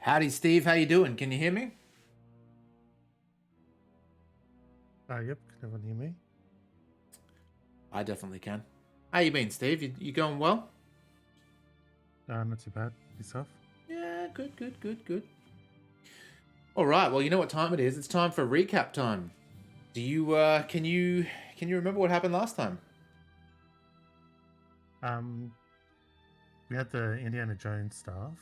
Howdy, Steve. How you doing? Can you hear me? Yep, can everyone hear me? I definitely can. How you been, Steve? You going well? Not too bad. Yourself? Yeah, good. All right. Well, you know what time it is. It's time for recap time. Do you can you remember what happened last time? Um, we had the Indiana Jones stuff,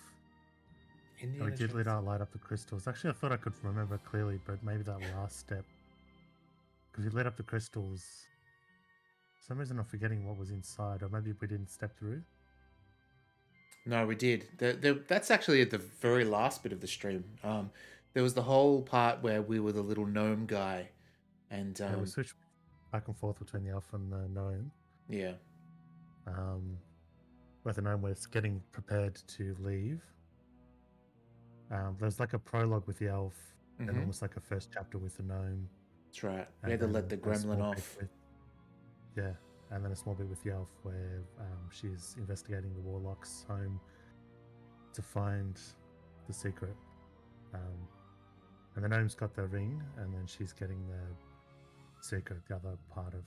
and we Indiana did Jones. light up the crystals. Actually, I thought I could remember clearly, but maybe that last step, because we lit up the crystals. For some reason, I'm forgetting what was inside, or maybe we didn't step through. No, we did. That's actually at the very last bit of the stream. There was the whole part where we were the little gnome guy, and Yeah, we switched back and forth between the elf and the gnome. yeah, Where the gnome was getting prepared to leave. There's like a prologue with the elf, and almost like a first chapter with the gnome. that's right. We And had to let then the a gremlin small bit off. with yeah, and then a small bit with the elf where she's investigating the warlock's home to find the secret. And the gnome's got the ring, and then she's getting the secret, the other part of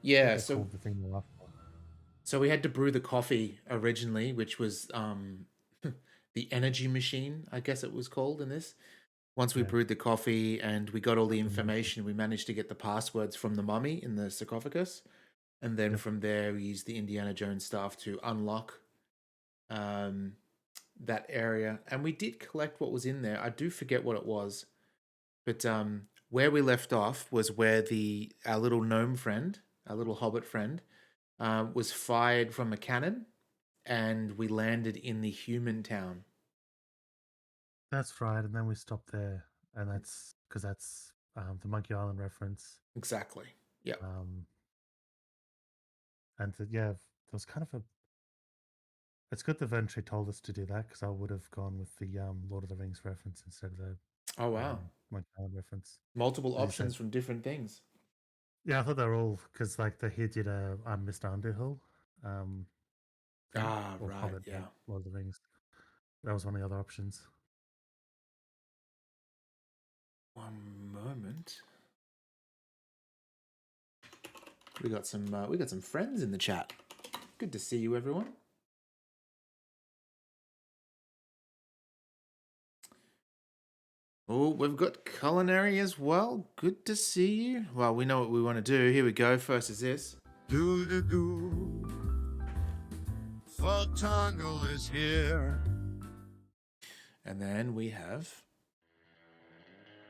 Yeah, what they so called the thing we're after. So we had to brew the coffee originally, which was the energy machine, I guess it was called in this. Once we Yeah, brewed the coffee and we got all the the motion. information, we managed to get the passwords from the mummy in the sarcophagus. And then Yep. from there, we used the Indiana Jones staff to unlock um, that area. And we did collect what was in there. I do forget what it was. But where we left off was where our little gnome friend, our little hobbit friend, was fired from a cannon, and we landed in the human town. That's right. And then we stopped there, and that's because that's the Monkey Island reference. Exactly. Yep. Um, and yeah, there was kind of a. It's good the Ventry told us to do that because I would have gone with the Lord of the Rings reference instead of the Oh wow. Monkey Island reference. Multiple As you said, options from different things. yeah, I thought they were all because like he did a Mr. Underhill thing Ah, or right. Hobbit, Yeah. Lord of the Rings. That was one of the other options. One moment. We got some friends in the chat. Good to see you, everyone. Oh, we've got culinary as well. Good to see you. Well, we know what we want to do. Here we go. First is this. Do-do-do. Fuck Tangle is here. And then we have.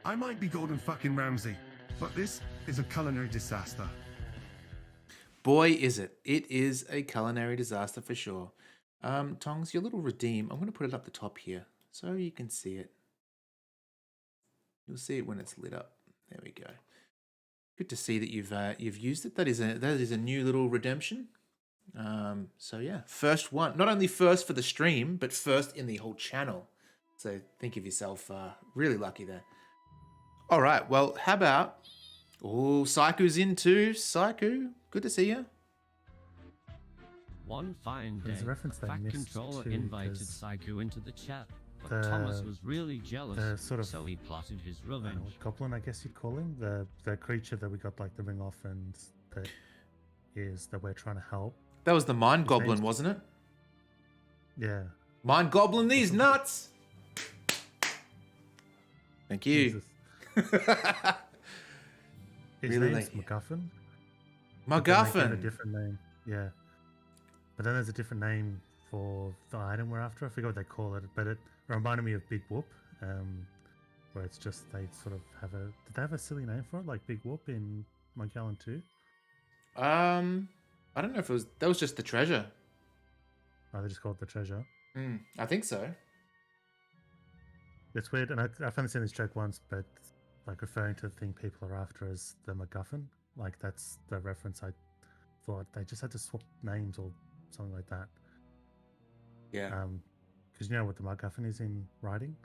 I might be Gordon fucking Ramsay, but this is a culinary disaster. Boy, is it. It is a culinary disaster for sure. Tongs, your little redeem. I'm going to put it up the top here so you can see it. You'll see it when it's lit up. There we go. Good to see that you've used it. That is a new little redemption. So yeah, first one. Not only first for the stream, but first in the whole channel. So think of yourself really lucky there. All right. Well, how about? Oh, Saiku's in too. Saiku, good to see you. One fine day, There's a reference they Fact missed Controller too, invited 'cause Saiku into the chat, but the- Thomas was really jealous, sort of- so he plotted his I don't know, revenge. goblin, I guess you'd call him, the creature that we got like the ring off and that is that we're trying to help. That was the Mind His Goblin, name's- wasn't it? Yeah. Mind Goblin these nuts. Thank you. Jesus. His Really name's like you. MacGuffin. But then they gave a MacGuffin. different name. Yeah. But then there's a different name for the item we're after. I forget what they call it, but it reminded me of Big Whoop, where it's just they sort of have a. Did they have a silly name for it, like Big Whoop in Monkey Island 2? I don't know if that was just the treasure. Oh, they just called it the treasure. I think so. It's weird, and I've only seen this joke once, but like referring to the thing people are after as the MacGuffin, like that's the reference. I thought they just had to swap names or something like that. Yeah. Because you know what the MacGuffin is in writing.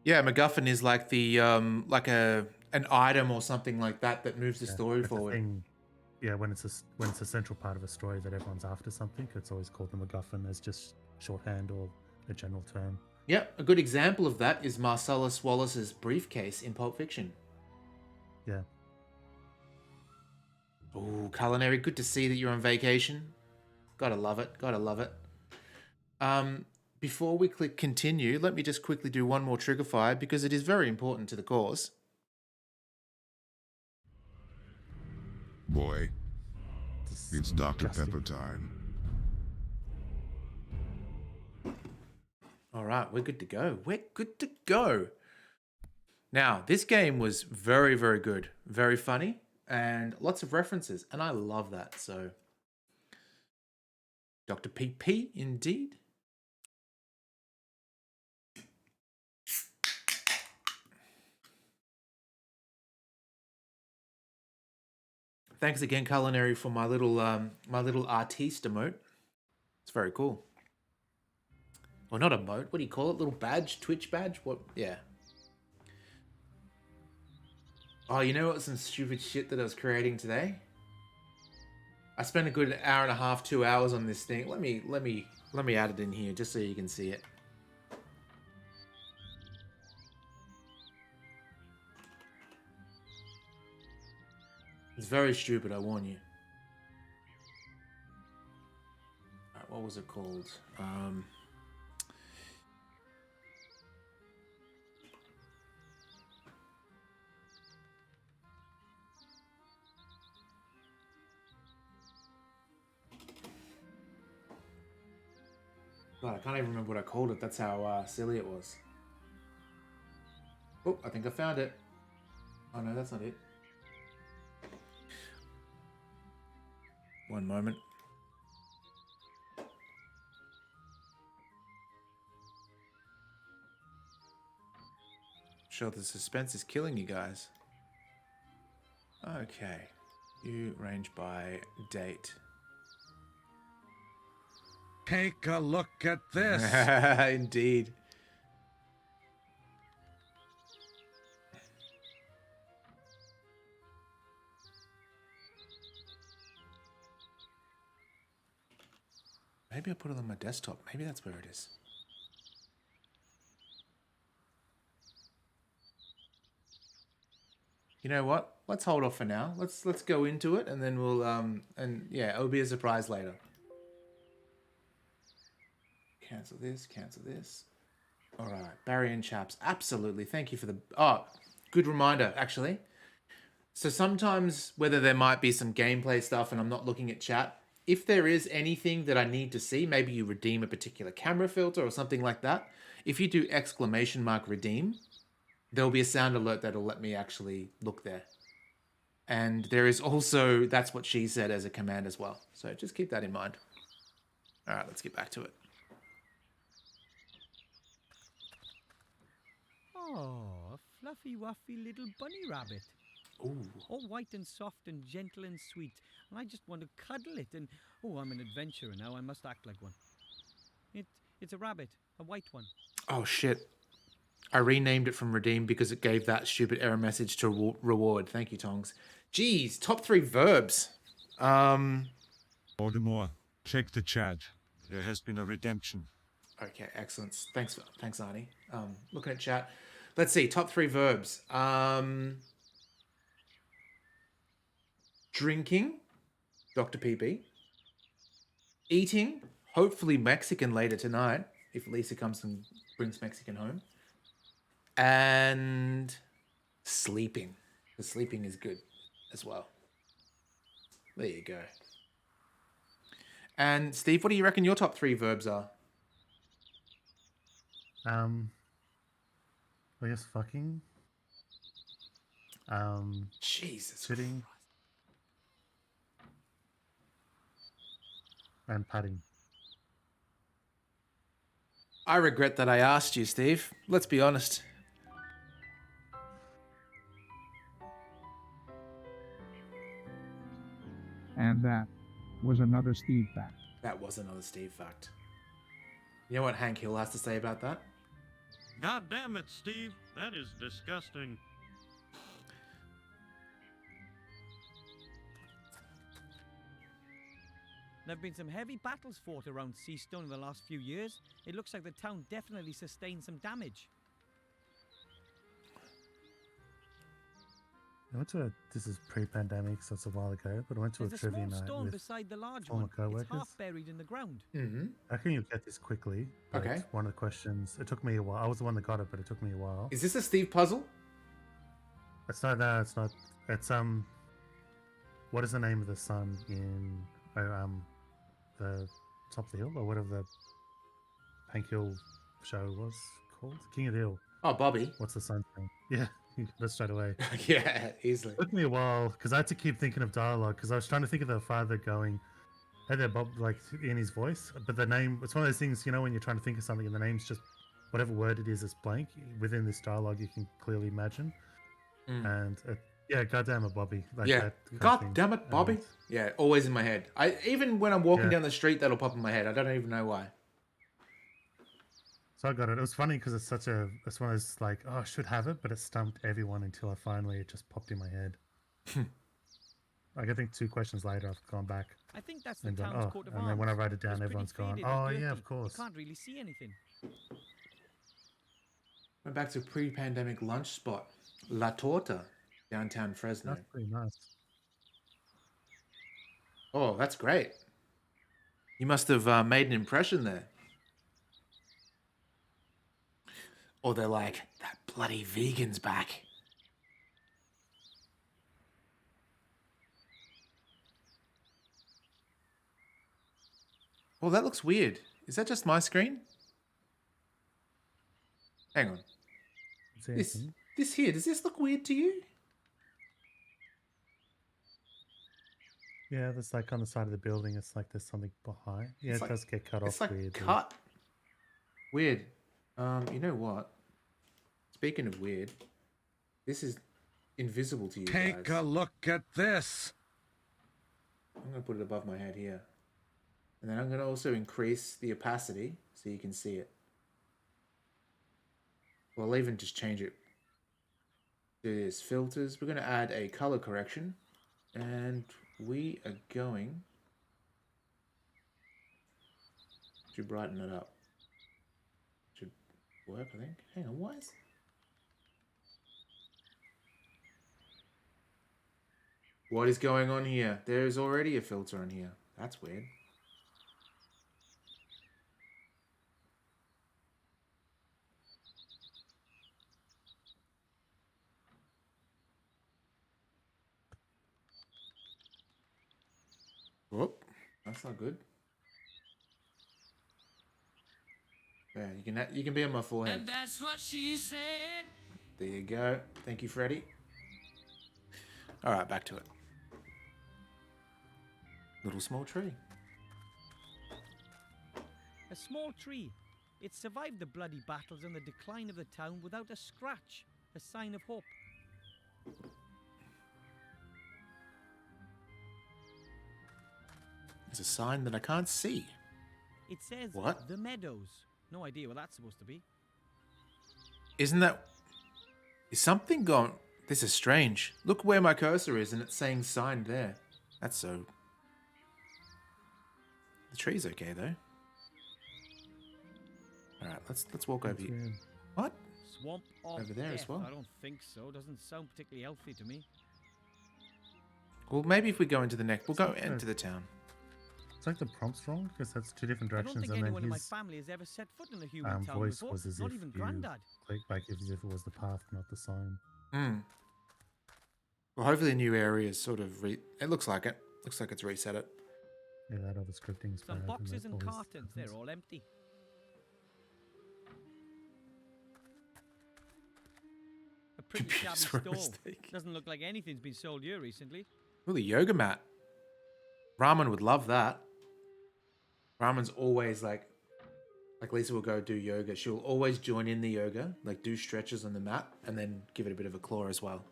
Yeah, MacGuffin is like the like an item or something like that moves the story It's a forward. thing, yeah, when it's a central part of a story that everyone's after something, it's always called the MacGuffin as just shorthand or a general term. Yep, a good example of that is Marcellus Wallace's briefcase in Pulp Fiction. Yeah. Oh, culinary, good to see that you're on vacation. Gotta love it, gotta love it. Before we click continue, let me just quickly do one more trigger fire because it is very important to the cause. Boy, it's Dr. Disgusting. Pepper time. All right, we're good to go. We're good to go. Now, this game was very, very good. Very funny and lots of references. And I love that. So, Dr. PP, indeed. Thanks again, Culinary, for my little artiste emote. It's very cool. Well, not emote. What do you call it? Little badge? Twitch badge? What? Yeah. Oh, you know what? Some stupid shit that I was creating today. I spent a good hour and a half, 2 hours on this thing. Let me add it in here just so you can see it. It's very stupid, I warn you. Alright, what was it called? God, I can't even remember what I called it. That's how silly it was. Oh, I think I found it. Oh no, that's not it. One moment. Sure, the suspense is killing you guys. Okay. You range by date. Take a look at this. Indeed. Maybe I put it on my desktop. Maybe that's where it is. You know what? Let's hold off for now. Let's go into it and then we'll and yeah, it'll be a surprise later. Cancel this, cancel this. All right, Barry and Chaps, absolutely. Thank you for the good reminder actually. So sometimes whether there might be some gameplay stuff and I'm not looking at chat, if there is anything that I need to see, maybe you redeem a particular camera filter or something like that. If you do !redeem, there'll be a sound alert that'll let me actually look there. And there is also, that's what she said as a command as well. So just keep that in mind. All right, let's get back to it. Oh, a fluffy, wuffy little bunny rabbit. Ooh. All white and soft and gentle and sweet. And I just want to cuddle it. And, oh, I'm an adventurer now. I must act like one. It's a rabbit, a white one. Oh, shit. I renamed it from Redeem because it gave that stupid error message to reward. Thank you, Tongs. Geez, top 3 verbs. Baltimore, check the chat. There has been a redemption. Okay, excellent. Thanks, Arnie. Looking at chat. Let's see, top 3 verbs. Drinking, Dr. PB. Eating, hopefully Mexican later tonight, if Lisa comes and brings Mexican home. And sleeping. The sleeping is good as well. There you go. And Steve, what do you reckon your top 3 verbs are? I guess fucking. Jesus. Sitting. And patting. I regret that I asked you, Steve. Let's be honest. And that was another Steve fact. That was another Steve fact. You know what Hank Hill has to say about that? God damn it, Steve. That is disgusting. There have been some heavy battles fought around Seastone in the last few years. It looks like the town definitely sustained some damage. This is pre-pandemic, so it's a while ago, but I went to There's a a trivia small night stone with beside the large former one. It's co-workers. half buried in the ground. Mm-hmm. I reckon you'll get this quickly, but Okay. one of the questions, it took me a while. I was the one that got it, but it took me a while. Is this a Steve puzzle? It's not that, it's not, it's, what is the name of the sun in, the Top of the Hill, or whatever the Hank Hill show was called? King of the Hill. Oh, Bobby. What's the sun's name? Yeah, you got it straight away. Yeah, easily. It took me a while because I had to keep thinking of dialogue because I was trying to think of the father going, "Hey there, Bob," like in his voice. But the name, it's one of those things, you know, when you're trying to think of something and the name's just whatever word it is blank. Within this dialogue, you can clearly imagine. And yeah, goddamn it, Bobby. Like Yeah. that kind of God thing. damn it, Bobby. And- Yeah, always in my head. Even when I'm walking Yeah. down the street, that'll pop in my head. I don't even know why. So I got it. It was funny because it's one of those like, oh, I should have it, but it stumped everyone until it just popped in my head. Like I think 2 questions later, I've gone back I think that's the and gone, town's oh, coat of and arms. then when I write it down, It's pretty everyone's gone, faded and oh yeah, dirty. of course. You can't really see anything. Went back to pre-pandemic lunch spot, La Torta, downtown Fresno. That's pretty nice. Oh, that's great. You must have made an impression there. Or they're like, that bloody vegan's back. Well, that looks weird. Is that just my screen? Hang on. Is there anything? This here, does this look weird to you? Yeah, there's like on the side of the building, it's like there's something behind. Yeah, It's it like- does get cut It's off like weirdly. cut. Weird. You know what? Speaking of weird, this is invisible to you Take guys. a look at this. I'm going to put it above my head here. And then I'm going to also increase the opacity so you can see it. Well, I'll even just change it. Do this, filters. We're going to add a color correction. And we are going to brighten it up. Should work, I think. Hang on, why is... What is going on here? There's already a filter on here. That's weird. Whoop. That's not good. Yeah, you can be on my forehead. And that's what she said. There you go. Thank you, Freddie. All right, back to it. Little small tree. A small tree. It survived the bloody battles and the decline of the town without a scratch. A sign of hope. There's a sign that I can't see. It says What? The Meadows. No idea what that's supposed to be. Isn't that... Is something gone... This is strange. Look where my cursor is and it's saying sign there. That's so... The tree's okay though. Alright, let's walk over That's here. weird. What? Swamp of Over there as Death. well. I don't think so. Doesn't sound particularly healthy to me. Well, maybe if we go into the next... We'll go Something into the town. It's like the prompt's wrong because that's 2 different I don't directions, think and then anyone in my his family has ever set foot in a human town voice before. was as Not if even you Grandad. click like as if it was the path, not the sign. Hmm. Well, hopefully the new area is sort of... It looks like it. Looks like it's reset it. Yeah, that other scripting's Some bad, boxes that and always cartons. They're happens. all empty. A pretty shabby Computers were a stall. mistake. Doesn't look like anything's been sold here recently. Ooh, the yoga mat. Ramen would love that. Ramen's always like Lisa will go do yoga. She'll always join in the yoga, like do stretches on the mat, and then give it a bit of a claw as well.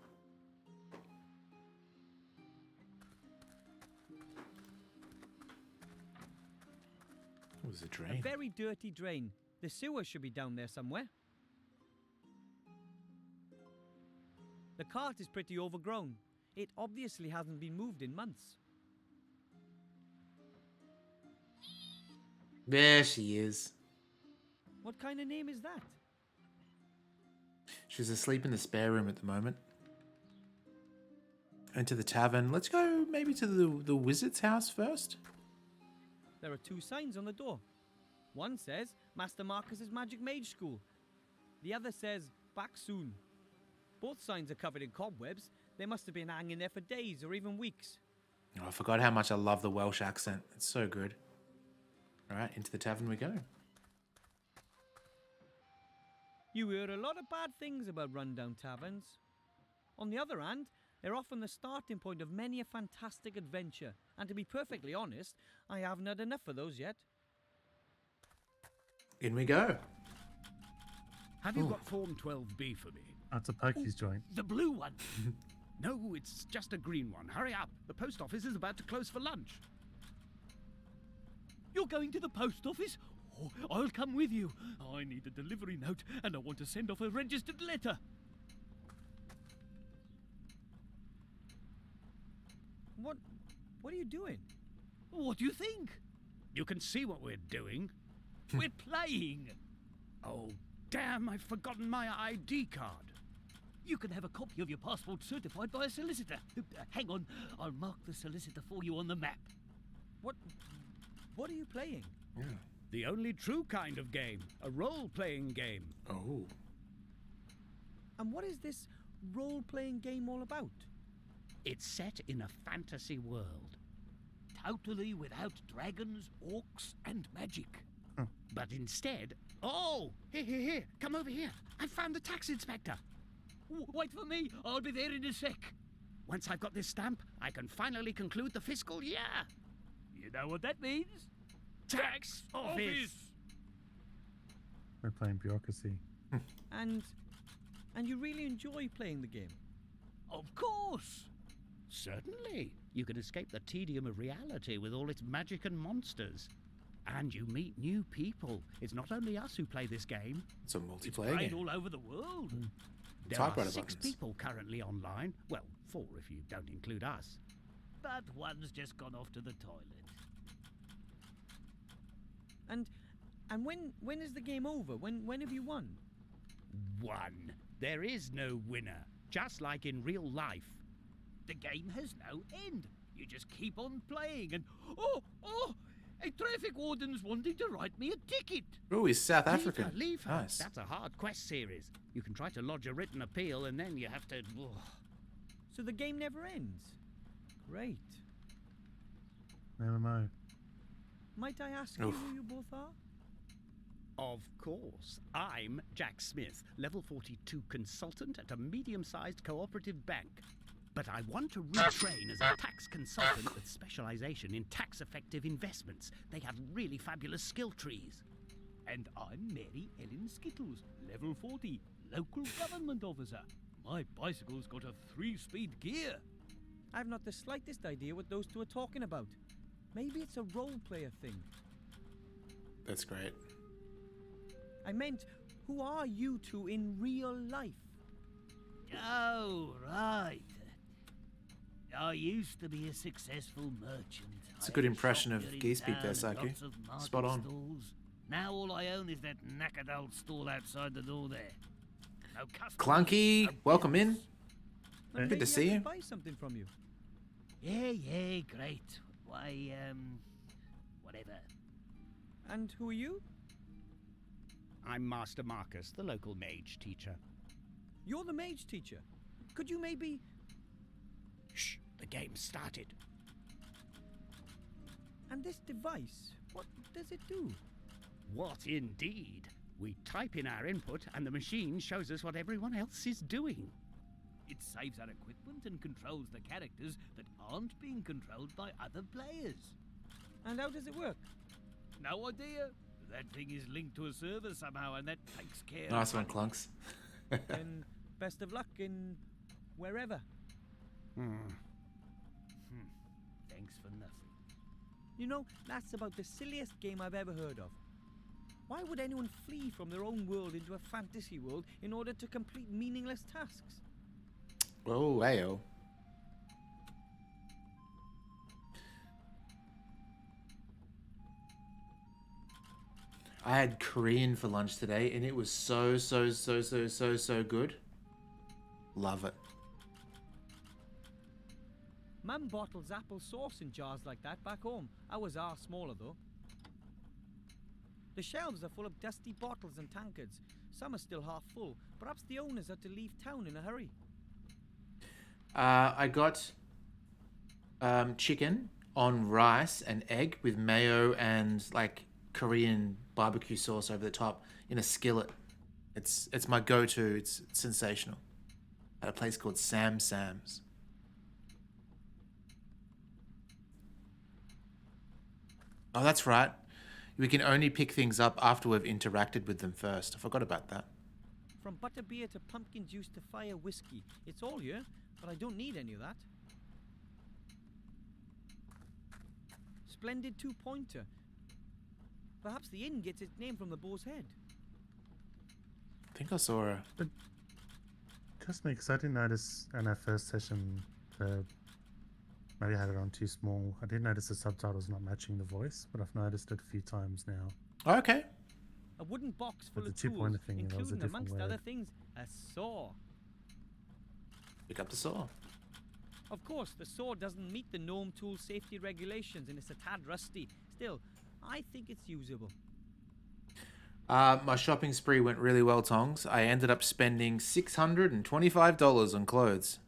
It was a A drain. very dirty drain. The sewer should be down there somewhere. The cart is pretty overgrown. It obviously hasn't been moved in months. There she is. What kind of name is that? She's asleep in the spare room at the moment. Enter the tavern. Let's go maybe to the wizard's house first. There are 2 signs on the door. One says Master Marcus's Magic Mage School. The other says back soon. Both signs are covered in cobwebs. They must have been hanging there for days or even weeks. Oh, I forgot how much I love the Welsh accent. It's so good. All right, into the tavern we go. You hear a lot of bad things about rundown taverns. On the other hand, they're often the starting point of many a fantastic adventure. And to be perfectly honest, I haven't had enough of those yet. In we go. Have you got Form 12B for me? That's a Pokey's joint. The blue one. No, it's just a green one. Hurry up. The post office is about to close for lunch. You're going to the post office? Oh, I'll come with you. I need a delivery note and I want to send off a registered letter. What are you doing? What do you think? You can see what we're doing. We're playing. Oh, damn, I've forgotten my ID card. You can have a copy of your passport certified by a solicitor. Hang on, I'll mark the solicitor for you on the map. What are you playing? Yeah. The only true kind of game. A role-playing game. Oh. And what is this role-playing game all about? It's set in a fantasy world. Totally without dragons, orcs, and magic. But instead... Oh! Here, come over here. I found the tax inspector. Wait for me, I'll be there in a sec. Once I've got this stamp, I can finally conclude the fiscal year. You know what that means? Tax office! We're playing bureaucracy. And you really enjoy playing the game? Of course! Certainly. You can escape the tedium of reality with all its magic and monsters. And you meet new people. It's not only us who play this game. It's a multiplayer Played game. all over the world. There are Typewriter 6 buttons. people currently online. Well, 4 if you don't include us. But one's just gone off to the toilet. And when is the game over? When have you won? Won. There is no winner. Just like in real life. The game has no end. You just keep on playing and... Oh! A traffic warden's wanting to write me a ticket. Oh, he's South African. Leave her. Nice. That's a hard quest series. You can try to lodge a written appeal and then you have to... So the game never ends? Great. MMO. Might I ask you Oof. who you both are? Of course. I'm Jack Smith, level 42 consultant at a medium-sized cooperative bank. But I want to retrain as a tax consultant with specialization in tax-effective investments. They have really fabulous skill trees. And I'm Mary Ellen Skittles, level 40, local government officer. My bicycle's got a 3-speed gear. I've not the slightest idea what those two are talking about. Maybe it's a role-player thing. That's great. I meant, who are you two in real life? Oh, right. I used to be a successful merchant. It's a good impression of Geese Peak there, Psyche. Psyche. Spot on. Stalls. Now all I own is that knackered old stall outside the door there. No customers, Clunky, no welcome in. business. And Good to maybe see I you. could buy something from you. Yeah, great. Why, whatever. And who are you? I'm Master Marcus, the local mage teacher. You're the mage teacher. Could you maybe... Shh, the game started. And this device, what does it do? What indeed? We type in our input and the machine shows us what everyone else is doing. It saves our equipment and controls the characters that aren't being controlled by other players. And how does it work? No idea. That thing is linked to a server somehow and that takes care Nice of one, it. Clunks. Then best of luck in wherever. Thanks for nothing. You know, that's about the silliest game I've ever heard of. Why would anyone flee from their own world into a fantasy world in order to complete meaningless tasks? Oh, ayo. I had Korean for lunch today, and it was so good. Love it. Mum bottles apple sauce in jars like that back home. Ours are smaller though. The shelves are full of dusty bottles and tankards. Some are still half full. Perhaps the owners had to leave town in a hurry. I got chicken on rice and egg with mayo and like Korean barbecue sauce over the top in a skillet. It's my go-to. It's sensational. At a place called Sam's. Oh, that's right. We can only pick things up after we've interacted with them first. I forgot about that. From butterbeer to pumpkin juice to fire whiskey. It's all here, but I don't need any of that. Splendid two-pointer. Perhaps the inn gets its name from the boar's head. I think I saw a... Just me, because I didn't notice in our first session, maybe I had it on too small. I did notice the subtitles not matching the voice, but I've noticed it a few times now. Oh, okay. A wooden box full But the of tools, two-pointer thing, that was a including, different amongst other word. things, a saw. Pick up the saw. Of course, the saw doesn't meet the gnome tool safety regulations and it's a tad rusty. Still, I think it's usable. My shopping spree went really well, Tongs. I ended up spending $625 on clothes.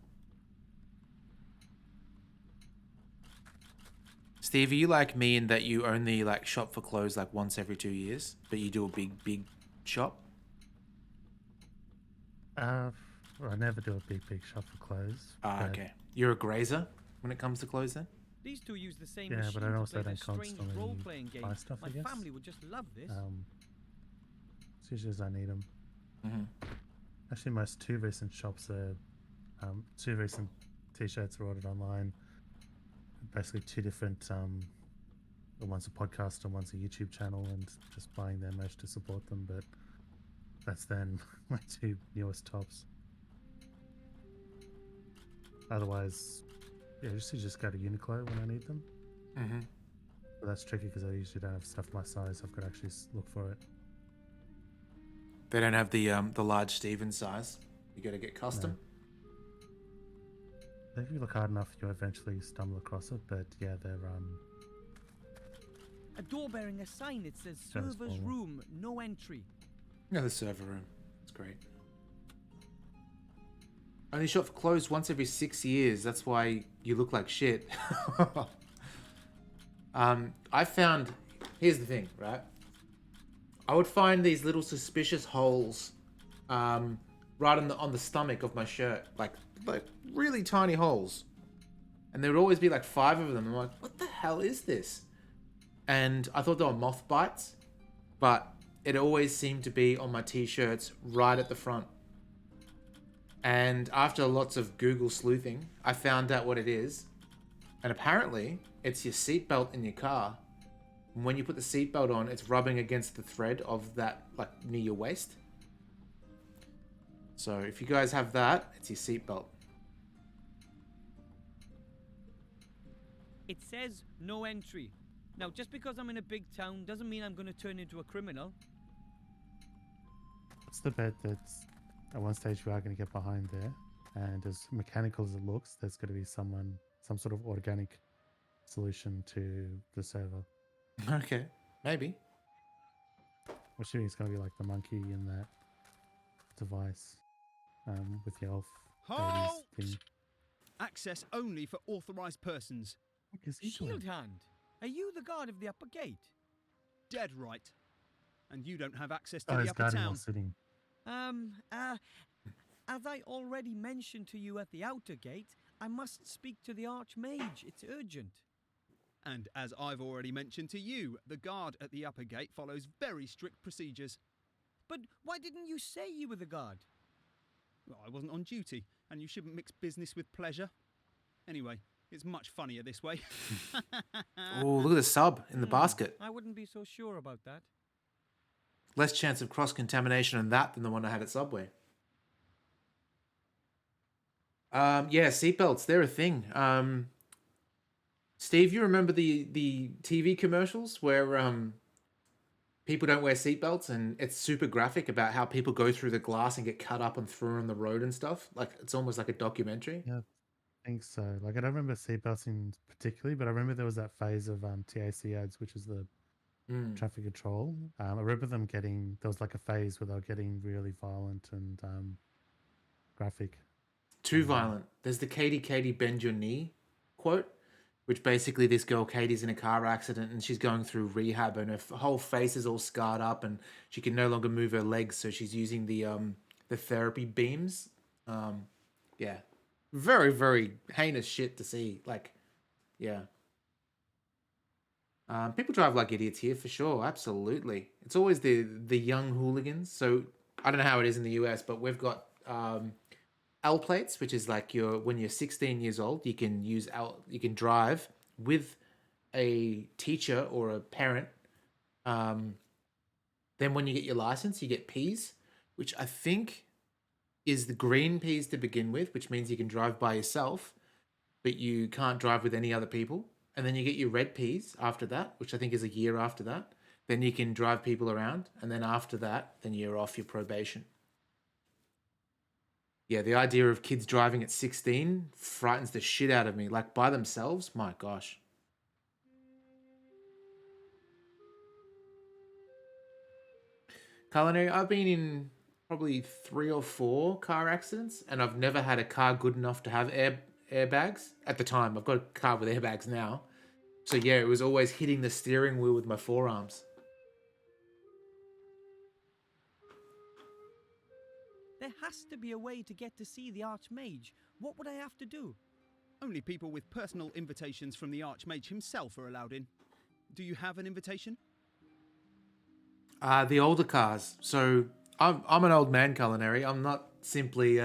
Steve, are you like me in that you only like shop for clothes like once every 2 years, but you do a big shop? Well, I never do a big shop for clothes. but- Okay. You're a grazer when it comes to clothes then? These two use the same Yeah, machine but I to also play their don't strange constantly role-playing game. buy stuff, My I guess. family would just love this. As usually as I need them. Actually, most two recent shops are two recent t-shirts were ordered online. Basically, two different. One's a podcast and one's a YouTube channel, and just buying their merch to support them. But that's then my two newest tops. Otherwise, yeah, you just go to Uniqlo when I need them. But that's tricky because I usually don't have stuff my size. I've got to actually look for it. They don't have the large Steven size. You got to get custom. If you look hard enough, you eventually stumble across it. But yeah, they're A door bearing a sign that says Very server's small. room, no entry. Yeah, the server room. It's great. Only shop for clothes once every 6 years. That's why you look like shit. I found... Here's the thing, right? I would find these little suspicious holes right on the stomach of my shirt. Like really tiny holes. And there would always be like 5 of them. I'm like, what the hell is this? And I thought they were moth bites. But it always seemed to be on my t-shirts right at the front. And after lots of Google sleuthing, I found out what it is. And apparently, it's your seatbelt in your car. And when you put the seatbelt on, it's rubbing against the thread of that, like, near your waist. So if you guys have that, it's your seatbelt. It says no entry. Now, just because I'm in a big town doesn't mean I'm going to turn into a criminal. What's the bet that at one stage we are going to get behind there, and as mechanical as it looks, there's going to be some sort of organic solution to the server. Okay, maybe. I'm assuming it's going to be like the monkey in that device with the elf Halt! ladies thing. Access only for authorized persons. What is he doing? Shield hand, are you the guard of the upper gate? Dead right. And you don't have access to Oh, the he's upper guarding town. while sitting. As I already mentioned to you at the outer gate, I must speak to the Archmage. It's urgent. And as I've already mentioned to you, the guard at the upper gate follows very strict procedures. But why didn't you say you were the guard? Well, I wasn't on duty, and you shouldn't mix business with pleasure. Anyway, it's much funnier this way. Oh, look at the sub in the basket. I wouldn't be so sure about that. Less chance of cross-contamination on that than the one I had at Subway. Yeah, seatbelts, they're a thing. Steve, you remember the TV commercials where people don't wear seatbelts, and it's super graphic about how people go through the glass and get cut up and thrown on the road and stuff. Like it's almost like a documentary. Yeah, I think so. Like I don't remember seatbelting particularly, but I remember there was that phase of TAC ads, which is the Mm. traffic control. I remember them getting there was like a phase where they were getting really violent and graphic. Too violent. There's the Katie bend your knee quote, which basically this girl Katie's in a car accident and she's going through rehab and her whole face is all scarred up and she can no longer move her legs, so she's using the therapy beams. Yeah, very very heinous shit to see. Like, yeah. People drive like idiots here for sure. Absolutely, it's always the young hooligans. So I don't know how it is in the US, but we've got L plates, which is like when you're 16 years old, you can drive with a teacher or a parent. Then when you get your license, you get P's, which I think is the green P's to begin with, which means you can drive by yourself, but you can't drive with any other people. And then you get your red P's after that, which I think is a year after that. Then you can drive people around, and then after that, then you're off your probation. Yeah, the idea of kids driving at 16 frightens the shit out of me. Like by themselves, my gosh. Culinary, I've been in probably 3 or 4 car accidents, and I've never had a car good enough to have airbags at the time. I've got a car with airbags now. So yeah, it was always hitting the steering wheel with my forearms. There has to be a way to get to see the Archmage. What would I have to do? Only people with personal invitations from the Archmage himself are allowed in. Do you have an invitation? The older cars. So I'm an old man, Culinary. I'm not simply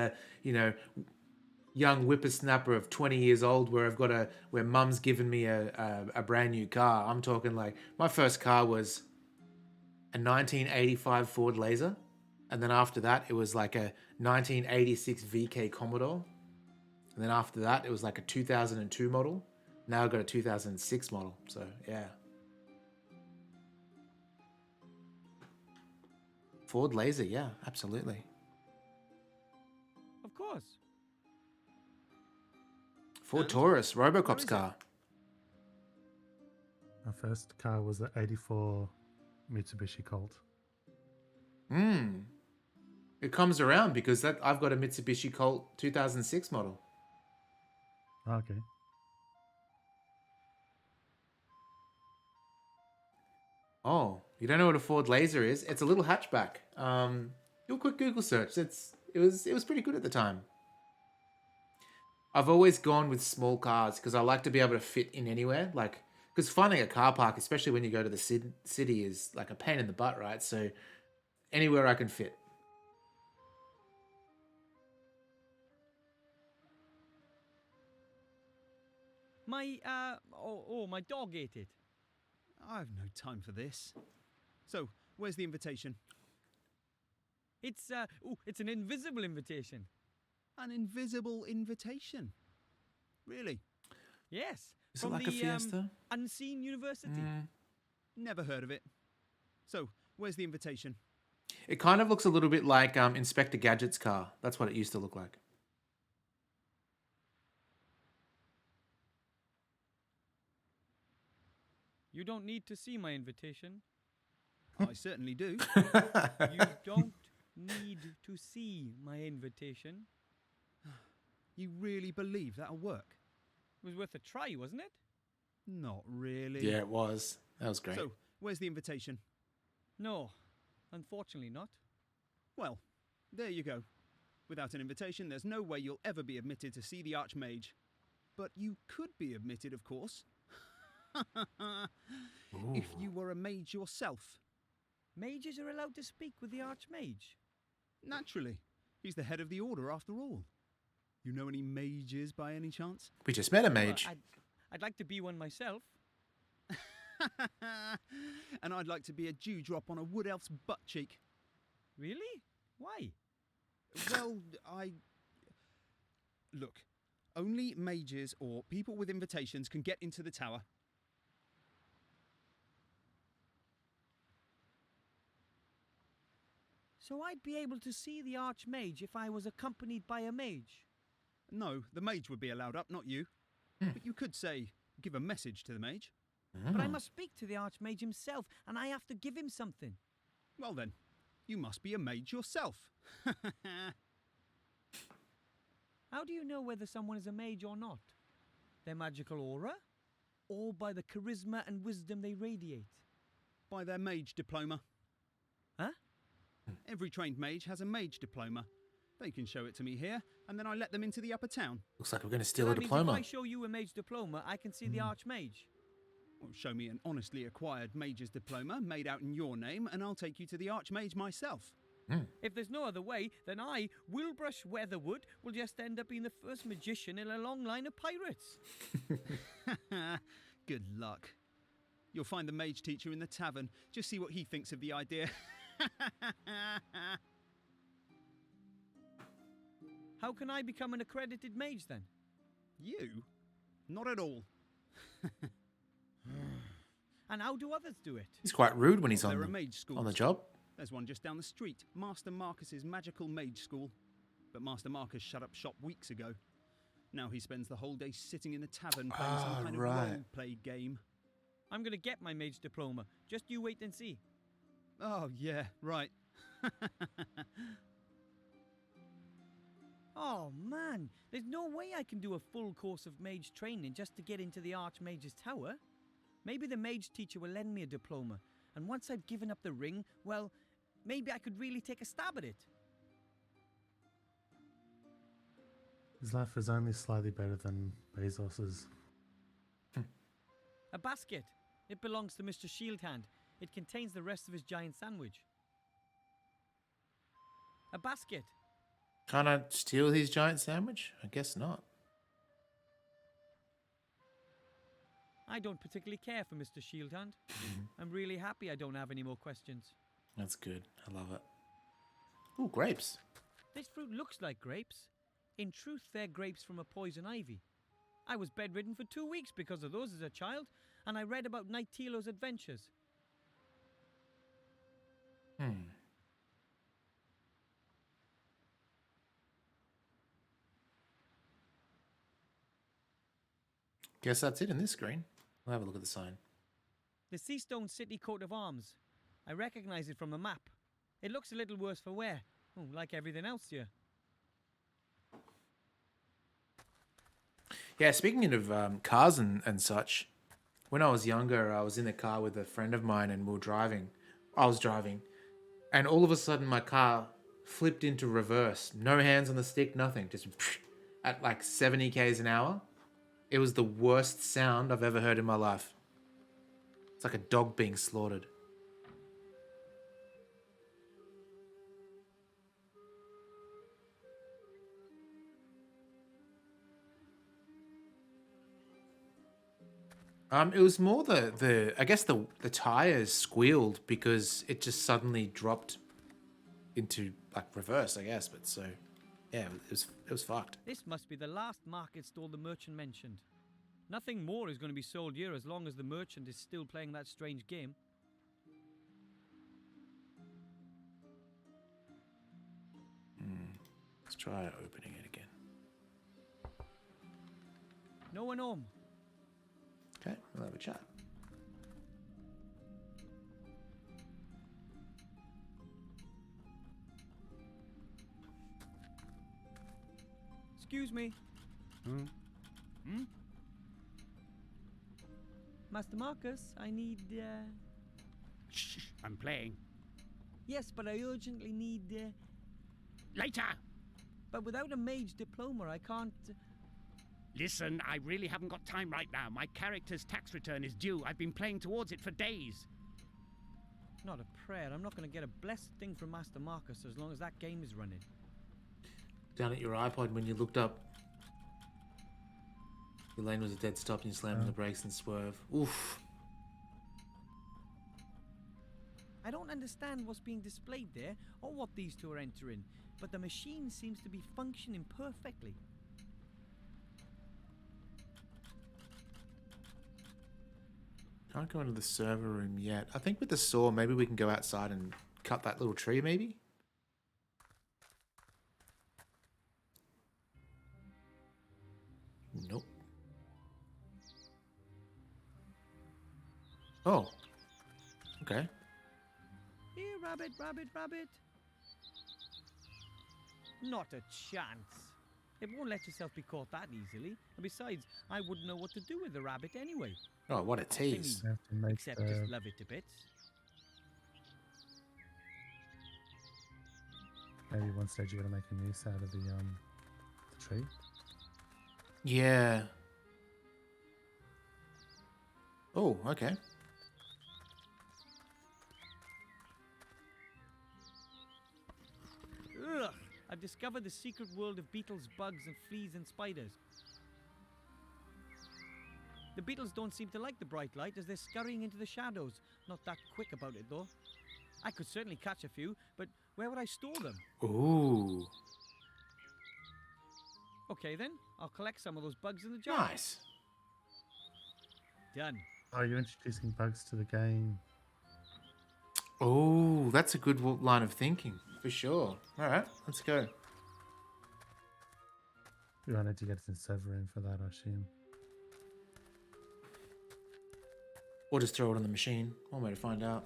young whippersnapper of 20 years old where mum's given me a brand new car. I'm talking like my first car was a 1985 Ford Laser, and then after that it was like a 1986 VK Commodore, and then after that it was like a 2002 model. Now I've got a 2006 model. So yeah, Ford Laser, yeah, absolutely. Of course. Ford And Taurus, where Robocop's is it? car. My first car was the '84 Mitsubishi Colt. It comes around because I've got a Mitsubishi Colt 2006 model. Oh, okay. Oh, you don't know what a Ford Laser is? It's a little hatchback. Do a quick Google search. It was pretty good at the time. I've always gone with small cars because I like to be able to fit in anywhere. Like, because finding a car park, especially when you go to the city, is like a pain in the butt, right? So anywhere I can fit. My dog ate it. I've no time for this. So, where's the invitation? It's an invisible invitation. An invisible invitation? Really? Yes. Is from it like a the Fiesta? Unseen University. Never heard of it. So, where's the invitation? It kind of looks a little bit like Inspector Gadget's car. That's what it used to look like. You don't need to see my invitation. I certainly do. You don't need to see my invitation. You really believe that'll work? It was worth a try, wasn't it? Not really. Yeah, it was. That was great. So, where's the invitation? No, unfortunately not. Well, there you go. Without an invitation, there's no way you'll ever be admitted to see the Archmage. But you could be admitted, of course. If you were a mage yourself. Mages are allowed to speak with the Archmage. Naturally. He's the head of the order, after all. You know any mages by any chance? We just met a Well, mage. I'd like to be one myself. And I'd like to be a dewdrop on a wood elf's butt cheek. Really? Why? Well, Look, only mages or people with invitations can get into the tower. So I'd be able to see the Archmage if I was accompanied by a mage? No, the mage would be allowed up, not you. But you could say, give a message to the mage. But I must speak to the Archmage himself, and I have to give him something. Well then, you must be a mage yourself. How do you know whether someone is a mage or not? Their magical aura? Or by the charisma and wisdom they radiate? By their mage diploma. Huh? Every trained mage has a mage diploma. They can show it to me here, and then I let them into the upper town. Looks like we're going to steal So a that means diploma. if I show you a mage diploma, I can see the Archmage. Well, show me an honestly acquired mage's diploma made out in your name, and I'll take you to the Archmage myself. If there's no other way, then I, Wilbrush Weatherwood, will just end up being the first magician in a long line of pirates. Good luck. You'll find the mage teacher in the tavern. Just see what he thinks of the idea. How can I become an accredited mage then? You? Not at all. And how do others do it? He's quite rude when he's There are on mage schools. the job. There's one just down the street, Master Marcus's magical mage school. But Master Marcus shut up shop weeks ago. Now he spends the whole day sitting in the tavern playing some kind of role-play game. I'm going to get my mage diploma. Just you wait and see. Oh, yeah, right. Oh, man. There's no way I can do a full course of mage training just to get into the Archmage's tower. Maybe the mage teacher will lend me a diploma. And once I've given up the ring, well, maybe I could really take a stab at it. His life is only slightly better than Bezos's. A basket. It belongs to Mr. Shieldhand. It contains the rest of his giant sandwich. A basket. Can't I steal his giant sandwich? I guess not. I don't particularly care for Mr. Shieldhand. I'm really happy I don't have any more questions. That's good. I love it. Ooh, grapes. This fruit looks like grapes. In truth, they're grapes from a poison ivy. I was bedridden for 2 weeks because of those as a child, and I read about Knight Tilo's adventures. Guess that's it in this screen. We'll have a look at the sign. The Seastone City coat of arms. I recognize it from the map. It looks a little worse for wear. Oh, like everything else here. Yeah, speaking of cars and such, when I was younger, I was in the car with a friend of mine and we were driving. I was driving. And all of a sudden, my car flipped into reverse. No hands on the stick, nothing. Just at like 70 k's an hour. It was the worst sound I've ever heard in my life. It's like a dog being slaughtered. It was more I guess the tires squealed because it just suddenly dropped into like reverse, I guess. But so, yeah, it was fucked. This must be the last market stall the merchant mentioned. Nothing more is going to be sold here as long as the merchant is still playing that strange game. Let's try opening it again. No one home. Okay, we'll have a chat. Excuse me. Master Marcus, I need, Shh, I'm playing. Yes, but I urgently need, Later! But without a mage diploma, I can't... Listen, I really haven't got time right now. My character's tax return is due. I've been playing towards it for days. Not a prayer. I'm not going to get a blessed thing from Master Marcus as long as that game is running. Down at your iPod when you looked up. Your lane was a dead stop and you slammed on the brakes and swerve. Oof. I don't understand what's being displayed there or what these two are entering, but the machine seems to be functioning perfectly. Can't go into the server room yet. I think with the saw, maybe we can go outside and cut that little tree, maybe? Nope. Oh. Okay. Here, rabbit, rabbit, rabbit. Not a chance. It won't let yourself be caught that easily. And besides, I wouldn't know what to do with the rabbit anyway. Oh, what a tease. You have to make Except just love it to bits. maybe one stage you got to make a noose out of the tree. Yeah. Oh, okay. Ugh! I've discovered the secret world of beetles, bugs, and fleas and spiders. The beetles don't seem to like the bright light as they're scurrying into the shadows. Not that quick about it, though. I could certainly catch a few, but where would I store them? Ooh. Okay, then. I'll collect some of those bugs in the jar. Nice. Done. Oh, you're introducing bugs to the game. Oh, that's a good line of thinking, for sure. All right, let's go. We wanted to get to the server room for that, I assume. Or just throw it on the machine. One way to find out.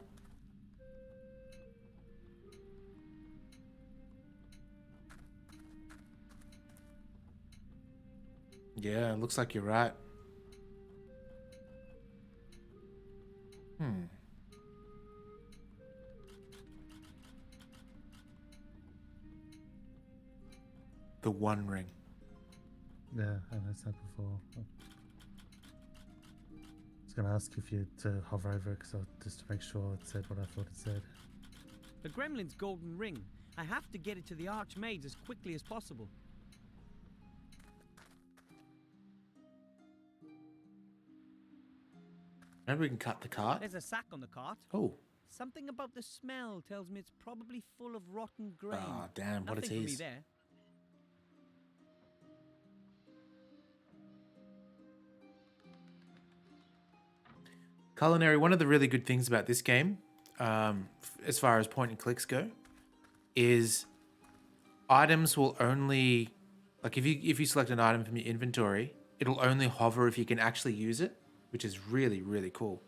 Yeah, looks like you're right. The One Ring. Yeah, I noticed that before. I was going to ask if you to hover over it just to make sure it said what I thought it said. The gremlin's golden ring. I have to get it to the archmaids as quickly as possible. Maybe we can cut the cart. There's a sack on the cart. Oh. Something about the smell tells me it's probably full of rotten grain. Oh, damn, what a Nothing for me tease. there. Culinary, one of the really good things about this game, as far as point and clicks go, is items will only, like if you select an item from your inventory, it'll only hover if you can actually use it, which is really, really cool.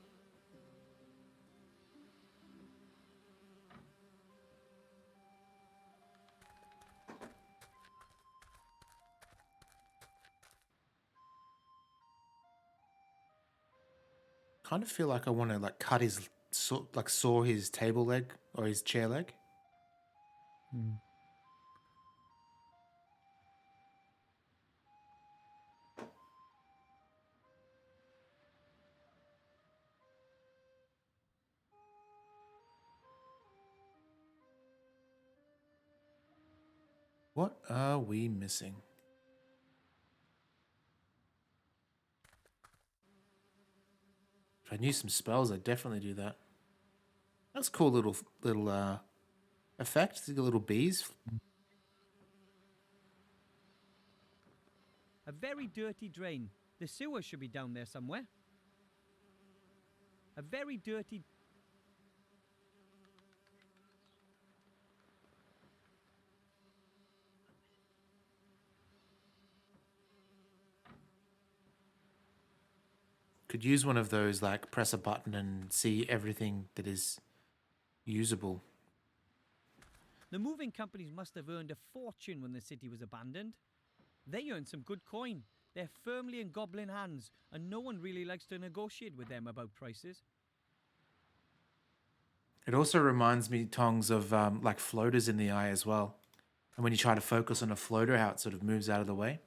Kind of feel like I want to like cut his, saw his table leg or his chair leg. What are we missing? If I knew some spells, I'd definitely do that. That's a cool little effect. You got little bees. A very dirty drain. The sewer should be down there somewhere. A very dirty... Could use one of those, like press a button and see everything that is usable. The moving companies must have earned a fortune when the city was abandoned. They earned some good coin. They're firmly in goblin hands, and no one really likes to negotiate with them about prices. It also reminds me, Tongs, of like floaters in the eye as well. And when you try to focus on a floater, how it sort of moves out of the way.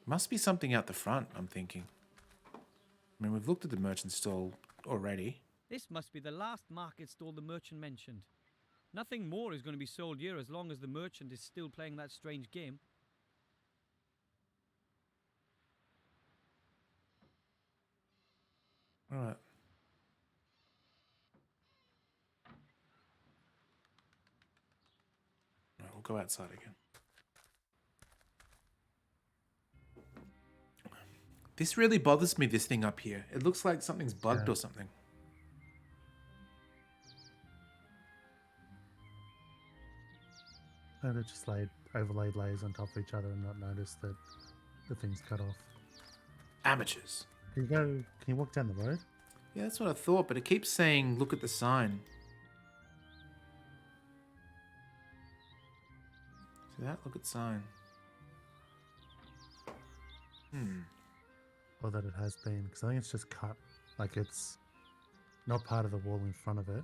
Must be something out the front, I'm thinking. I mean, we've looked at the merchant stall already. This must be the last market stall the merchant mentioned. Nothing more is going to be sold here as long as the merchant is still playing that strange game. All right. All right, we'll go outside again. This really bothers me, this thing up here. It looks like something's bugged or something. And it just overlaid layers on top of each other and not notice that the thing's cut off. Amateurs. Can you walk down the road? Yeah, that's what I thought, but it keeps saying, look at the sign. See that? Look at sign. Or that it has been, because I think it's just cut. Like it's not part of the wall in front of it.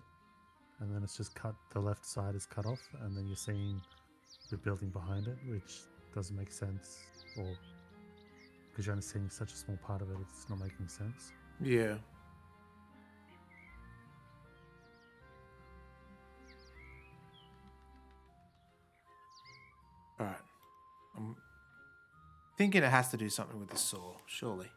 And then it's just cut, the left side is cut off, and then you're seeing the building behind it, which doesn't make sense. Or because you're only seeing such a small part of it, it's not making sense. Yeah. Alright. I'm thinking it has to do something with the saw, surely.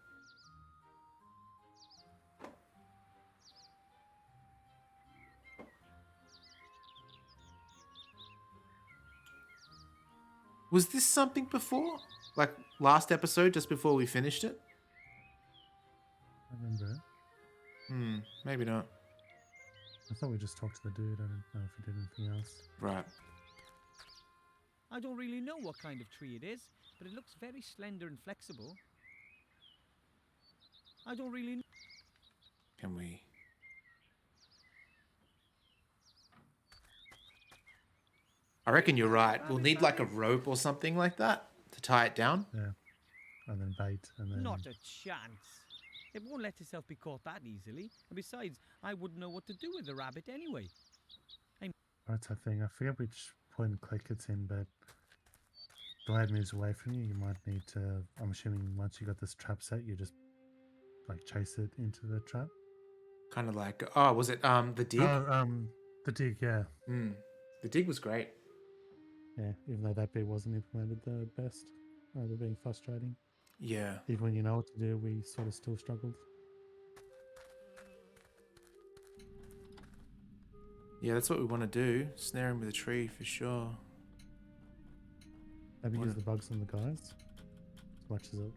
Was this something before? Like last episode, just before we finished it? I remember it. Maybe not. I thought we just talked to the dude. I don't know if he did anything else. Right. I don't really know what kind of tree it is, but it looks very slender and flexible. I don't really know. Can we... I reckon you're right. We'll need like a rope or something like that to tie it down. Yeah. And then bait, and then... Not a chance. It won't let itself be caught that easily. And besides, I wouldn't know what to do with the rabbit anyway. That's the thing. I forget which point and click it's in, but the way it moves away from you, you might need to... I'm assuming once you got this trap set, you just like chase it into the trap. Kind of like... Oh, was it the dig? The dig, yeah. The dig was great. Yeah, even though that bit wasn't implemented the best. They're being frustrating. Yeah. Even when you know what to do, we sort of still struggled. Yeah, that's what we want to do. Snare him with a tree for sure. Maybe use the bugs on the guys as much as it.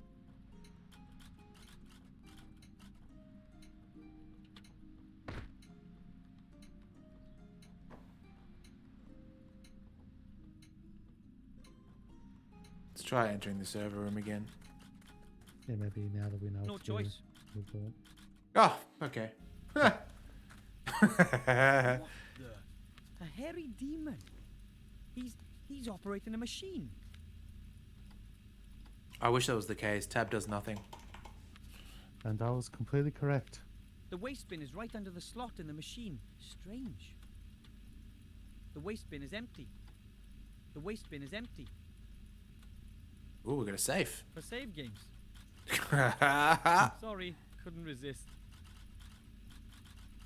Let's try entering the server room again. Yeah, maybe now that we know No what to choice. do, we'll do it. Oh, okay. What the? A hairy demon. He's operating a machine. I wish that was the case. Tab does nothing. And I was completely correct. The waste bin is right under the slot in the machine. Strange. The waste bin is empty. The waste bin is empty. Ooh, we got a safe. For save games. Ah. Sorry, couldn't resist.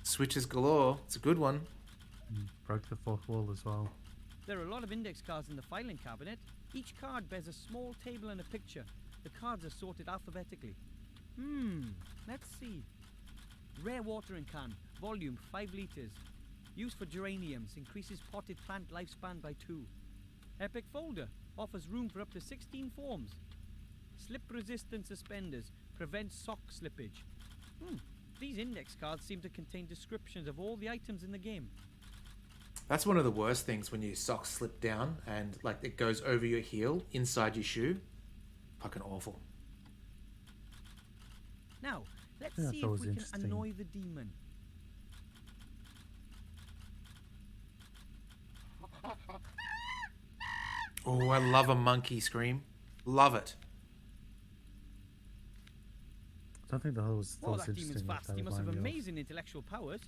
Switches galore. It's a good one. Broke the fourth wall as well. There are a lot of index cards in the filing cabinet. Each card bears a small table and a picture. The cards are sorted alphabetically. Let's see. Rare watering can, volume 5 litres. Used for geraniums, increases potted plant lifespan by 2. Epic folder, offers room for up to 16 forms. Slip-resistant suspenders, prevents sock slippage. These index cards seem to contain descriptions of all the items in the game. That's one of the worst things when your socks slip down and like it goes over your heel inside your shoe. Fucking awful. Now, let's Yeah, see that if was we can interesting. annoy the demon. Oh, I love a monkey scream. Love it. I don't think that was Oh, that interesting. demon's that fast. they He must have reminded me of. amazing intellectual powers.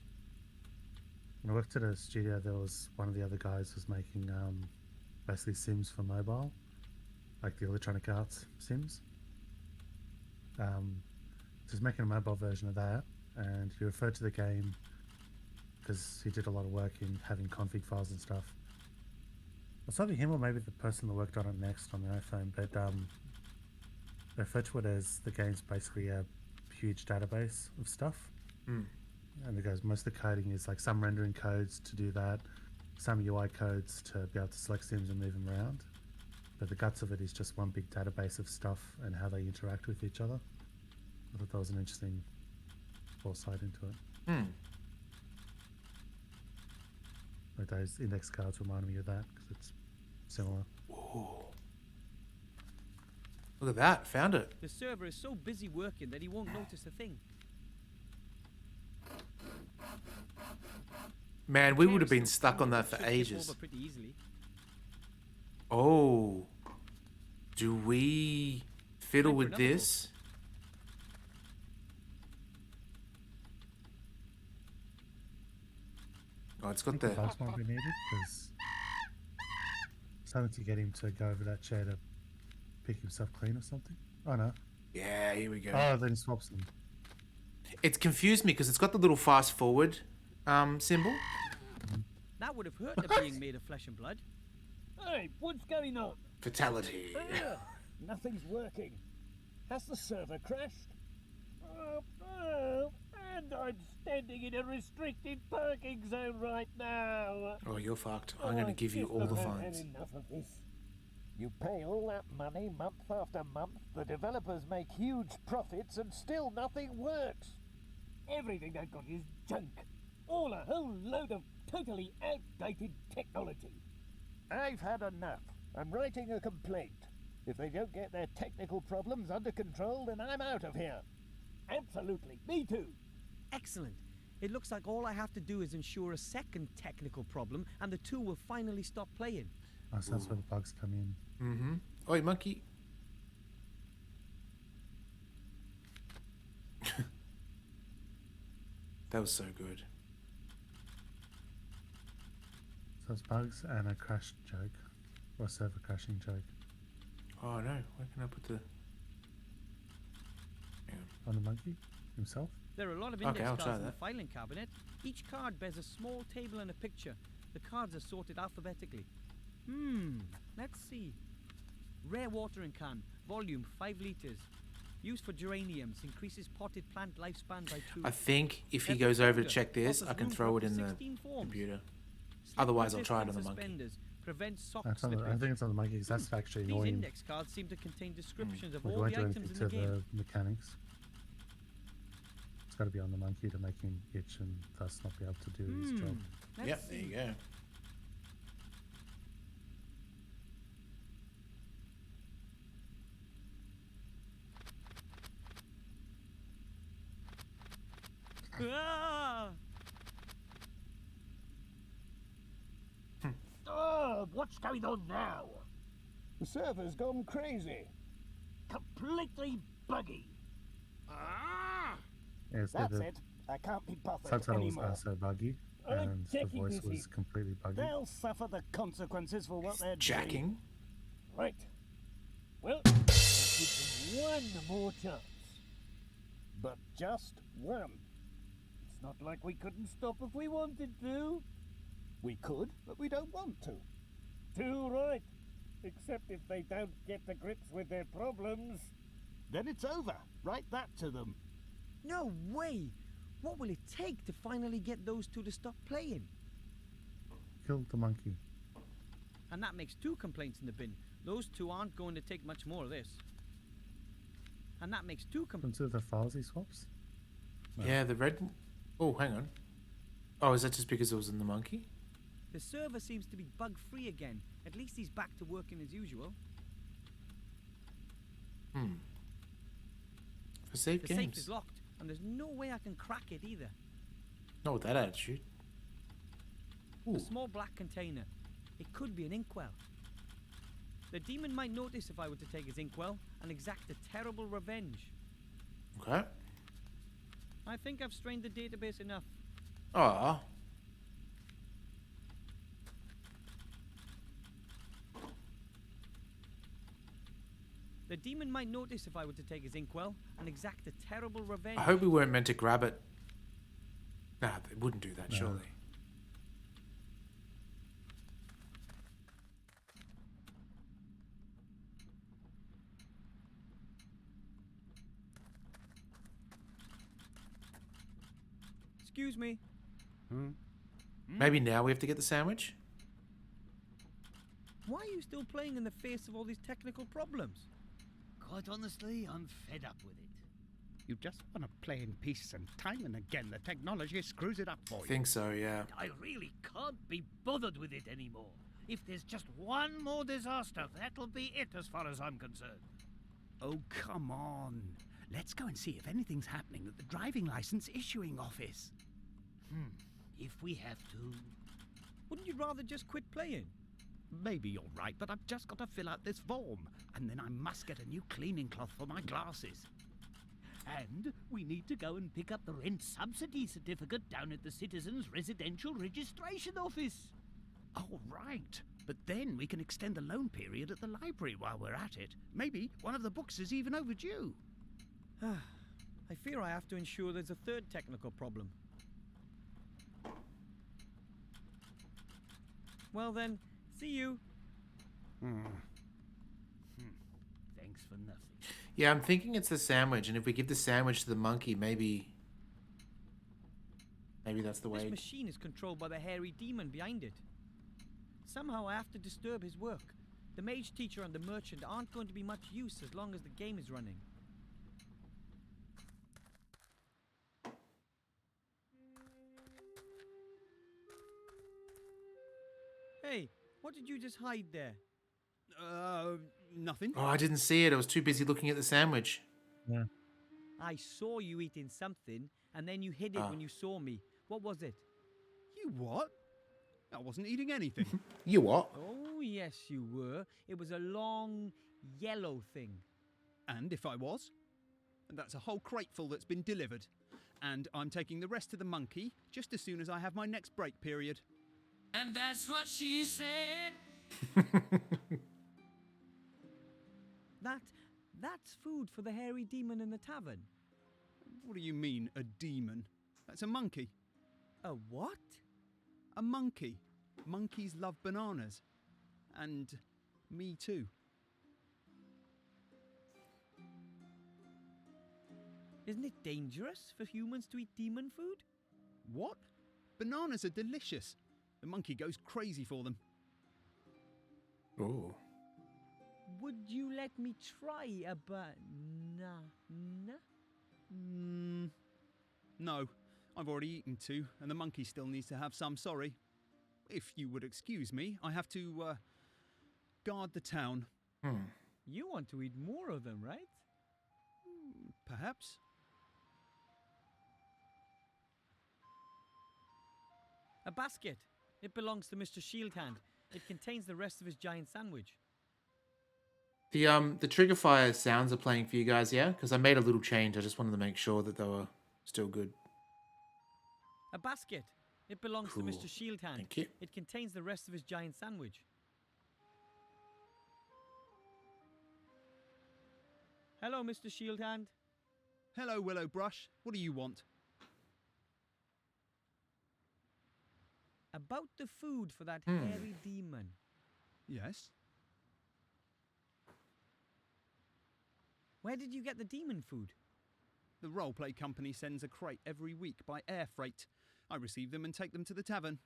When I worked at a studio, there was one of the other guys was making basically Sims for mobile, like the Electronic Arts Sims. So he's making a mobile version of that, and he referred to the game because he did a lot of work in having config files and stuff. It's either him or maybe the person that worked on it next on their iPhone, but they refer to it as the game's basically a huge database of stuff. And it goes, most of the coding is like some rendering codes to do that, some UI codes to be able to select sims and move them around. But the guts of it is just one big database of stuff and how they interact with each other. I thought that was an interesting foresight into it. Like those index cards remind me of that because it's similar. Ooh. Look at that. Found it. The server is so busy working that he won't notice a thing. Man, we would have been Still stuck on that should for tip ages. over pretty easily. Oh. Do we fiddle Time for with another this? Oh, it's got The the... bugs might be needed because something to get him to go over that chair to pick himself clean or something. Oh no. Yeah, here we go. Oh, then he swaps them. It's confused me because it's got the little fast forward symbol. That would have hurt it being made of flesh and blood. Hey, what's going on? Fatality. Nothing's working. Has the server crashed? And I'm standing in a restricted parking zone right now. Oh, you're fucked. I'm going to give you all the fines. Enough of this. You pay all that money month after month, the developers make huge profits, and still nothing works. Everything they've got is junk. All a whole load of totally outdated technology. I've had enough. I'm writing a complaint. If they don't get their technical problems under control, then I'm out of here. Absolutely. Me too. Excellent. It looks like all I have to do is ensure a second technical problem and the two will finally stop playing. Oh, so that's where the bugs come in. Mm-hmm. Oi, monkey. That was so good. So it's bugs and a crash joke. Or a server crashing joke. Oh no, where can I put the... Hang on. On the monkey himself? There are a lot of Okay, index I'll cards try in the that. filing cabinet. Each card bears a small table and a picture. The cards are sorted alphabetically. Let's see. Rare watering can, volume 5 litres. Used for geraniums, increases potted plant lifespan by 2. I think if he Every goes over to folder check this, offers I can room for throw up it to in the 16 forms. computer. Slip Otherwise, I'll try it on resistance the monkey. suspenders, prevent sock I slippage. think it's on the monkey because that's actually These annoying. index cards seem to contain descriptions of We all won't the do items anything in to the game. the mechanics. It's got to be on the monkey to make him itch and thus not be able to do his job. Let's Yep, there see. you go. Ah! Oh, what's going on now? The server's gone crazy. Completely buggy. Yeah, so That's the it. I can't be bothered subtitle was anymore. so buggy I'm and the checking voice this was in. completely buggy. They'll suffer the consequences for what they're doing. Jacking. Right. Well, I'll give them one more chance. But just one. It's not like we couldn't stop if we wanted to. We could, but we don't want to. Too right. Except if they don't get to grips with their problems. Then it's over. Write that to them. No way! What will it take to finally get those two to stop playing? Kill the monkey. And that makes 2 complaints in the bin. Those 2 aren't going to take much more of this. And that makes 2 complaints. Consider the files he swaps? No. Yeah, the red... Oh, hang on. Oh, is that just because it was in the monkey? The server seems to be bug-free again. At least he's back to working as usual. For save The games. safe is locked, and there's no way I can crack it either. Not with that attitude. Ooh. A small black container. It could be an inkwell. The demon might notice if I were to take his inkwell and exact a terrible revenge. Okay. I think I've strained the database enough. Ah. The demon might notice if I were to take his inkwell and exact a terrible revenge. I hope we weren't meant to grab it. Nah, they wouldn't do that, No. surely. Excuse me. Maybe now we have to get the sandwich? Why are you still playing in the face of all these technical problems? Quite honestly, I'm fed up with it. You just want to play in peace, and time and again the technology screws it up for I you. think so, yeah. I really can't be bothered with it anymore. If there's just one more disaster, that'll be it as far as I'm concerned. Oh, come on. Let's go and see if anything's happening at the driving license issuing office. If we have to. Wouldn't you rather just quit playing? Maybe you're right, but I've just got to fill out this form. And then I must get a new cleaning cloth for my glasses. And we need to go and pick up the rent subsidy certificate down at the Citizens Residential Registration Office. Oh, right. But then we can extend the loan period at the library while we're at it. Maybe one of the books is even overdue. I fear I have to ensure there's a third technical problem. Well then, see you. Thanks for nothing. Yeah, I'm thinking it's the sandwich, and if we give the sandwich to the monkey, maybe that's the This way. machine is controlled by the hairy demon behind it. Somehow I have to disturb his work. The mage teacher and the merchant aren't going to be much use as long as the game is running. Hey, what did you just hide there? Nothing. Oh, I didn't see it. I was too busy looking at the sandwich. Yeah. I saw you eating something, and then you hid it when you saw me. What was it? You what? I wasn't eating anything. You what? Oh, yes, you were. It was a long, yellow thing. And if I was? That's a whole crateful that's been delivered. And I'm taking the rest to the monkey just as soon as I have my next break period. And that's what she said. That's food for the hairy demon in the tavern. What do you mean, a demon? That's a monkey. A what? A monkey. Monkeys love bananas. And me too. Isn't it dangerous for humans to eat demon food? What? Bananas are delicious. The monkey goes crazy for them. Oh. Would you let me try a banana? No, I've already eaten two, and the monkey still needs to have some, sorry. If you would excuse me, I have to, guard the town. You want to eat more of them, right? Perhaps. A basket. It belongs to Mr. Shieldhand. It contains the rest of his giant sandwich. The trigger fire sounds are playing for you guys, yeah? Because I made a little change. I just wanted to make sure that they were still good. A basket. It belongs Cool. to Mr. Shieldhand. Thank you. It contains the rest of his giant sandwich. Hello, Mr. Shieldhand. Hello, Willow Brush. What do you want? About the food for that hairy demon. Yes? Where did you get the demon food? The roleplay company sends a crate every week by air freight. I receive them and take them to the tavern.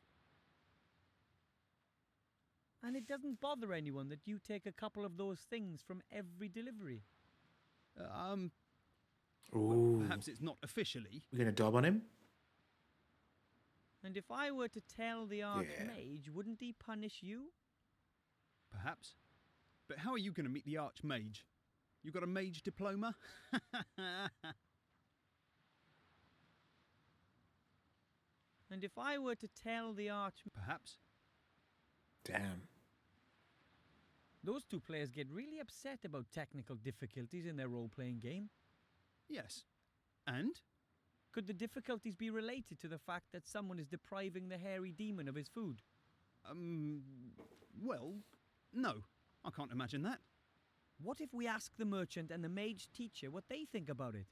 And it doesn't bother anyone that you take a couple of those things from every delivery. Ooh. Perhaps it's not officially. We're going to dob on him? And if I were to tell the Archmage, wouldn't he punish you? Perhaps. But how are you going to meet the Archmage? You got a mage diploma? And if I were to tell the Perhaps. Damn. Those two players get really upset about technical difficulties in their role-playing game. Yes. And? Could the difficulties be related to the fact that someone is depriving the hairy demon of his food? Well, no. I can't imagine that. What if we ask the merchant and the mage teacher what they think about it?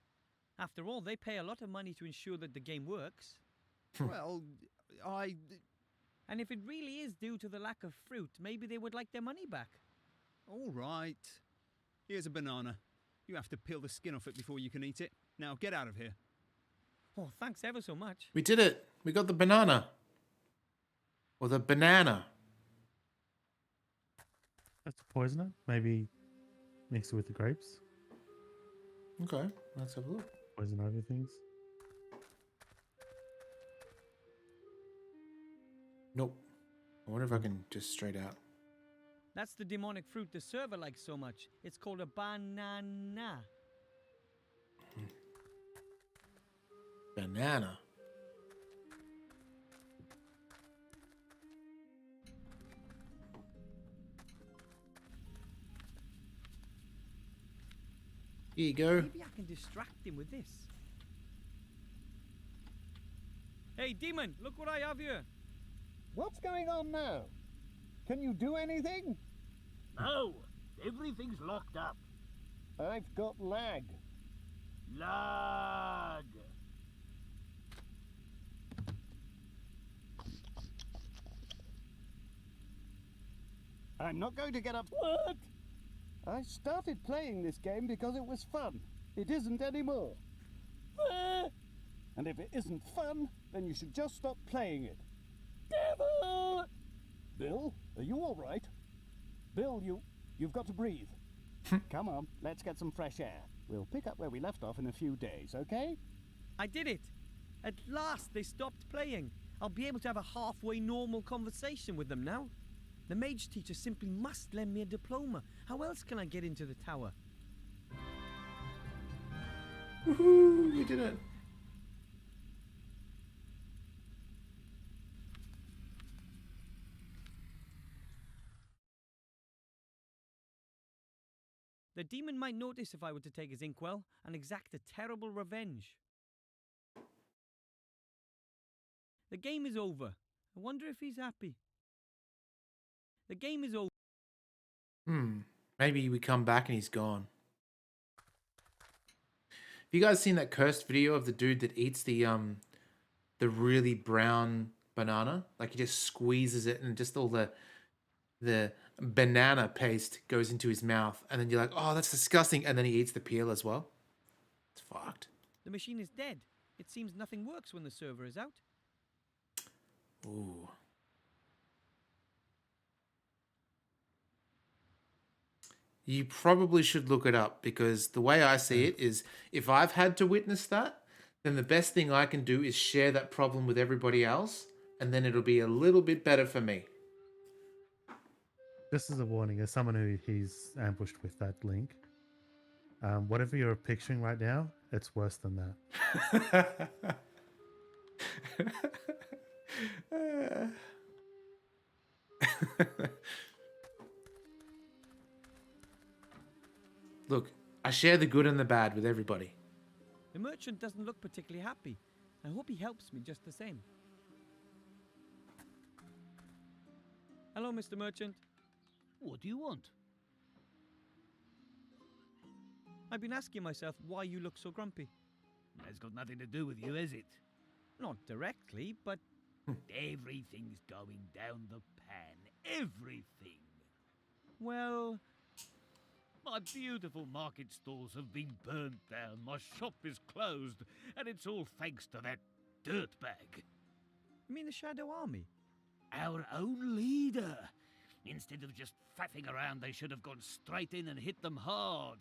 After all, they pay a lot of money to ensure that the game works. Well, And if it really is due to the lack of fruit, maybe they would like their money back. All right. Here's a banana. You have to peel the skin off it before you can eat it. Now get out of here. Oh, thanks ever so much. We did it. We got the banana. Or the banana. That's to poison it. Maybe mix it with the grapes. Okay, let's have a look. Poison over things. Nope. I wonder if I can just straight out. That's the demonic fruit the server likes so much. It's called a banana. Banana. Here you go. Maybe I can distract him with this. Hey, demon, look what I have here. What's going on now? Can you do anything? No, everything's locked up. I've got lag. Lag. I'm not going to get up. What? I started playing this game because it was fun. It isn't anymore. And if it isn't fun, then you should just stop playing it. Devil! Bill, are you all right? Bill, you've got to breathe. Come on, let's get some fresh air. We'll pick up where we left off in a few days, okay? I did it. At last they stopped playing. I'll be able to have a halfway normal conversation with them now. The mage teacher simply must lend me a diploma. How else can I get into the tower? Woohoo! You did it. The demon might notice if I were to take his inkwell and exact a terrible revenge. The game is over. I wonder if he's happy. The game is over. Maybe we come back and he's gone. Have you guys seen that cursed video of the dude that eats the really brown banana? Like he just squeezes it and just all the banana paste goes into his mouth, and then you're like, oh, that's disgusting, and then he eats the peel as well. It's fucked. The machine is dead. It seems nothing works when the server is out. Ooh. You probably should look it up, because the way I see it is if I've had to witness that, then the best thing I can do is share that problem with everybody else, and then it'll be a little bit better for me. Just as a warning, as someone who he's ambushed with that link, whatever you're picturing right now, it's worse than that. Look, I share the good and the bad with everybody. The merchant doesn't look particularly happy. I hope he helps me just the same. Hello, Mr. Merchant. What do you want? I've been asking myself why you look so grumpy. That's got nothing to do with you, has it? Not directly, but... Everything's going down the pan. Everything. Well... My beautiful market stalls have been burnt down. My shop is closed. And it's all thanks to that dirtbag. You mean the Shadow Army? Our own leader. Instead of just faffing around, they should have gone straight in and hit them hard.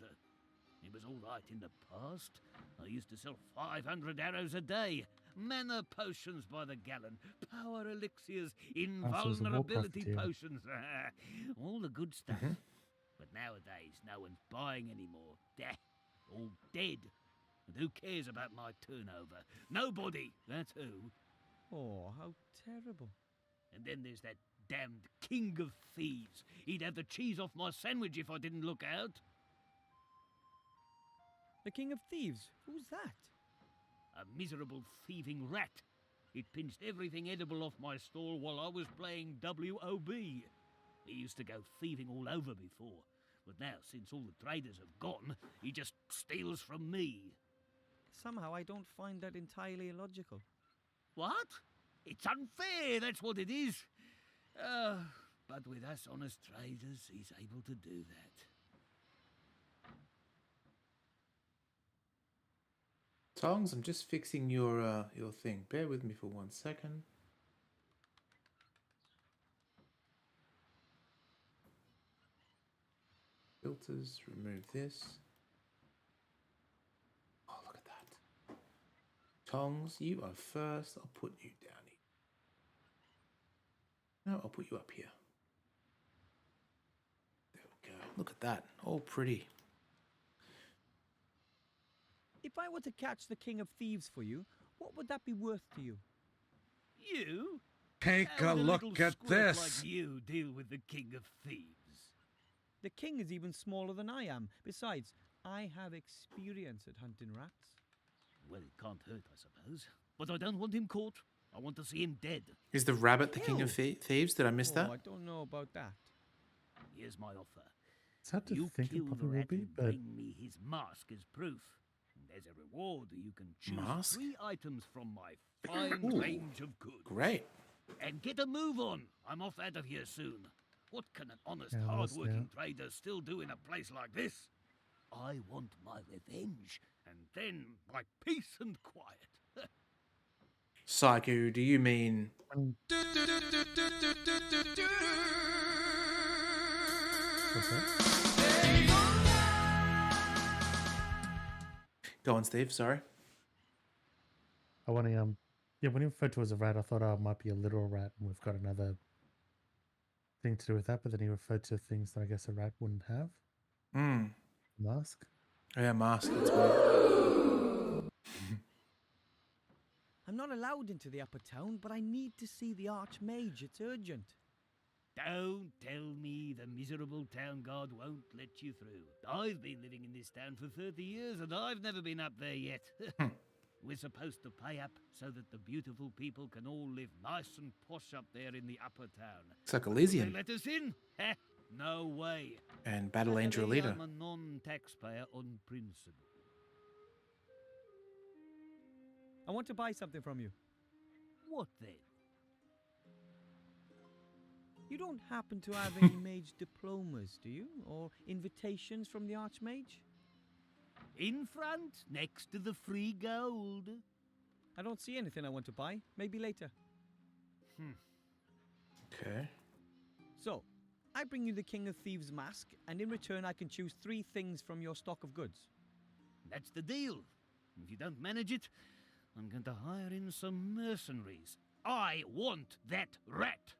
It was all right in the past. I used to sell 500 arrows a day. Mana potions by the gallon. Power elixirs. Invulnerability potions. All the good stuff. But nowadays, no one's buying anymore. All dead. And who cares about my turnover? Nobody, that's who. Oh, how terrible. And then there's that damned king of thieves. He'd have the cheese off my sandwich if I didn't look out. The king of thieves? Who's that? A miserable thieving rat. It pinched everything edible off my stall while I was playing WOB. He used to go thieving all over before, but now, since all the traders have gone, he just steals from me. Somehow I don't find that entirely illogical. What? It's unfair, that's what it is. But with us honest traders, he's able to do that. Tongs, I'm just fixing your thing. Bear with me for 1 second. Filters, remove this. Oh, look at that. Tongs, you are first. I'll put you down here. I'll put you up here. There we go. Look at that. All pretty. If I were to catch the King of Thieves for you, what would that be worth to you? You? Take How a would look little at squirt this. like you deal with the King of Thieves? The king is even smaller than I am. Besides, I have experience at hunting rats. Well, it can't hurt, I suppose. But I don't want him caught. I want to see him dead. Is the rabbit the King of Thieves? Did I miss that? I don't know about that. Here's my offer. It's hard to You think kill it the probably will rat be, and but bring me his mask as proof. And as a reward, you can choose Mask? 3 items from my fine Ooh, range of goods. Great. And get a move on. I'm off out of here soon. What can an honest, Yeah, lost hard-working trader still do in a place like this? I want my revenge, and then my peace and quiet. Psycho, do you mean... what's that? Go on, Steve, sorry. I want to yeah, when he referred to as a rat, I thought, oh, it might be a literal rat, and we've got another thing to do with that. But then he referred to things that I guess a rat wouldn't have. Hmm. Mask. Yeah, mask. That's weird. I'm not allowed into the upper town, but I need to see the Archmage. It's urgent. Don't tell me the miserable town guard won't let you through. I've been living in this town for 30 years, and I've never been up there yet. We're supposed to pay up so that the beautiful people can all live nice and posh up there in the upper town. It's like They Elysium. let us in? Heh, no way. And Battle Angel Luckily, Leader. I'm a non-taxpayer on principle. I want to buy something from you. What then? You don't happen to have any mage diplomas, do you? Or invitations from the Archmage? In front, next to the free gold. I don't see anything I want to buy. Maybe later. Okay. So, I bring you the King of Thieves mask, and in return I can choose 3 things from your stock of goods. That's the deal. If you don't manage it, I'm going to hire in some mercenaries. I want that rat.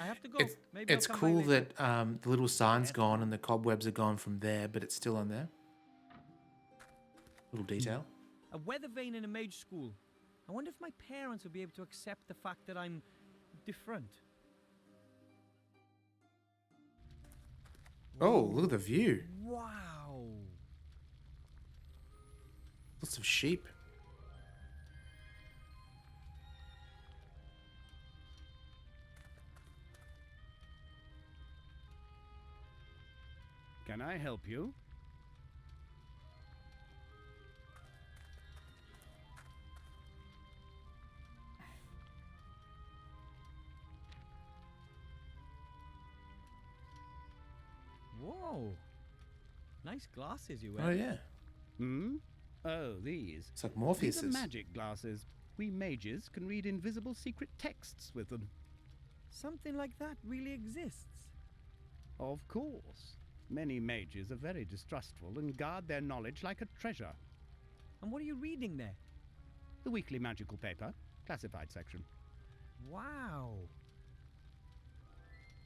I have to go. It's, Maybe I'll it's come by cool later. that the little sign's gone and the cobwebs are gone from there, but it's still on there. Little detail. A weather vane in a mage school. I wonder if my parents would be able to accept the fact that I'm different. Oh, look at the view. Wow. Lots of sheep. Can I help you? Whoa. Nice glasses you wear. Oh, yeah. Hmm? Oh, these. It's like These are Morpheus's. magic glasses. We mages can read invisible secret texts with them. Something like that really exists. Of course. Many mages are very distrustful and guard their knowledge like a treasure. And what are you reading there? The weekly magical paper, classified section. Wow.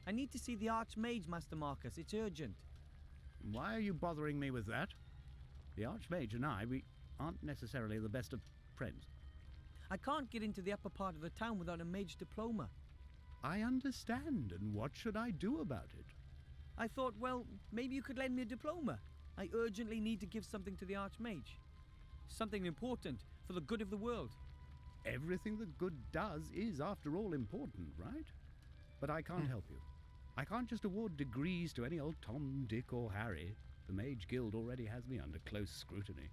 I need to see the Archmage, Master Marcus. It's urgent. Why are you bothering me with that? The Archmage and I, we aren't necessarily the best of friends. I can't get into the upper part of the town without a mage diploma. I understand, and what should I do about it? I thought, well, maybe you could lend me a diploma. I urgently need to give something to the Archmage. Something important for the good of the world. Everything that good does is, after all, important, right? But I can't help you. I can't just award degrees to any old Tom, Dick, or Harry. The Mage Guild already has me under close scrutiny.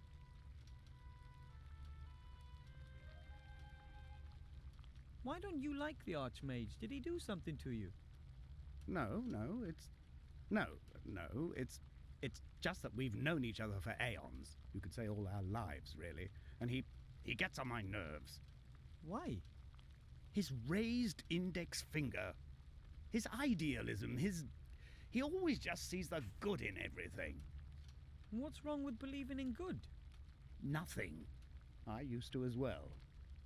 Why don't you like the Archmage? Did he do something to you? No, it's just that we've known each other for aeons. You could say all our lives, really. And he gets on my nerves. Why? His raised index finger. His idealism, he always just sees the good in everything. What's wrong with believing in good? Nothing. I used to as well.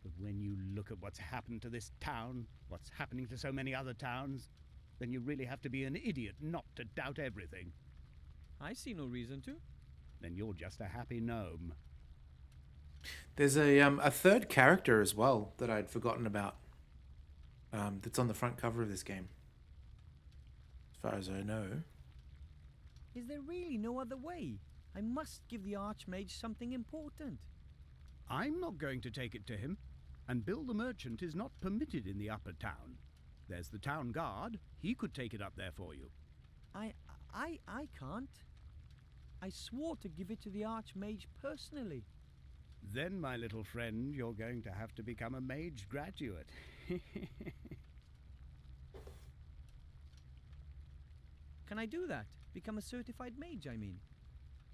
But when you look at what's happened to this town, what's happening to so many other towns, then you really have to be an idiot not to doubt everything. I see no reason to. Then you're just a happy gnome. There's a third character as well that I'd forgotten about. That's on the front cover of this game. As far as I know. Is there really no other way? I must give the Archmage something important. I'm not going to take it to him, and Bill the Merchant is not permitted in the upper town. There's the town guard. He could take it up there for you. I can't. I swore to give it to the Archmage personally. Then, my little friend, you're going to have to become a mage graduate. Can I do that? Become a certified mage, I mean.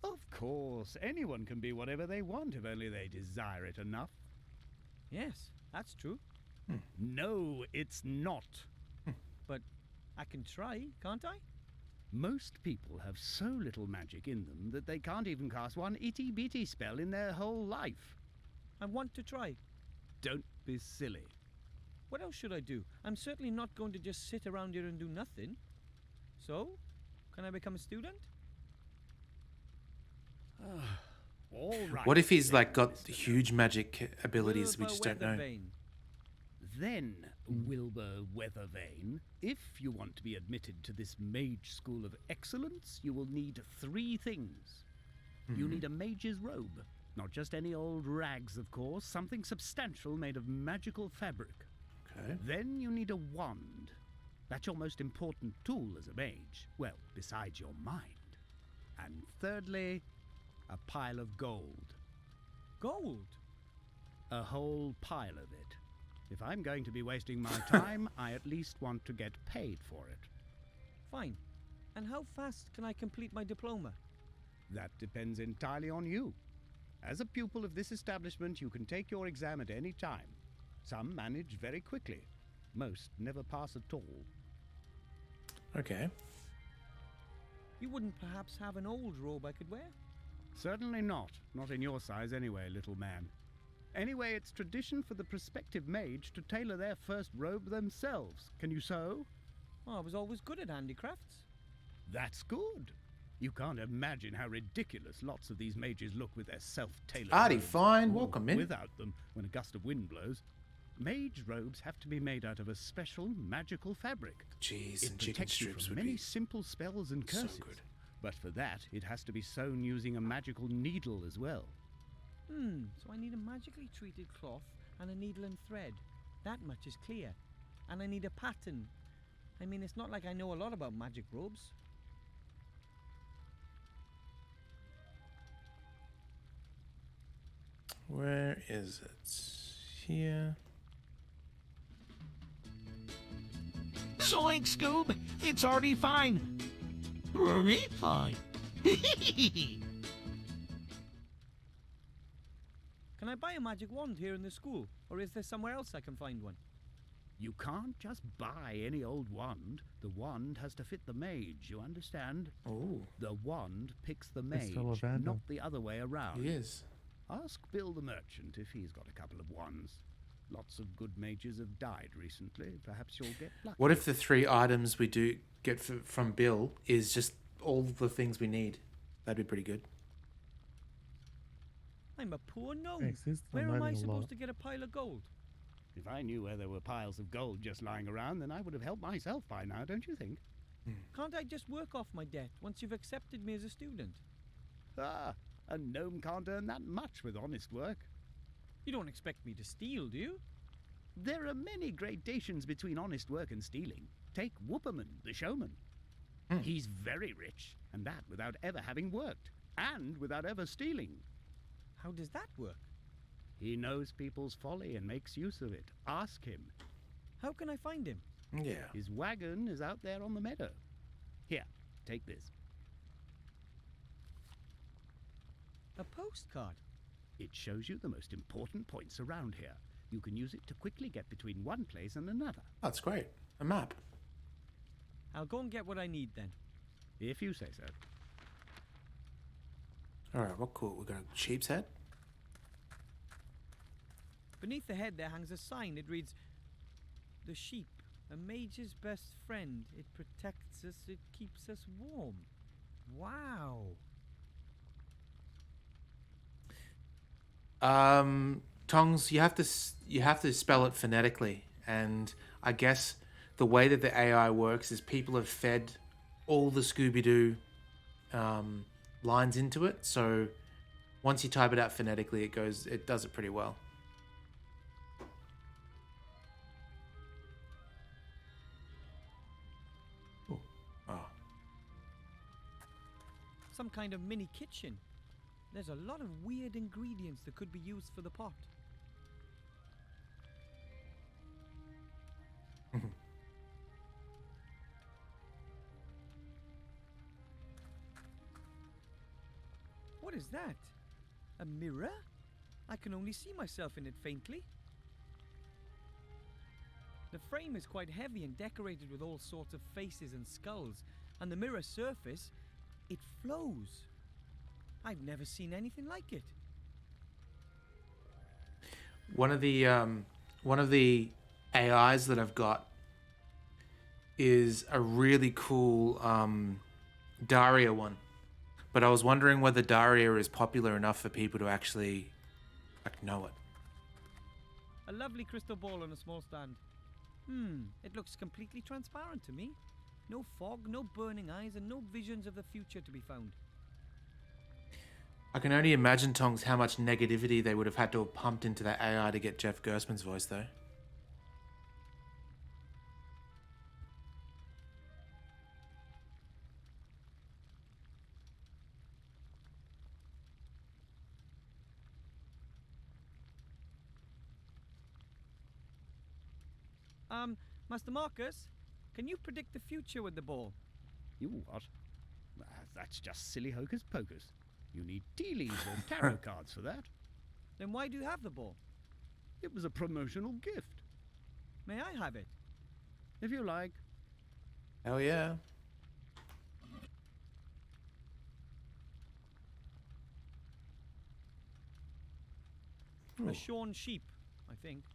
Of course, anyone can be whatever they want if only they desire it enough. Yes, that's true. No, it's not. But I can try, can't I? Most people have so little magic in them that they can't even cast one itty-bitty spell in their whole life. I want to try. Don't be silly. What else should I do? I'm certainly not going to just sit around here and do nothing. So, can I become a student? All right. What if he's like got huge magic abilities we just don't know? Then, Wilbur Weathervane, if you want to be admitted to this mage school of excellence, you will need 3 things. You need a mage's robe. Not just any old rags, of course. Something substantial made of magical fabric. Okay. Then you need a wand. That's your most important tool as a mage. Well, besides your mind. And thirdly, a pile of gold. Gold? A whole pile of it. If I'm going to be wasting my time, I at least want to get paid for it. Fine. And how fast can I complete my diploma? That depends entirely on you. As a pupil of this establishment, you can take your exam at any time. Some manage very quickly. Most never pass at all. Okay. You wouldn't perhaps have an old robe I could wear? Certainly not. Not in your size anyway, little man. Anyway, it's tradition for the prospective mage to tailor their first robe themselves. Can you sew? Oh, I was always good at handicrafts. That's good. You can't imagine how ridiculous lots of these mages look with their self-tailored Artie, robes. fine. Or Welcome in. without them, when a gust of wind blows. Mage robes have to be made out of a special magical fabric. Cheese It and chicken protects you strips from would many be simple spells and curses. so good. But for that, it has to be sewn using a magical needle as well. So I need a magically treated cloth and a needle and thread. That much is clear. And I need a pattern. I mean, it's not like I know a lot about magic robes. Where is it? Here. Zoink, Scoob! It's already fine. Very fine. Can I buy a magic wand here in the school? Or is there somewhere else I can find one? You can't just buy any old wand. The wand has to fit the mage, you understand? Oh, The wand picks the It's mage, still a vandal. not the other way around. he is. Ask Bill the Merchant if he's got a couple of wands. Lots of good mages have died recently. Perhaps you'll get lucky. What if the 3 items we do get from Bill is just all the things we need? That'd be pretty good. I'm a poor gnome. Exist, I'm Where am I learning a supposed lot. to get a pile of gold? If I knew where there were piles of gold just lying around, then I would have helped myself by now, don't you think? Can't I just work off my debt once you've accepted me as a student? Ah, a gnome can't earn that much with honest work. You don't expect me to steal, do you? There are many gradations between honest work and stealing. Take Whooperman, the showman. He's very rich, and that without ever having worked, and without ever stealing. How does that work? He knows people's folly and makes use of it. Ask him. How can I find him? Yeah. His wagon is out there on the meadow. Here, take this. A postcard. It shows you the most important points around here. You can use it to quickly get between one place and another. That's great. A map. I'll go and get what I need then. If you say so. All right, what cool. We got a sheep's head. Beneath the head there hangs a sign. It reads, "The sheep, a mage's best friend. It protects us, it keeps us warm." Wow. Tongs, you have to spell it phonetically, and I guess the way that the AI works is people have fed all the Scooby-Doo lines into it. So once you type it out phonetically, it does it pretty well. Ooh. Oh. Some kind of mini kitchen. There's a lot of weird ingredients that could be used for the pot. What is that? A mirror? I can only see myself in it faintly. The frame is quite heavy and decorated with all sorts of faces and skulls, and the mirror surface, it flows. I've never seen anything like it. One of the AIs that I've got is a really cool Daria one. But I was wondering whether Daria is popular enough for people to actually know it. A lovely crystal ball on a small stand. It looks completely transparent to me. No fog, no burning eyes, and no visions of the future to be found. I can only imagine, Tongs, how much negativity they would have had to have pumped into that AI to get Jeff Gersman's voice, though. Master Marcus, can you predict the future with the ball? You what? That's just silly hocus pocus. You need tea leaves or tarot cards for that. Then why do you have the ball? It was a promotional gift. May I have it? If you like. Hell yeah. A shorn sheep, I think.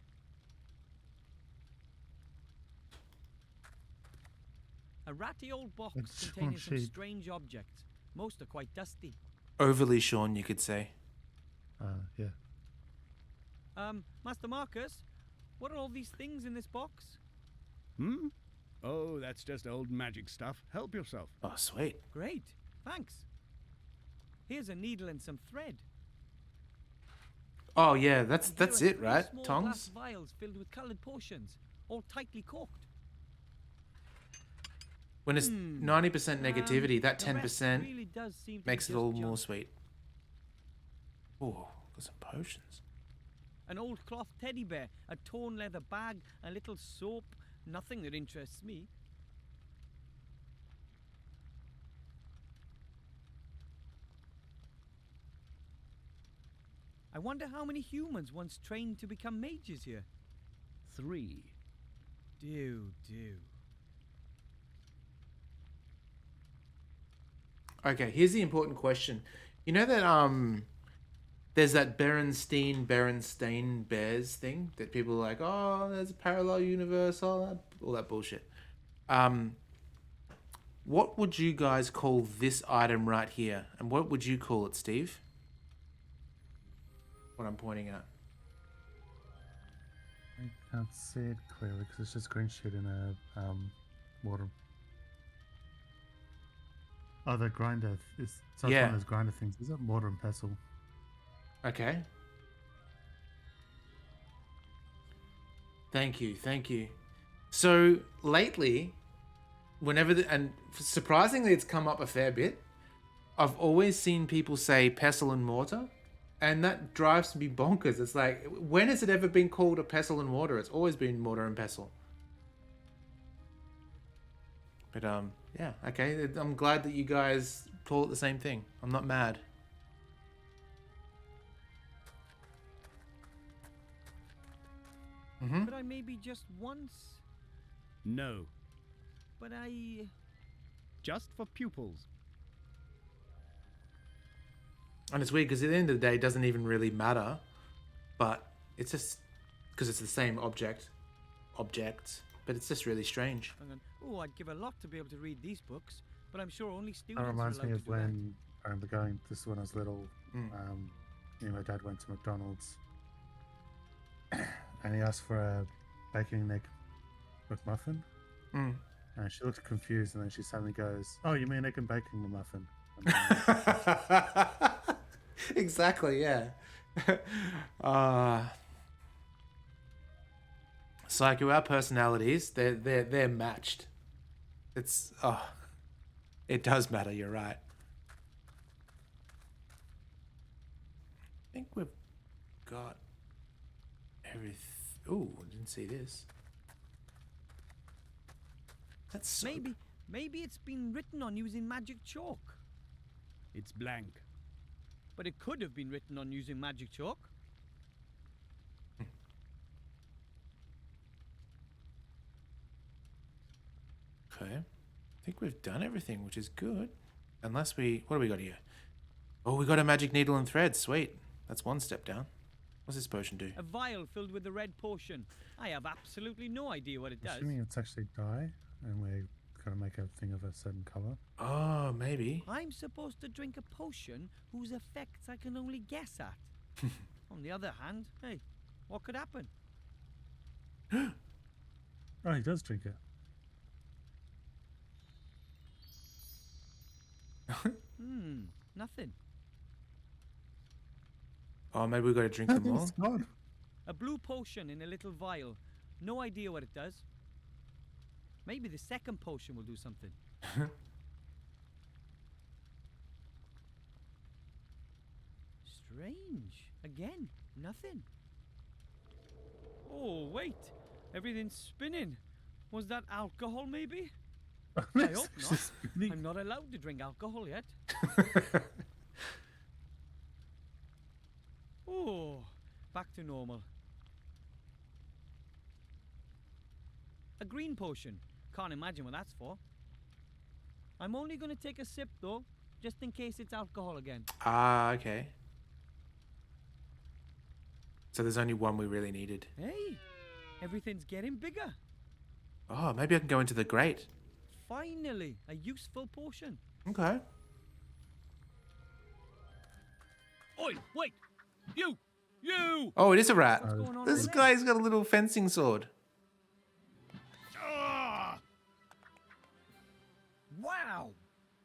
A ratty old box containing some strange objects. Most are quite dusty. Overly shorn, you could say. Yeah. Master Marcus, what are all these things in this box? Oh, that's just old magic stuff. Help yourself. Oh, sweet. Great, thanks. Here's a needle and some thread. Oh yeah, that's it, Three right, small Tongs? glass vials filled with coloured potions, all tightly corked. When it's 90% negativity, that The rest 10% really does seem to makes be it all just more junk. sweet. Oh, got some potions. An old cloth teddy bear, a torn leather bag, a little soap. Nothing that interests me. I wonder how many humans once trained to become mages here. 3. Do. Okay, here's the important question. You know that there's that Berenstain Bears thing that people are like, oh, there's a parallel universe, all that bullshit. What would you guys call this item right here? And what would you call it, Steve? What I'm pointing at. I can't see it clearly because it's just green shit in a water. Oh, the grinder is. So it's one of those grinder things. Is it mortar and pestle? Okay. Thank you. So lately, and surprisingly, it's come up a fair bit. I've always seen people say pestle and mortar, and that drives me bonkers. It's like, when has it ever been called a pestle and mortar? It's always been mortar and pestle. But yeah, okay. I'm glad that you guys call it the same thing. I'm not mad. But I maybe just once. No. But I. Just for pupils. And it's weird because at the end of the day, it doesn't even really matter. But it's just because it's the same objects, but it's just really strange. Hang on. Oh, I'd give a lot to be able to read these books, but I'm sure only That students reminds are allowed me to of do that. when I remember going. This is when I was little. Mm. Me and my dad went to McDonald's, and he asked for a bacon and egg McMuffin. Mm. And she looked confused, and then she suddenly goes, "Oh, you mean egg and bacon McMuffin?" Exactly, yeah. Psycho, our personalities, they're matched. It does matter, you're right. I think we've got everything. Ooh, didn't see this. That's so... Maybe it's been written on using magic chalk. It's blank. But it could have been written on using magic chalk. Okay. I think we've done everything, which is good. Unless we... What do we got here? Oh, we got a magic needle and thread. Sweet. That's one step down. What's this potion do? A vial filled with the red potion. I have absolutely no idea what it does. Assuming it's actually dye, and we're gonna make a thing of a certain color. Oh, maybe. I'm supposed to drink a potion whose effects I can only guess at. On the other hand, hey, what could happen? Oh, he does drink it. Nothing. Oh, maybe we've got to drink them all. God. A blue potion in a little vial. No idea what it does. Maybe the second potion will do something. Strange. Again, nothing. Oh, wait. Everything's spinning. Was that alcohol, maybe? I hope not. I'm not allowed to drink alcohol yet. Oh, back to normal. A green potion. Can't imagine what that's for. I'm only going to take a sip, though, just in case it's alcohol again. Ah, okay. So there's only one we really needed. Hey, everything's getting bigger. Oh, maybe I can go into the grate. Finally, a useful potion. Okay. Oi, wait! You! You! Oh, it is a rat. What's going on This over there? guy's got a little fencing sword. Ah! Wow,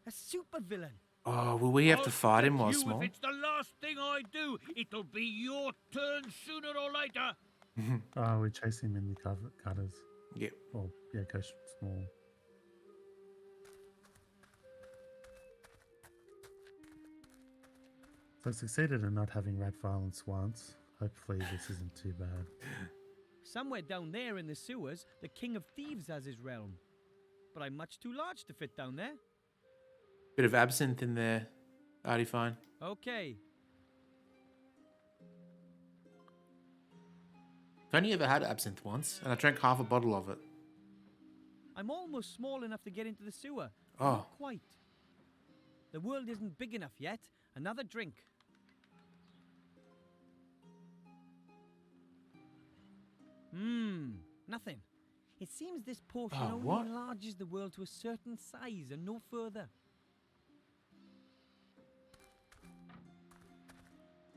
a super villain. Oh, will we have to I'll fight him get while you small? If it's the last thing I do, it'll be your turn sooner or later. Oh, we chase him in the gutters. Yep. Or, yeah, go small. So I succeeded in not having rat violence once. Hopefully this isn't too bad. Somewhere down there in the sewers, the King of Thieves has his realm. But I'm much too large to fit down there. Bit of absinthe in there. Artie, fine. Okay. I've only ever had absinthe once, and I drank half a bottle of it. I'm almost small enough to get into the sewer. Oh. Not quite. The world isn't big enough yet. Another drink. Nothing. It seems this potion Oh, only what? enlarges the world to a certain size and no further.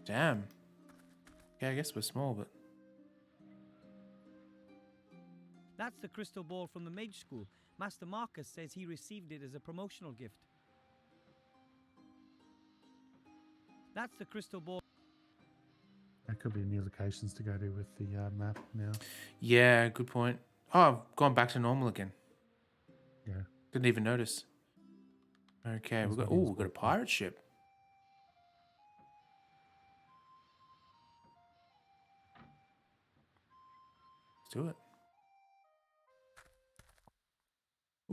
Damn. Yeah, I guess we're small, but... That's the crystal ball from the mage school. Master Marcus says he received it as a promotional gift. That's the crystal ball. That could be new locations to go to with the map now. Yeah, good point. Oh, I've gone back to normal again. Yeah. Didn't even notice. Okay, we've got... Ooh, we've got a pirate ship. Let's do it.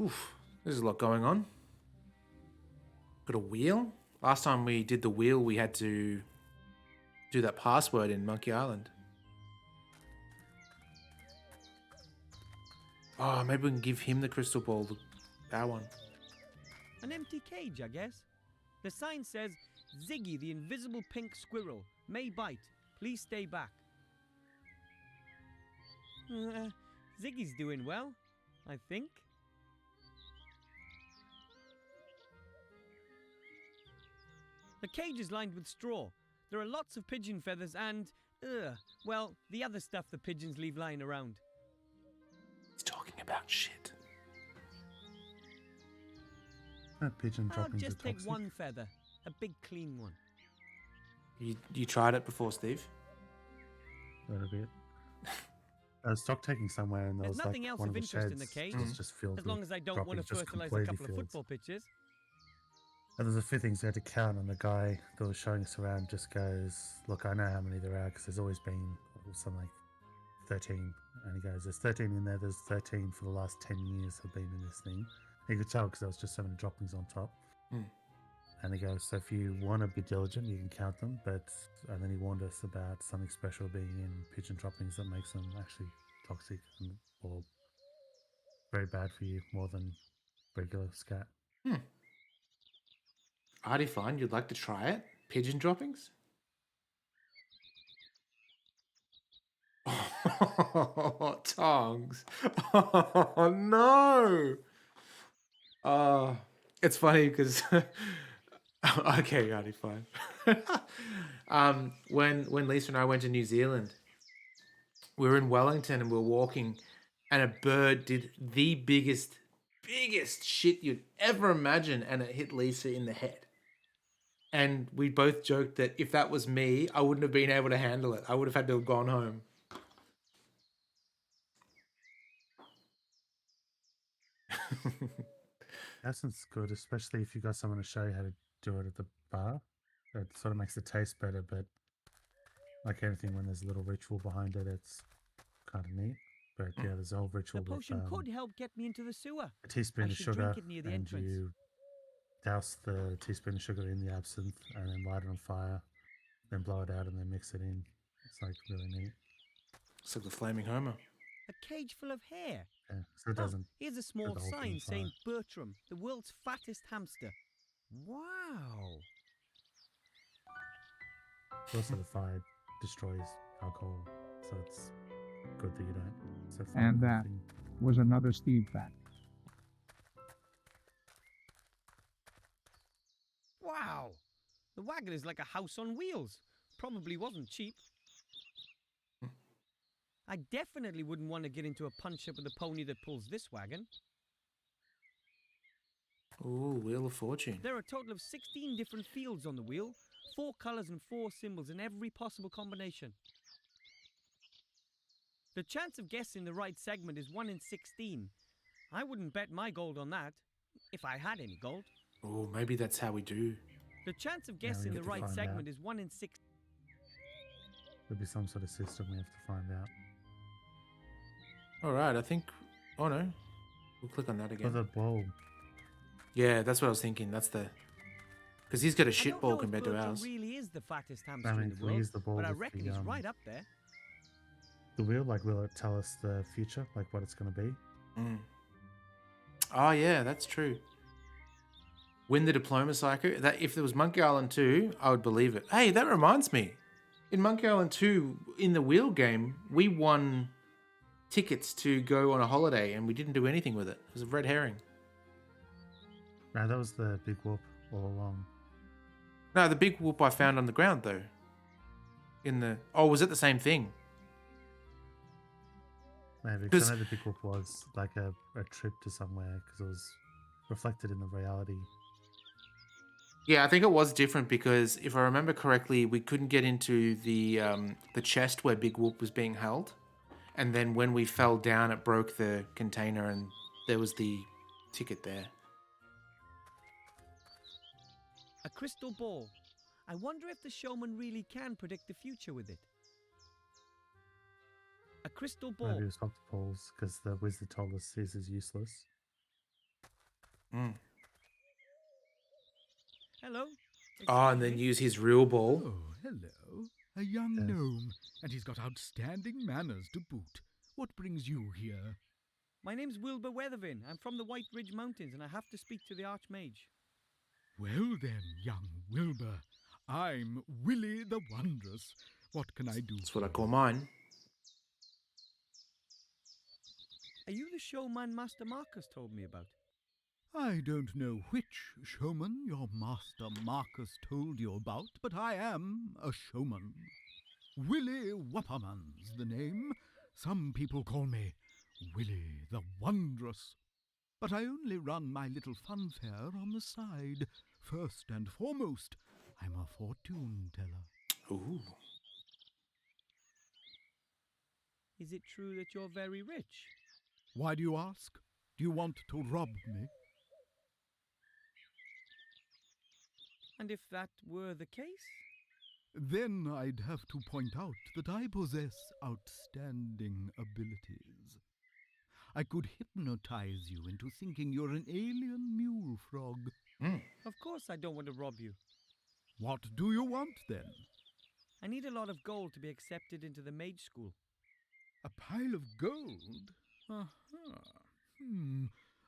Oof, there's a lot going on. Got a wheel. Last time we did the wheel, we had to do that password in Monkey Island. Oh, maybe we can give him the crystal ball, our one. An empty cage, I guess. The sign says, Ziggy the invisible pink squirrel may bite. Please stay back. Ziggy's doing well, I think. The cage is lined with straw. There are lots of pigeon feathers and, well, the other stuff the pigeons leave lying around. He's talking about shit. Pigeon I'll droppings just are take toxic. one feather, a big clean one. You tried it before, Steve? A little bit. I was stock taking somewhere and there There's was nothing like else one of of the interest in sheds the cage, was just filled as long with as I don't want to droppings, just fertilize a completely couple of filled. football pitches. And there's a few things we had to count, and the guy that was showing us around just goes, "Look, I know how many there are because there's always been something like 13." And he goes, "There's 13 in there. There's 13 for the last 10 years have been in this thing." And you could tell because there was just so many droppings on top. Hmm. And he goes, "So if you want to be diligent, you can count them." And then he warned us about something special being in pigeon droppings that makes them actually toxic or very bad for you more than regular scat. Artie, fine. You'd like to try it? Pigeon droppings? Oh, tongs. Oh, no. It's funny because... okay, Artie, fine. When Lisa and I went to New Zealand, we were in Wellington and we were walking, and a bird did the biggest shit you'd ever imagine, and it hit Lisa in the head. And we both joked that if that was me, I wouldn't have been able to handle it. I would have had to have gone home. Essence good, especially if you got someone to show you how to do it at the bar. It sort of makes the taste better, but like anything, when there's a little ritual behind it, it's kind of neat. But yeah, there's a whole The ritual with potion could help get me into the sewer. a teaspoon I of should sugar, drink it near the and entrance. you douse the teaspoon of sugar in the absinthe, and then light it on fire, then blow it out, and then mix it in. It's like really neat. It's like the Flaming Homer. A cage full of hair. Yeah, so it doesn't. Here's a small the whole thing sign saying fire. Bertram, the world's fattest hamster. Wow. Also, the fire destroys alcohol, so it's good that you don't. So And that was another Steve fact. Wow. The wagon is like a house on wheels. Probably wasn't cheap. I definitely wouldn't want to get into a punch-up with a pony that pulls this wagon. Ooh, Wheel of Fortune. There are a total of 16 different fields on the wheel, 4 colours and 4 symbols in every possible combination. The chance of guessing the right segment is 1 in 16. I wouldn't bet my gold on that, if I had any gold. Oh, maybe that's how we do. The chance of Yeah, we guessing get the to right find segment out. is 1 in 6. There'll be some sort of system we have to find out. All right, I think... Oh, no. We'll click on that For again. the bowl, Yeah, that's what I was thinking. That's the... Because he's got a I shit don't ball know if compared to Bertram ours. really is the fattest hamster I mean, in if the we world, use the ball but I with reckon the, he's right up there. the wheel, like, will it tell us the future, like what it's going to be? Mm. Oh, yeah, that's true. Win the Diploma Psycho. That if there was Monkey Island 2, I would believe it. Hey, that reminds me. In Monkey Island 2, in the wheel game, we won tickets to go on a holiday and we didn't do anything with it. It was a red herring. No, that was the big whoop all along. No, the big whoop I found on the ground, though. In the... Oh, was it the same thing? Maybe, 'Cause- because I know the big whoop was like a trip to somewhere, because it was reflected in the reality. Yeah, I think it was different because if I remember correctly, we couldn't get into the chest where Big Whoop was being held, and then when we fell down, it broke the container, and there was the ticket there. A crystal ball. I wonder if the showman really can predict the future with it. A crystal ball. Maybe it was octopals, because the wizard told us his is useless. Mm. Hello. Oh, and then Excuse me? use his real ball. Oh, hello. A young Yes. gnome, and he's got outstanding manners to boot. What brings you here? My name's Wilbur Weathervin. I'm from the White Ridge Mountains, and I have to speak to the Archmage. Well then, young Wilbur, I'm Willie the Wondrous. What can I do? That's what I for call you? mine. Are you the showman Master Marcus told me about? I don't know which showman your master Marcus told you about, but I am a showman. Willie Whopperman's the name. Some people call me Willie the Wondrous. But I only run my little funfair on the side. First and foremost, I'm a fortune teller. Ooh. Is it true that you're very rich? Why do you ask? Do you want to rob me? And if that were the case? Then I'd have to point out that I possess outstanding abilities. I could hypnotize you into thinking you're an alien mule frog. Of course I don't want to rob you. What do you want, then? I need a lot of gold to be accepted into the mage school. A pile of gold? Aha.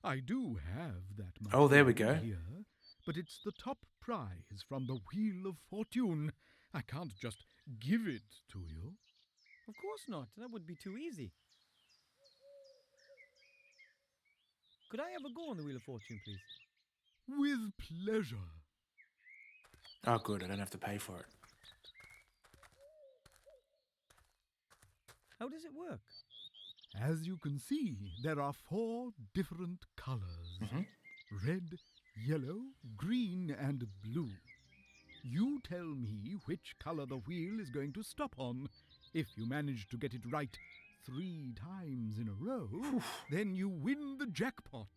I do have that much. Oh, there we gold go. Here, but it's the top prize from the Wheel of Fortune. I can't just give it to you. Of course not. That would be too easy. Could I have a go on the Wheel of Fortune, please? With pleasure. Oh, good. I don't have to pay for it. How does it work? As you can see, there are 4 different colors. Red, yellow, green, and blue. You tell me which color the wheel is going to stop on. If you manage to get it right 3 times in a row, then you win the jackpot.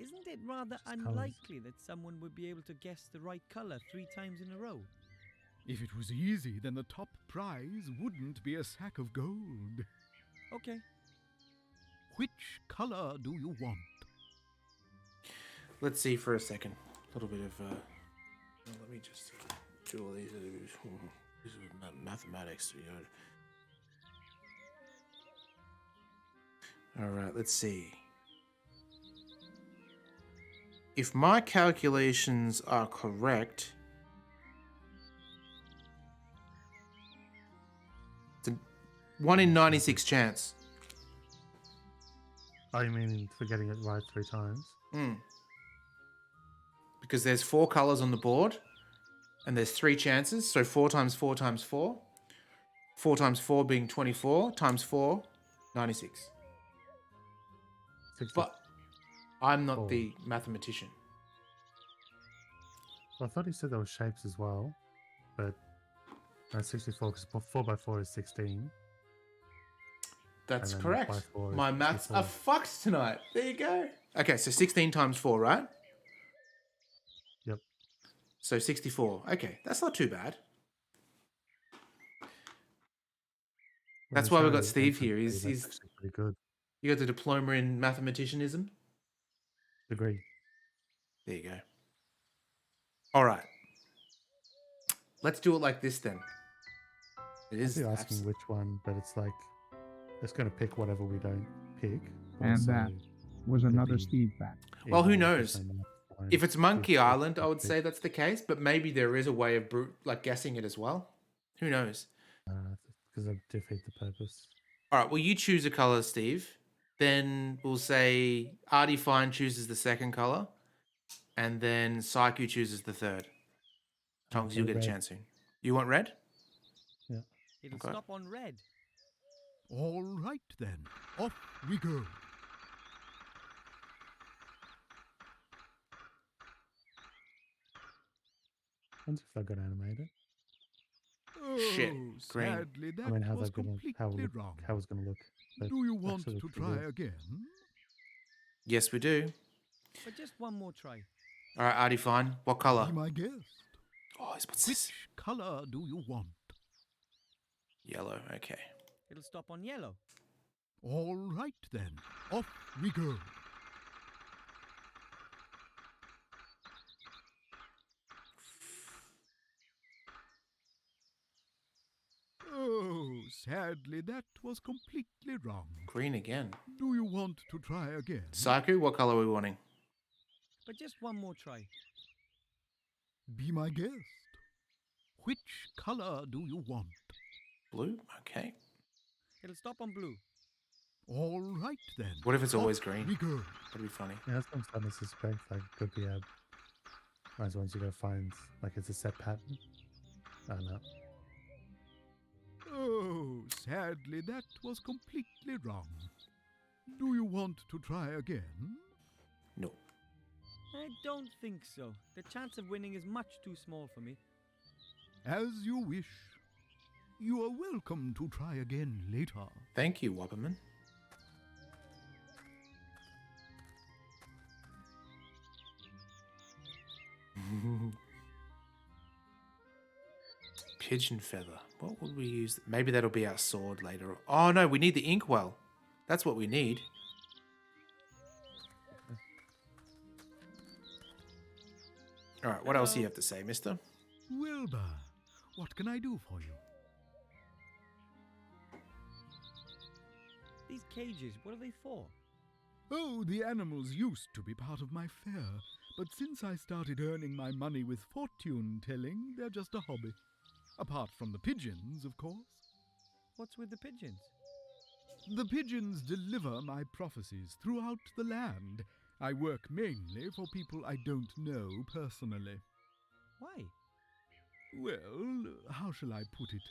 Isn't it rather unlikely that someone would be able to guess the right color 3 times in a row? If it was easy, then the top prize wouldn't be a sack of gold. Okay. Which color do you want? Let's see for a second. A little bit of. Let me just do all these. This is mathematics. You know. All right. Let's see. If my calculations are correct, it's a 1 in 96 chance. Oh, you mean for getting it right 3 times? Because there's 4 colors on the board, and there's 3 chances. So 4 times 4 times 4. 4 times 4 being 24 times 4, 96. 60. But I'm not the mathematician. Well, I thought he said there were shapes as well, but no, 64 because 4 by 4 is 16. That's And then correct. by 4 is My maths 64. are fucked tonight. There you go. Okay, so 16 times 4, right? Yep. So 64. Okay, that's not too bad. That's why we've got Steve here. He's actually pretty good. You got the diploma in mathematicianism? Degree. There you go. All right. Let's do it like this then. It is You're asking which one, but it's like it's going to pick whatever we don't pick. And Also, that was another Steve fact. Well, who even if knows? it's only one, If it's Monkey Steve Island, I pick would say that's the case, but maybe there is a way of guessing it as well. Who knows? because they defeat the purpose. All right, well, you choose a color, Steve. Then we'll say Artie Fine chooses the second color, and then Psyche chooses the third. Tongs, you'll get a red. chance soon. You want red? Yeah. It'll Okay. stop on red. All right, then. Off we go. Wonder if they're going to animate it. Shit, Oh, green. sadly, that I mean, how was they're going completely to wrong. how it's going to look. But Do you want actually to looks pretty try good. again? Yes, we do. But just one more try. All right, Artie Fine. What color? Be my guest. Oh, what's this? Which color do you want? Yellow. Okay. It'll stop on yellow. All right, then. Off we go. Oh, sadly, that was completely wrong. Green again. Do you want to try again? Psyche, what color are we wanting? But just one more try. Be my guest. Which color do you want? Blue. Okay. It'll stop on blue. All right then. What if it's always Off green? we go. That'd be funny. Yeah, that's what I'm starting to suspect. Like, it could be a. As ones you gotta find, like, it's a set pattern. I don't know. Oh, sadly, that was completely wrong. Do you want to try again? No. I don't think so. The chance of winning is much too small for me. As you wish. You are welcome to try again later. Thank you, Wobberman. Pigeon feather. What would we use? Maybe that'll be our sword later. Oh no, we need the inkwell. That's what we need. All right, what else do you have to say, mister? Wilbur, what can I do for you? These cages, what are they for? Oh, the animals used to be part of my fare, but since I started earning my money with fortune telling, they're just a hobby. Apart from the pigeons, of course. What's with the pigeons? The pigeons deliver my prophecies throughout the land. I work mainly for people I don't know personally. Why? Well, how shall I put it?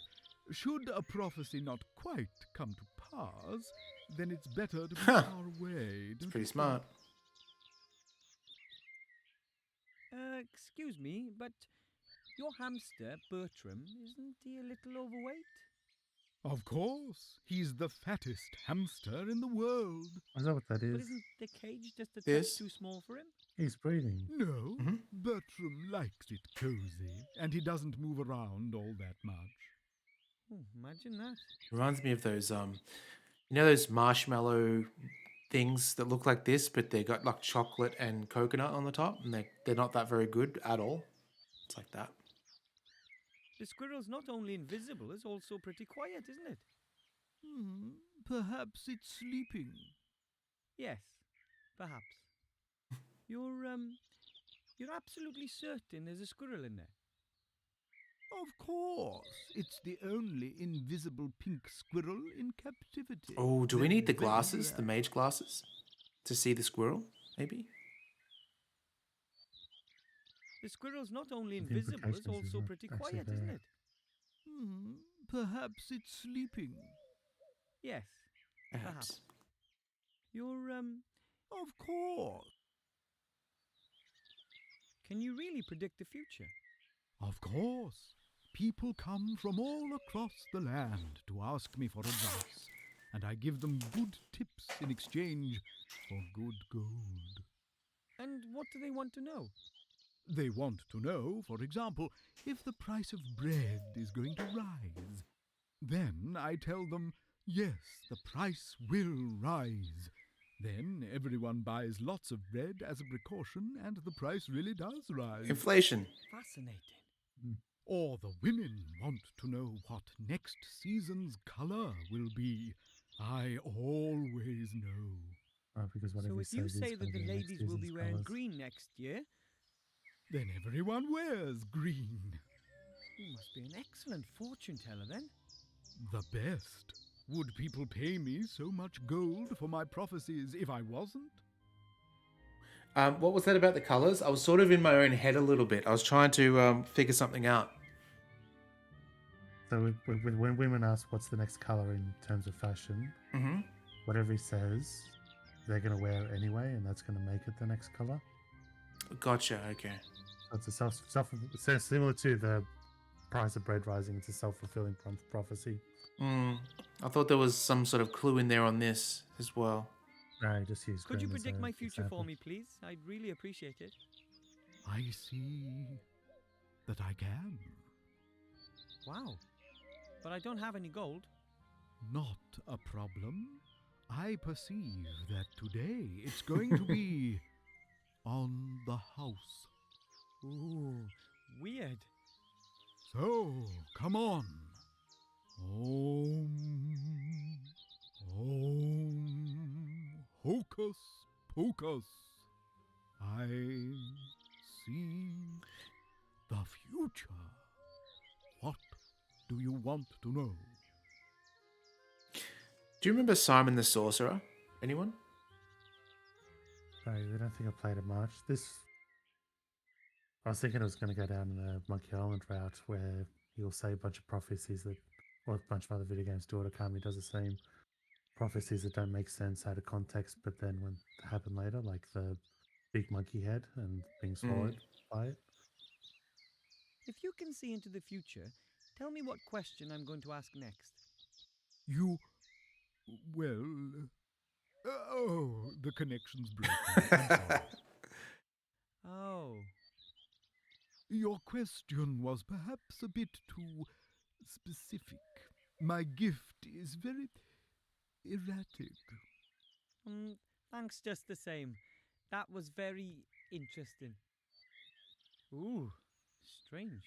Should a prophecy not quite come to pass, then it's better to be far away. It's pretty smart. Excuse me, but your hamster, Bertram, isn't he a little overweight? Of course, he's the fattest hamster in the world. Is that what that is? But isn't the cage just a Yes. touch too small for him? He's breathing. No, Bertram likes it cozy, and he doesn't move around all that much. Oh, imagine that. Reminds me of those you know those marshmallow things that look like this, but they got like chocolate and coconut on the top, and they're not that very good at all. It's like that. The squirrel's not only invisible, it's also pretty quiet, isn't it? Perhaps it's sleeping. Yes, perhaps. You're absolutely certain there's a squirrel in there? Of course, it's the only invisible pink squirrel in captivity. Oh, do we They're need the very glasses, the rare. mage glasses, to see the squirrel? Maybe. The squirrel's not only The invisible, it's implications is also not pretty actually quiet, isn't there. it? Perhaps it's sleeping. Yes, Perhaps. You're, Of course. can you really predict the future? Of course. People come from all across the land to ask me for advice, and I give them good tips in exchange for good gold. And what do they want to know? They want to know, for example, if the price of bread is going to rise. Then I tell them, yes, the price will rise. Then everyone buys lots of bread as a precaution, and the price really does rise. Inflation. Fascinating. Or the women want to know what next season's colour will be. I always know. Because So whatever if you says say is that gonna the be next ladies will be season's wearing colours. green next year, Then everyone wears green. you must be an excellent fortune teller then. The best. Would people pay me so much gold for my prophecies if I wasn't? What was that about the colors? I was sort of in my own head a little bit. I was trying to figure something out. So when women ask what's the next color in terms of fashion, Mm-hmm. whatever he says, they're gonna wear it anyway, and that's gonna make it the next color. Gotcha. Okay. So it's a so similar to the price of bread rising. It's a self-fulfilling prophecy. I thought there was some sort of clue in there on this as well. No, just use. Could you green as predict a my future example. for me, please? I'd really appreciate it. I see that I can. Wow. But I don't have any gold. Not a problem. I perceive that today it's going to be on the house. Ooh, weird. So, come on. Hocus pocus. I see the future. What do you want to know? Do you remember Simon the Sorcerer? Anyone? I don't think I played it much. I was thinking it was going to go down the Monkey Island route where he'll say a bunch of prophecies that, or a bunch of other video games do it. Okami does the same. Prophecies that don't make sense out of context, but then when they happen later, like the big monkey head and being swallowed by it. If you can see into the future, tell me what question I'm going to ask next. You. Well. Oh, the connection's broken. I'm sorry. Oh. Your question was perhaps a bit too specific. My gift is very erratic. Thanks just the same. That was very interesting. Ooh, strange.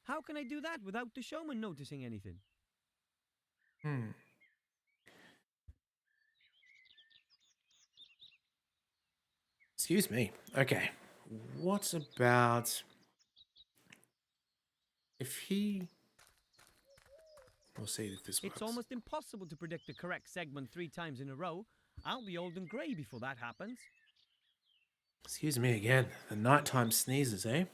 How can I do that without the showman noticing anything? Excuse me. Okay. What about if he... We'll see if this works. It's almost impossible to predict the correct segment 3 times in a row. I'll be old and grey before that happens. Excuse me again. The nighttime sneezes, eh?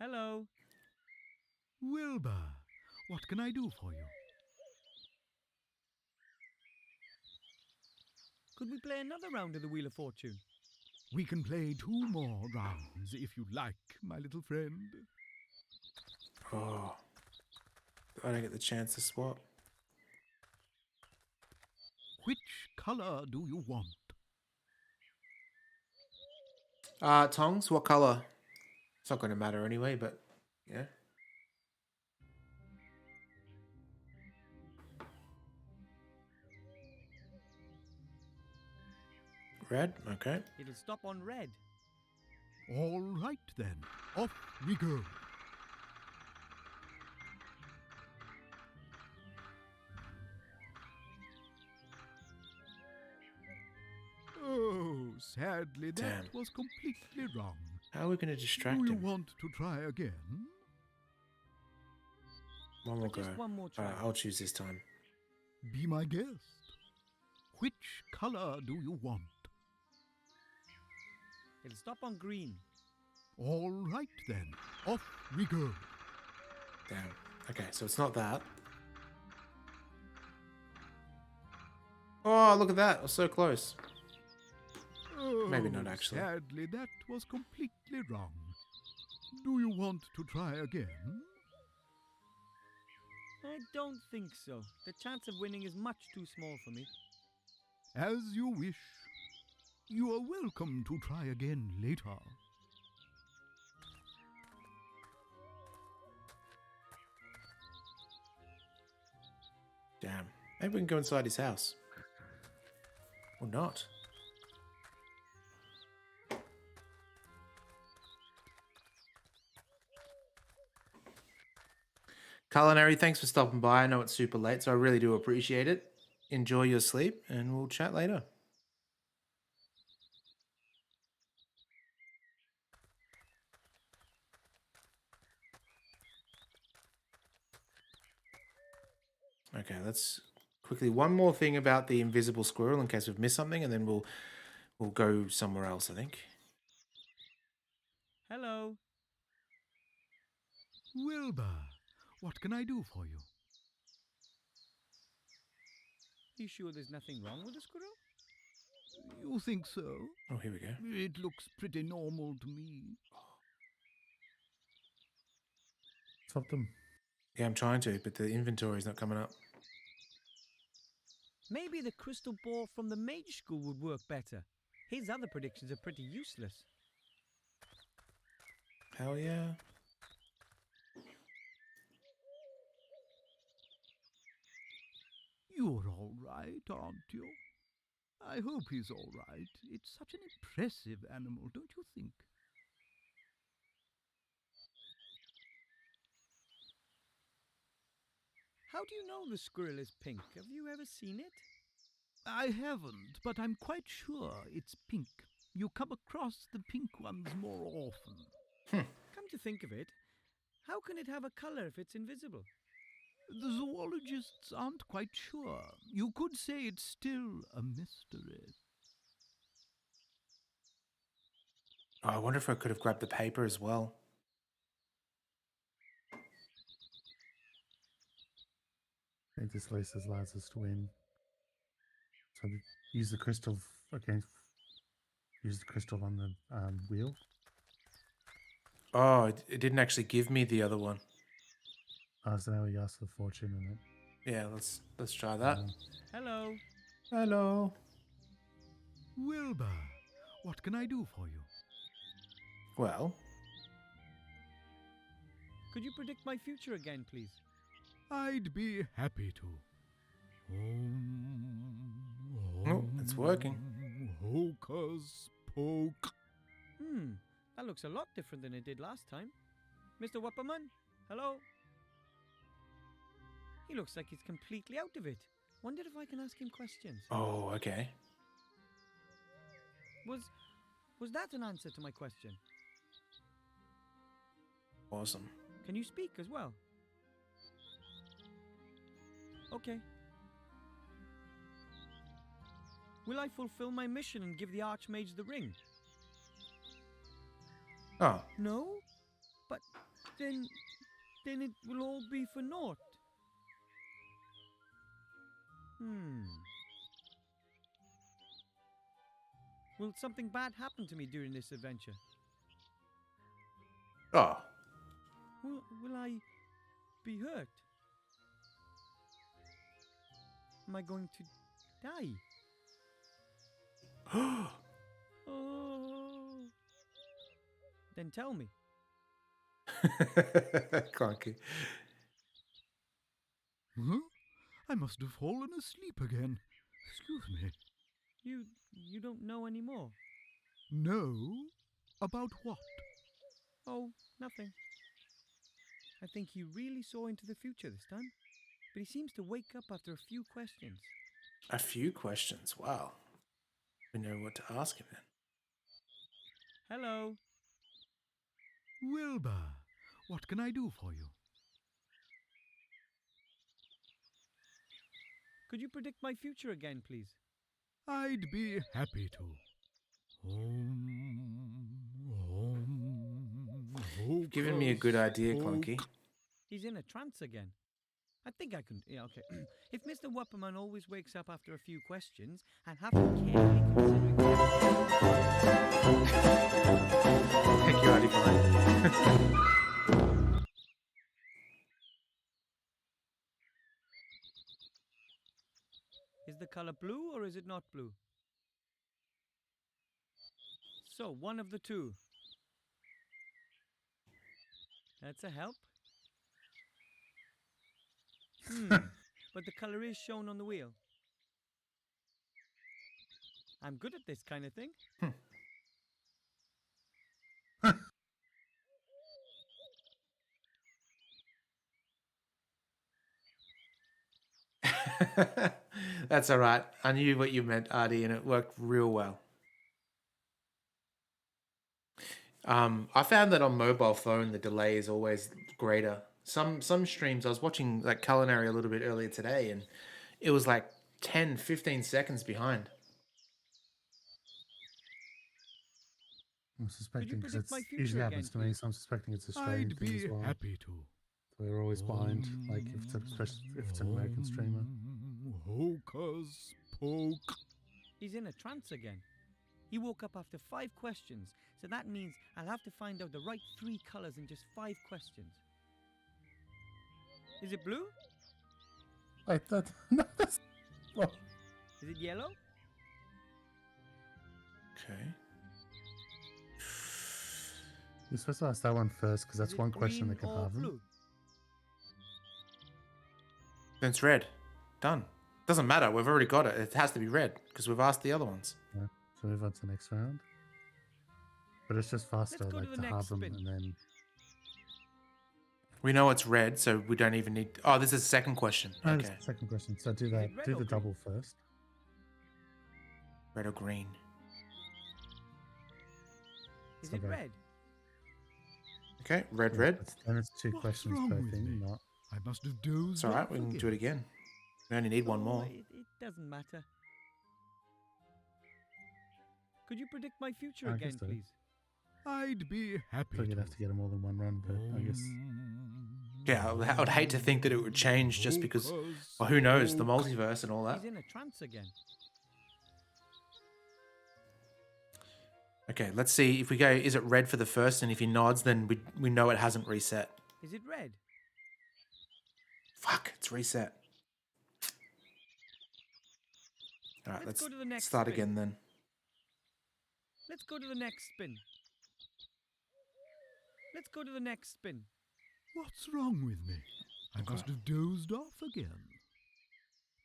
Hello. Wilbur, what can I do for you? Could we play another round of the Wheel of Fortune? We can play 2 more rounds if you like, my little friend. Oh. I don't get the chance to swap. Which color do you want? Tongs, what color? It's not going to matter anyway, but yeah. Red, okay. It'll stop on red. All right then, off we go. Oh, sadly, that Damn. was completely wrong. How are we going to distract Do you him? want to try again? One more go. Just one more try. Alright, I'll choose this time. Be my guest. Which color do you want? It'll stop on green. All right then, off we go. Damn. Okay, so it's not that. Oh, look at that. I was so close. Oh, Maybe not actually. Sadly, that was completely wrong. Do you want to try again? I don't think so. The chance of winning is much too small for me. As you wish. You are welcome to try again later. Damn. Maybe we can go inside his house. Or not. Culinary, thanks for stopping by. I know it's super late, so I really do appreciate it. Enjoy your sleep, and we'll chat later. Okay, let's quickly one more thing about the invisible squirrel in case we've missed something, and then we'll go somewhere else, I think. Hello. Wilbur, what can I do for you? You sure there's nothing wrong with the squirrel? You think so? Oh, here we go. It looks pretty normal to me. Stop them. Yeah, I'm trying to, but the inventory is not coming up. Maybe the crystal ball from the mage school would work better. His other predictions are pretty useless. Hell yeah. You're all right, aren't you? I hope he's all right. It's such an impressive animal, don't you think? How do you know the squirrel is pink? Have you ever seen it? I haven't, but I'm quite sure it's pink. You come across the pink ones more often. Come to think of it, how can it have a colour if it's invisible? The zoologists aren't quite sure. You could say it's still a mystery. Oh, I wonder if I could have grabbed the paper as well. It just Lisa's allows us to win. So use the crystal. Okay. Use the crystal on the wheel. Oh, it didn't actually give me the other one. So now we ask for fortune in it. Yeah, let's try that. Hello. Hello. Wilbur, what can I do for you? Well, Could you predict my future again, please? I'd be happy to. oh, it's working. Hocus poke. That looks a lot different than it did last time. Mr. Wupperman, hello? He looks like he's completely out of it. Wonder if I can ask him questions. Oh, okay. Was that an answer to my question? Awesome. Can you speak as well? Okay. Will I fulfill my mission and give the Archmage the ring? Oh, No? But then it will all be for naught. Will something bad happen to me during this adventure? oh. Will I be hurt? Am I going to die? Oh. Then tell me. Clunky. Huh? I must have fallen asleep again. Excuse me. You don't know anymore. No? About what? Oh, nothing. I think he really saw into the future this time. But he seems to wake up after a few questions. A few questions. Wow. We know what to ask him then. Hello. Wilbur, what can I do for you? Could you predict my future again, please? I'd be happy to. You've given me a good idea, Clunky. He's in a trance again. I think I can... Yeah, okay. If Mr. Wupperman always wakes up after a few questions and have to carefully consider... Thank you, Artie, for that. Is the color blue or is it not blue? So, one of the two. That's a help. But the color is shown on the wheel. I'm good at this kind of thing. That's all right. I knew what you meant, Artie, and it worked real well. I found that on mobile phone the delay is always greater. Some streams, I was watching like Culinary a little bit earlier today, and it was like 10, 15 seconds behind. I'm suspecting because predict my it future usually again, happens to me, so I'm suspecting it's a Australian I'd thing as be well. happy to. We're always behind, like if it's an American streamer. Hocus poke. He's in a trance again. He woke up after 5 questions, so that means I'll have to find out the right 3 colors in just 5 questions. Is it blue? Wait, no, that's... Well, Is it yellow? Okay. you're supposed to ask that one first, because that's Is it one question green that can or have them. blue? Then it's red. Done. Doesn't matter. We've already got it. It has to be red because we've asked the other ones. Yeah. So move on to the next round. But it's just faster, go to like the to next have them, spin. and then We know it's red, so we don't even need... Oh, this is the second question. Oh, Okay. that's the second question. So do that. red Do or the green? double first. Red or green? Is So it red. red? Okay, red, Yeah, red. then it's 2 What's questions wrong per with thing, me? not. I must have dozed It's alright, off we can do it again. We only need one Oh, more. It doesn't matter. Could you predict my future I again, guess so. please? I'd be happy Thought you'd to. have to get them all in one run, but I guess. Yeah, I would hate to think that it would change just because, well, who knows, the multiverse and all that. He's in a trance again. Okay, let's see if we go, is it red for the first? And if he nods, then we know it hasn't reset. Is it red? Fuck, it's reset. Alright, Let's let's go to the next start spin. again then. Let's go to the next spin. Let's go to the next spin. What's wrong with me? I must have dozed off again.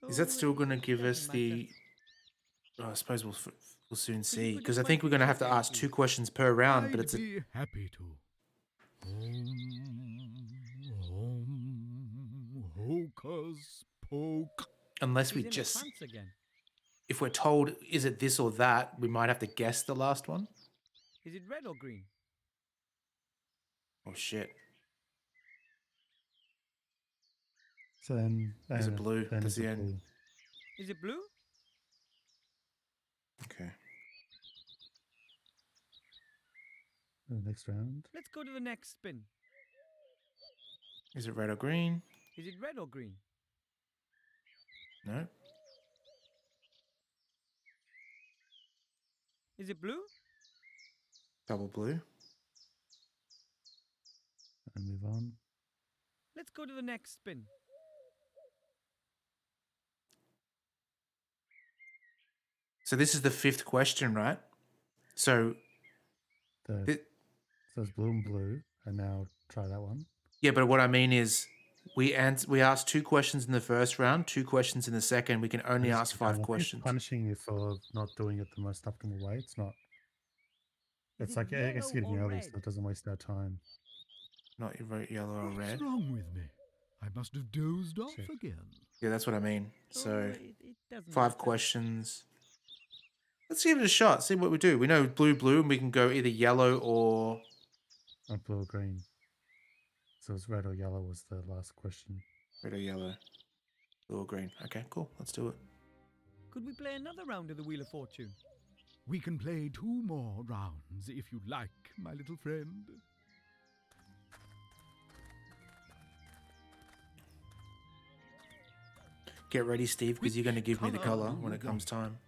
Is that Oh, still going to it give us doesn't the... matter. Oh, I suppose we'll soon you see. Because predict I my think we're going to have to future again, ask 2 please? questions per round, but I'd it's a... be happy to. Hocus poke. Unless we He's in a just... trance again. If we're told, is it this or that, we might have to guess the last one. Is it red or green? Oh, shit. So then. Is it blue? Then That's is the it end. blue? Is it blue? Okay. The next round. Let's go to the next spin. Is it red or green? Is it red or green? No. Is it blue? Double blue. And move on. Let's go to the next spin. So this is the 5th question, right? So... So it's blue and blue, and now try that one. Yeah, but what I mean is, we asked 2 questions in the first round, 2 questions in the second. We can only ask 5 questions. Punishing you for not doing it the most optimal way. It's not. It's like, I guess yellow getting or early, red? so it doesn't waste our time. Not yellow or What's red. wrong with me? I must have dozed off Shit. again. Yeah, that's what I mean. So, Oh, it doesn't 5 matter. questions. Let's give it a shot. See what we do. We know blue, blue, and we can go either yellow or... Or blue or green. So it's red or yellow was the last question. Red or yellow. Blue or green. Okay, cool. Let's do it. Could we play another round of the Wheel of Fortune? We can play 2 more rounds if you like, my little friend. Get ready, Steve, because you're going to give me the colour color do when you it comes want? time.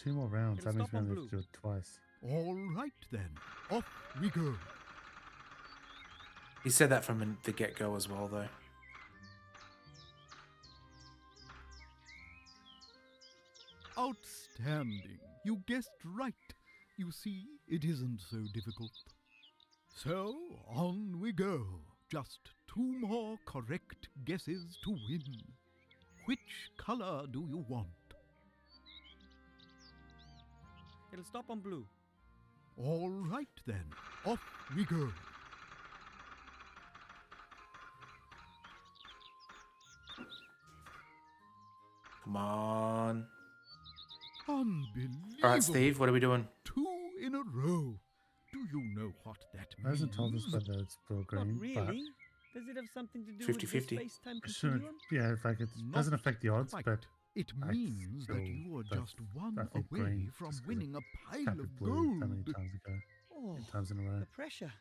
2 more rounds. It'll That means stop we on only have to blue. do it twice. All right then, off we go. He said that from the get-go as well, though. Outstanding. You guessed right. You see, it isn't so difficult. So, on we go. Just 2 more correct guesses to win. Which color do you want? It'll stop on blue. All right then, off we go. Come on. Unbelievable. All right, Steve, what are we doing? 2 in a row. Do you know what that It hasn't told us means? whether it's blue or green. Not really. Does it have something to do 50-50. with the space-time But shouldn't, continuum? yeah, in fact, it Not doesn't affect the odds, quite. but It I means that feel you are that just one I think away green, from just 'cause winning a pile happened of blue how many gold. times ago? Oh, 8 times in a row. the pressure.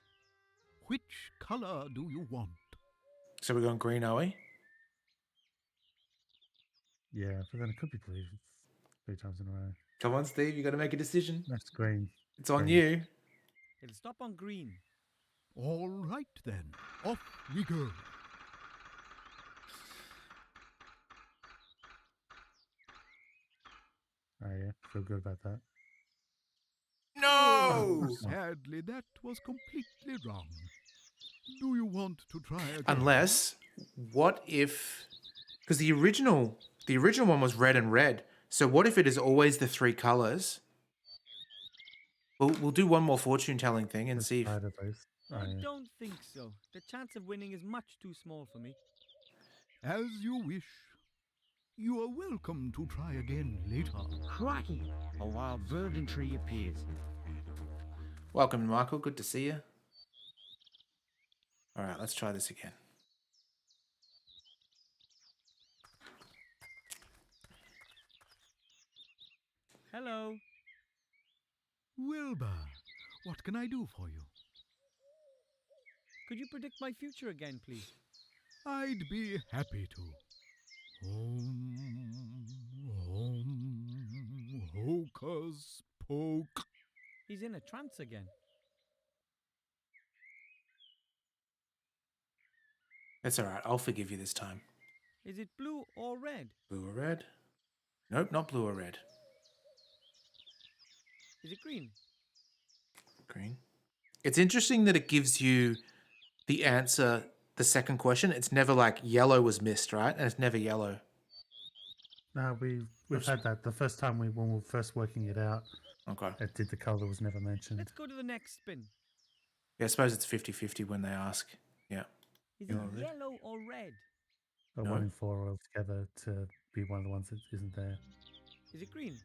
Which color do you want? So we're going green, are we? Yeah, but then it could be blue 3 times in a row. Come on, Steve, you got to make a decision. That's green. It's on Green. you. It'll stop on green. All right then, off we go. Oh yeah, feel good about that. No! Sadly, that was completely wrong. Do you want to try again? Unless, what if... Because the original one was red and red. So what if it is always the 3 colors? We'll do one more fortune-telling thing and see if... Either place. Oh, I yeah. don't think so. The chance of winning is much too small for me. As you wish. You are welcome to try again later. Crikey! A wild verdant tree appears. Welcome, Michael. Good to see you. All right, let's try this again. Hello. Wilbur, what can I do for you? Could you predict my future again, please? I'd be happy to. Hocus poke. He's in a trance again. That's all right. I'll forgive you this time. Is it blue or red? Blue or red? Nope, not blue or red. Is it green? Green. It's interesting that it gives you the answer, the second question. It's never like yellow was missed, right? And it's never yellow. No, we've had that. The first time when we were first working it out, Okay. it did the colour was never mentioned. Let's go to the next spin. Yeah, I suppose it's 50-50 when they ask. Yeah. Is Yellow, it red. yellow or red? But No. 1 in 4 altogether to be one of the ones that isn't there. Is it green?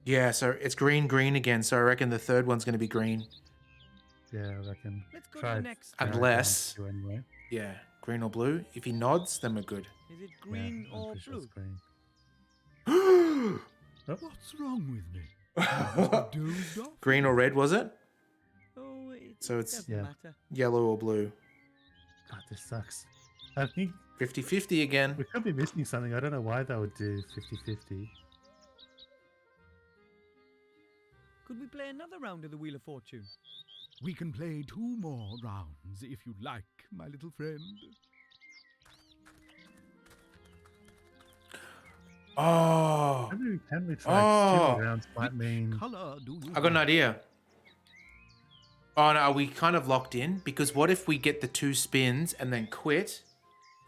Yeah, so it's green again. So I reckon the third one's going to be green. Yeah, I reckon. Let's go to the next narrow it down Unless- to two anyway. Yeah, green or blue. If he nods, then we're good. Is it green Yeah, I'm or pretty sure blue? it's green. What's wrong with me? I dozed off. Green or red, was it? Oh, So it's- doesn't Yeah. matter. Yellow or blue. God, this sucks. I think 50-50 again. we could be missing something. I don't know why they would do 50-50. Could we play another round of the Wheel of Fortune? We can play 2 more rounds if you like, my little friend. Oh, Can we try 2 rounds? Might Which mean color do you I got an want? idea. Oh no, are we kind of locked in? Because what if we get the 2 spins and then quit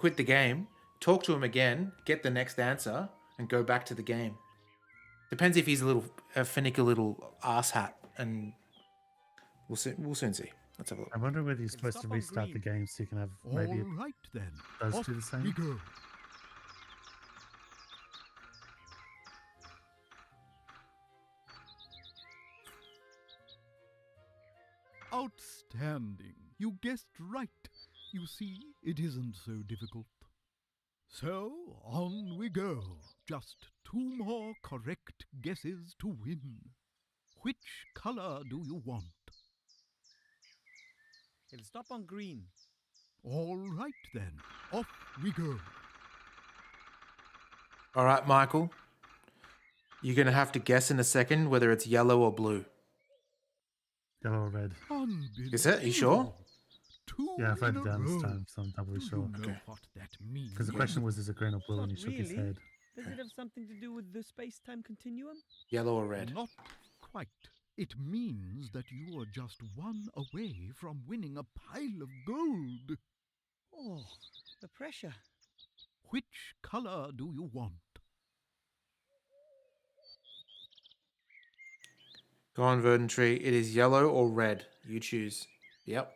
the game, talk to him again, get the next answer, and go back to the game? Depends if he's a finicky little asshat, and we'll soon see. Let's have a look. I'm wondering whether you're supposed to stop on restart the green. game so you can have maybe All right then. does Off do the same? we go. Outstanding. You guessed right. You see, it isn't so difficult. So, on we go. Just 2 more correct guesses to win. Which color do you want? It'll stop on green. All right then. Off we go. All right, Michael. You're gonna have to guess in a second whether it's yellow or blue. yellow or red. Is it? Are you sure? 2 Yeah, I've in wrote a it down this row. time, so I'm doubly Do sure. you know Okay. what that means? Because the question was, is it green or blue? And he Not shook his really. head. Does it have something to do with the space-time continuum? Yellow or red? Not quite. It means that you are just 1 away from winning a pile of gold. Oh, the pressure. Which color do you want? Go on, Verdant Tree. It is yellow or red. You choose. Yep.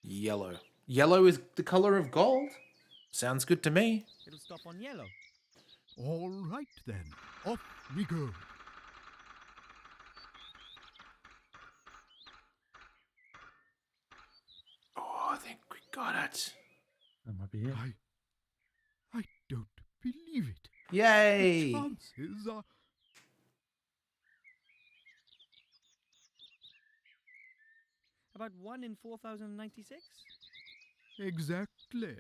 Yellow. Yellow is the color of gold. Sounds good to me. It'll stop on yellow. All right then. Off we go. Oh, I think we got it. That might be it. I don't believe it. Yay! The chances are... About 1 in 4,096? Exactly.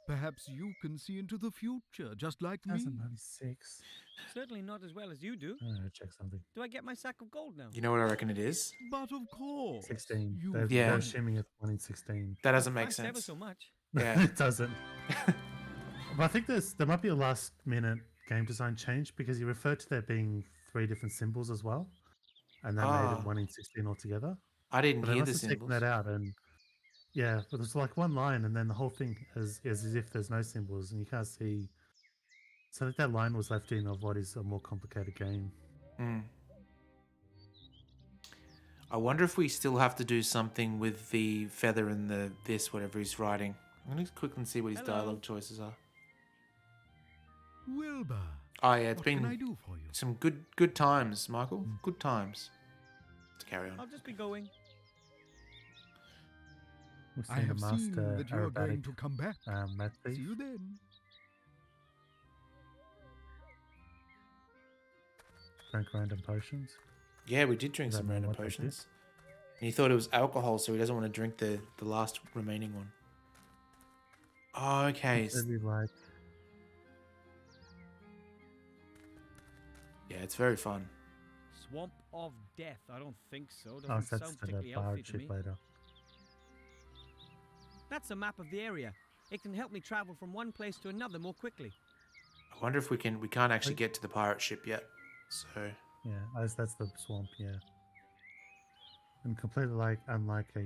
Perhaps you can see into the future, just like me. 2096. Certainly not as well as you do. I'm gonna check something. Do I get my sack of gold now? You know what I reckon it is? But of course. 16. You They're, Yeah. they're assuming it's 1 in 16. That doesn't make Thanks ever sense. so much. Yeah. it doesn't. But I think there might be a last minute game design change because you referred to there being 3 different symbols as well. And that made Ah. it 1 in 16 altogether. I didn't But they hear must the have taken symbols. that out and yeah, but there's like 1 line and then the whole thing is as if there's no symbols and you can't see. So I think that line was left in of what is a more complicated game. Hmm. I wonder if we still have to do something with the feather and the this, whatever he's writing. I'm going to quickly see what his Hello. dialogue choices are. Wilbur. Oh yeah, it's What can I been do for you? some good times, Michael. Good times. Let's carry on. I'll just be going. We've I seen a have seen master that you're going aerobatic to come back. mat thief. See you then. Drank random potions. Yeah, we did drink Does that some mean random what they did? potions. And he thought it was alcohol, so he doesn't want to drink the last remaining one. Oh, okay. It's really like Yeah, it's very fun. Swamp of Death. I don't think so. Doesn't oh, so that's sound the particularly healthy pirate to me. ship later. That's a map of the area. It can help me travel from one place to another more quickly. I wonder if we can't actually get to the pirate ship yet. So Yeah, that's the swamp. Yeah, and completely like unlike a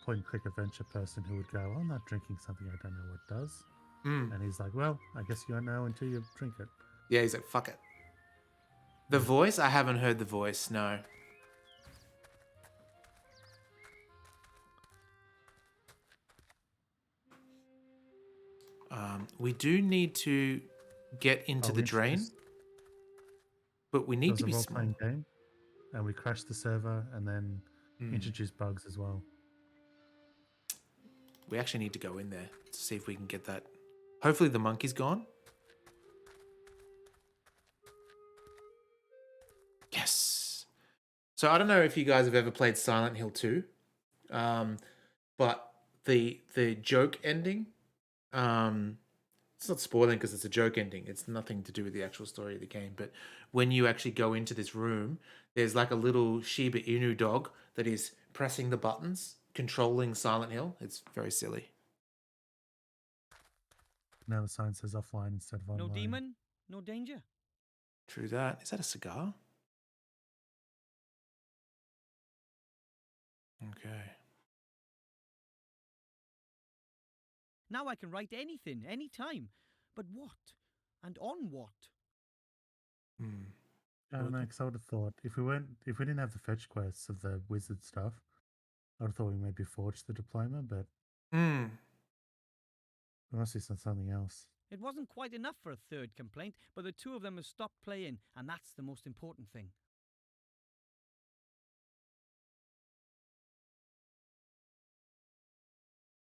point and click adventure person who would go, "I'm not drinking something I don't know what does," and he's like, "Well, I guess you don't know until you drink it." yeah, he's like, fuck it. The voice? I haven't heard the voice, no. We do need to get into the drain, but we need to be It was a small. role-playing game, and we crashed the server and then introduced bugs as well. We actually need to go in there to see if we can get that. Hopefully the monkey's gone. Yes. So I don't know if you guys have ever played Silent Hill 2, but the joke ending, it's not spoiling because it's a joke ending. It's nothing to do with the actual story of the game. But when you actually go into this room, there's like a little Shiba Inu dog that is pressing the buttons, controlling Silent Hill. It's very silly. Now the sign says offline instead of online. No demon, no danger. True that. Is that a cigar? Okay. Now I can write anything, anytime. But what? And on what? I don't know, because I would have thought if we didn't have the fetch quests of the wizard stuff, I would have thought we maybe forged the diploma, but we must have done something else. It wasn't quite enough for a third complaint, but the two of them have stopped playing, and that's the most important thing.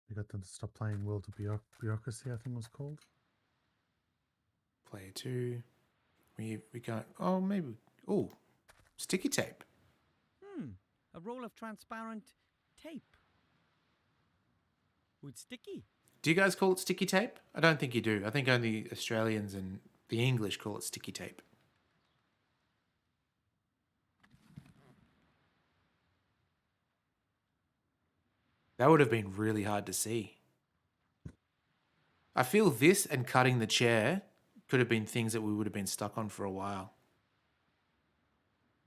We got them to stop playing World of Bureaucracy, I think it was called. Player 2. We can't. Oh, maybe. Oh, sticky tape. A roll of transparent tape. With sticky. Do you guys call it sticky tape? I don't think you do. I think only Australians and the English call it sticky tape. That would have been really hard to see. I feel this and cutting the chair could have been things that we would have been stuck on for a while.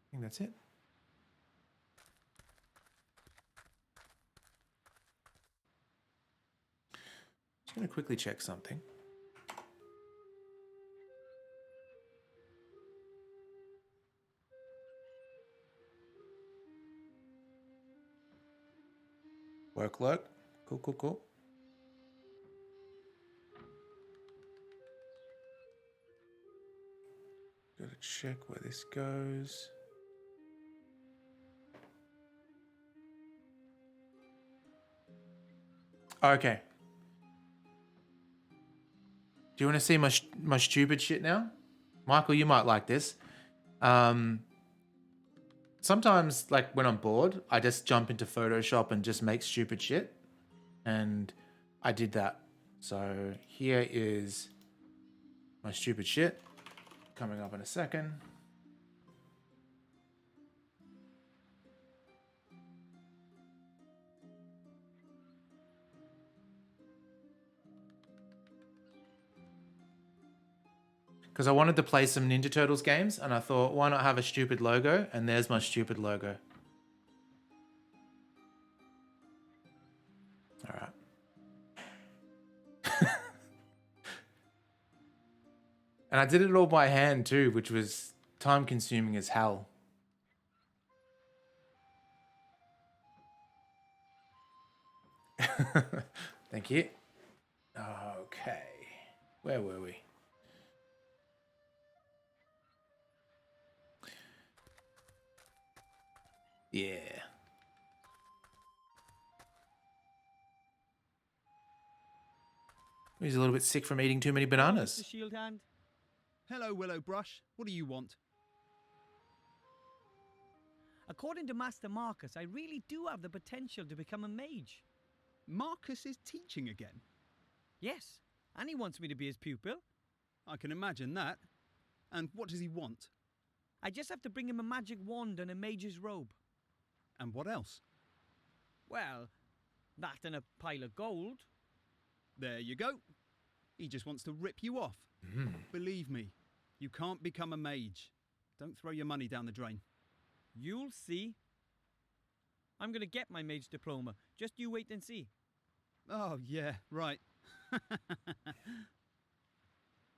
I think that's it. Just going to quickly check something. Workload. Cool. Gotta check where this goes. Okay. Do you want to see my stupid shit now? Michael, you might like this. Sometimes, like, when I'm bored, I just jump into Photoshop and just make stupid shit. And I did that. So here is my stupid shit coming up in a second. Because I wanted to play some Ninja Turtles games, and I thought, why not have a stupid logo? And there's my stupid logo. All right. And I did it all by hand too, which was time consuming as hell. Thank you. Okay. Where were we? Yeah. He's a little bit sick from eating too many bananas. Mr. Shield Hand. Hello, Willow Brush. What do you want? According to Master Marcus, I really do have the potential to become a mage. Marcus is teaching again. Yes, and he wants me to be his pupil. I can imagine that. And what does he want? I just have to bring him a magic wand and a mage's robe. And what else? Well, that and a pile of gold. There you go. He just wants to rip you off. Believe me, you can't become a mage. Don't throw your money down the drain. You'll see. I'm going to get my mage diploma. Just you wait and see. Oh, yeah, right.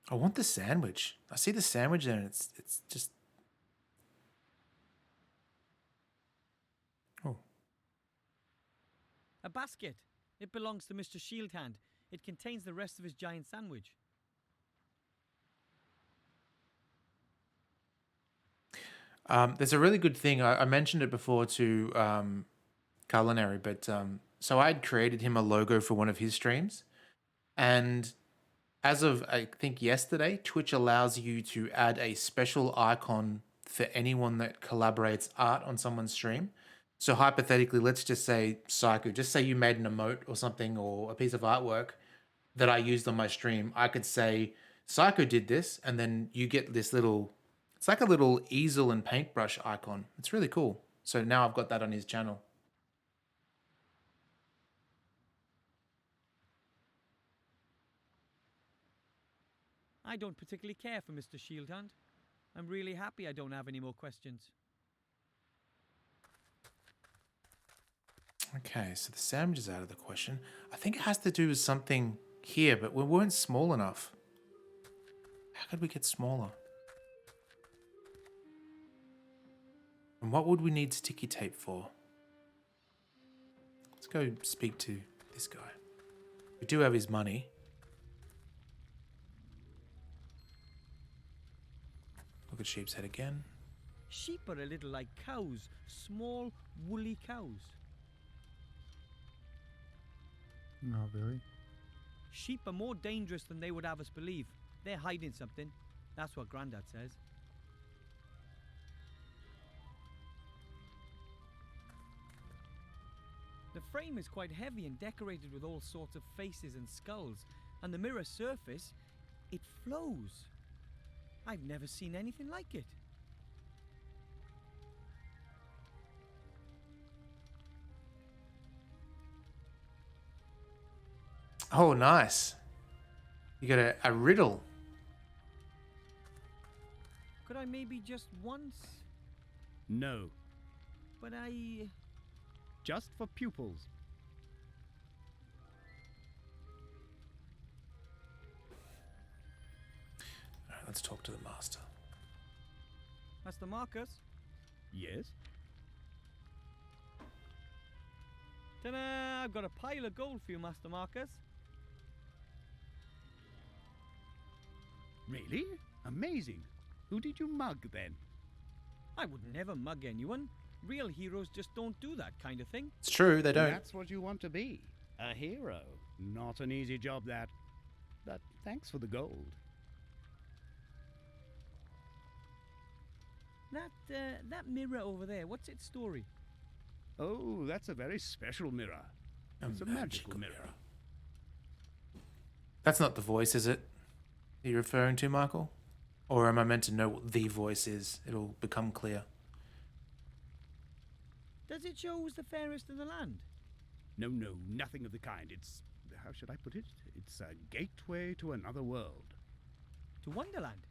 I want the sandwich. I see the sandwich there and it's just... Oh. A basket. It belongs to Mr. Shield Hand. It contains the rest of his giant sandwich. There's a really good thing. I mentioned it before to Culinary, but so I'd created him a logo for one of his streams. And as of, I think, yesterday, Twitch allows you to add a special icon for anyone that collaborates art on someone's stream. So hypothetically, let's just say Psycho. Just say you made an emote or something or a piece of artwork that I used on my stream. I could say, Psycho did this, and then you get this little... It's like a little easel and paintbrush icon. It's really cool. So now I've got that on his channel. I don't particularly care for Mr. Shield Hand. I'm really happy I don't have any more questions. Okay, so the sandwich is out of the question. I think it has to do with something here, but we weren't small enough. How could we get smaller? And what would we need sticky tape for? Let's go speak to this guy. We do have his money. Look at Sheep's Head again. Sheep are a little like cows. Small, woolly cows. Not really. Sheep are more dangerous than they would have us believe. They're hiding something. That's what Grandad says. The frame is quite heavy and decorated with all sorts of faces and skulls, and the mirror surface, it flows. I've never seen anything like it. Oh, nice. You got a riddle. Could I maybe just once? No. But I... Just for pupils. All right, let's talk to the master. Master Marcus? Yes? Ta-da! I've got a pile of gold for you, Master Marcus. Really? Amazing. Who did you mug then? I would never mug anyone. Real heroes just don't do that kind of thing. It's true, they don't. That's what you want to be. A hero. Not an easy job, that. But thanks for the gold. That mirror over there, what's its story? Oh, that's a very special mirror. It's a magical mirror. That's not the voice, is it? Are you referring to, Michael? Or am I meant to know what the voice is? It'll become clear. Does it show who's the fairest in the land? No, nothing of the kind. It's... how should I put it? It's a gateway to another world. To Wonderland?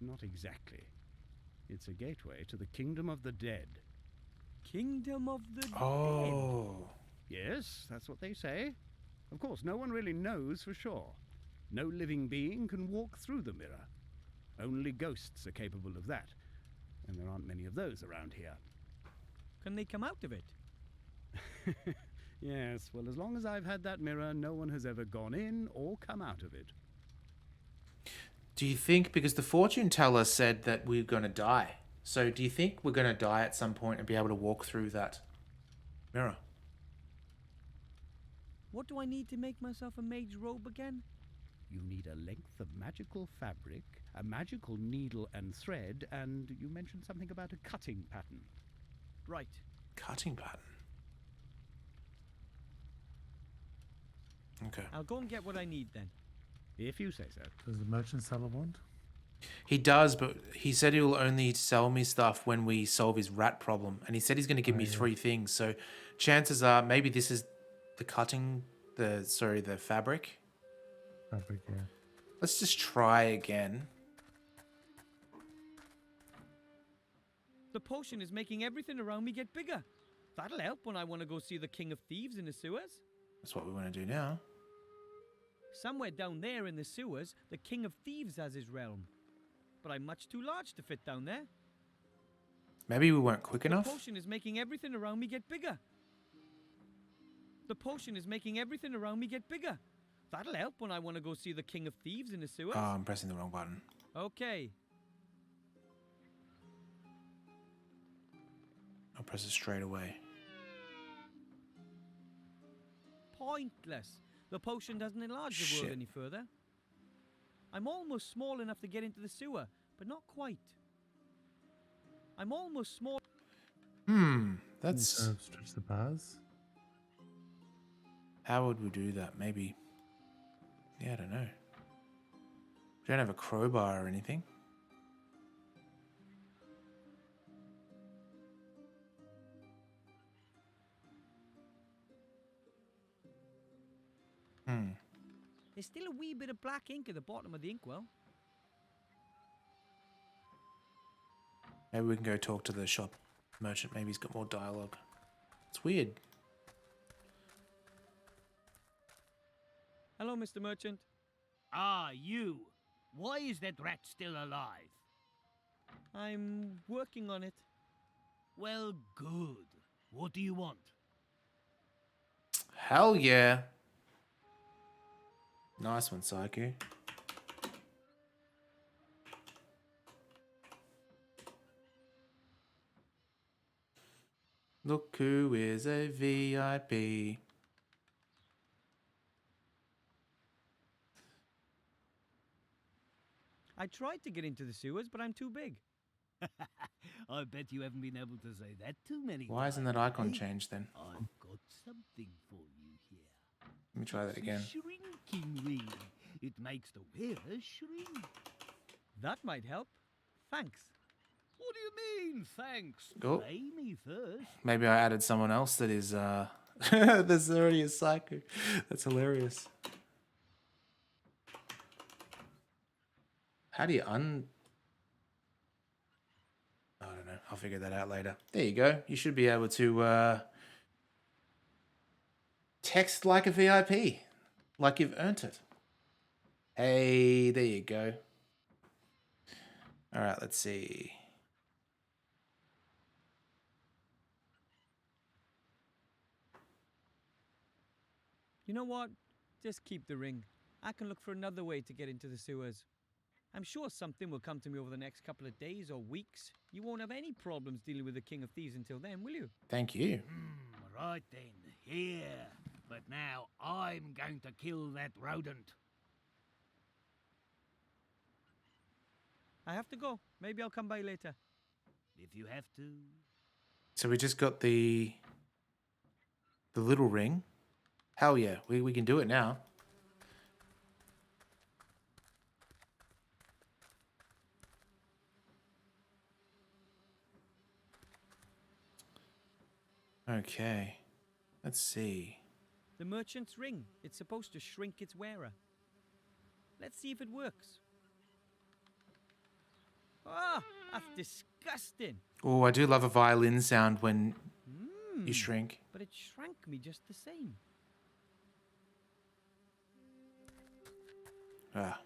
Not exactly. It's a gateway to the kingdom of the dead. Kingdom of the dead? Oh. Yes, that's what they say. Of course, no one really knows for sure. No living being can walk through the mirror. Only ghosts are capable of that. And there aren't many of those around here. Can they come out of it? Yes, well, as long as I've had that mirror, no one has ever gone in or come out of it. Do you think, because the fortune teller said that we're going to die, So do you think we're going to die at some point and be able to walk through that mirror? What do I need to make myself a mage robe again? You need a length of magical fabric, a magical needle and thread, and you mentioned something about a cutting pattern. Right. Cutting pattern. Okay. I'll go and get what I need then. If you say so. Does the merchant sell a wand? He does, but he said he'll only sell me stuff when we solve his rat problem. And he said he's going to give me 3 things. So chances are maybe this is the the fabric. Fabric, yeah. Let's just try again. The potion is making everything around me get bigger. That'll help when I want to go see the King of Thieves in the sewers. That's what we want to do now. Somewhere down there in the sewers, the King of Thieves has his realm. But I'm much too large to fit down there. Maybe we weren't quick enough. The potion is making everything around me get bigger. The potion is making everything around me get bigger. That'll help when I want to go see the King of Thieves in the sewers. Oh, I'm pressing the wrong button. Okay. I'll press it straight away. Pointless. The potion doesn't enlarge the world any further. I'm almost small enough to get into the sewer, but not quite. I'm almost small. That's... Stretch the bars. How would we do that? Maybe... Yeah, I don't know. We don't have a crowbar or anything. There's still a wee bit of black ink at the bottom of the inkwell. Maybe we can go talk to the shop merchant. Maybe he's got more dialogue. It's weird. Hello, Mr. Merchant. Ah, you. Why is that rat still alive? I'm working on it. Well, good. What do you want? Hell yeah. Nice one, Psycho. Look who is a VIP. I tried to get into the sewers, but I'm too big. I bet you haven't been able to say that too many Why isn't that icon changed then? I've got something for you here. Let me try that again. Shrinking ring. It makes the wearer shrink. That might help. Thanks. What do you mean, thanks? Oh. Play me first. Maybe I added someone else that is, there's already a Psycho. That's hilarious. How do you I don't know. I'll figure that out later. There you go. You should be able to text like a VIP. Like you've earned it. Hey, there you go. All right, let's see. You know what? Just keep the ring. I can look for another way to get into the sewers. I'm sure something will come to me over the next couple of days or weeks. You won't have any problems dealing with the King of Thieves until then, will you? Thank you. Right then, here. But now I'm going to kill that rodent. I have to go. Maybe I'll come by later. If you have to. So we just got the little ring. Hell yeah, we can do it now. Okay, let's see. The merchant's ring. It's supposed to shrink its wearer. Let's see if it works. Ah, that's disgusting. Oh, I do love a violin sound when you shrink. But it shrank me just the same. Ah,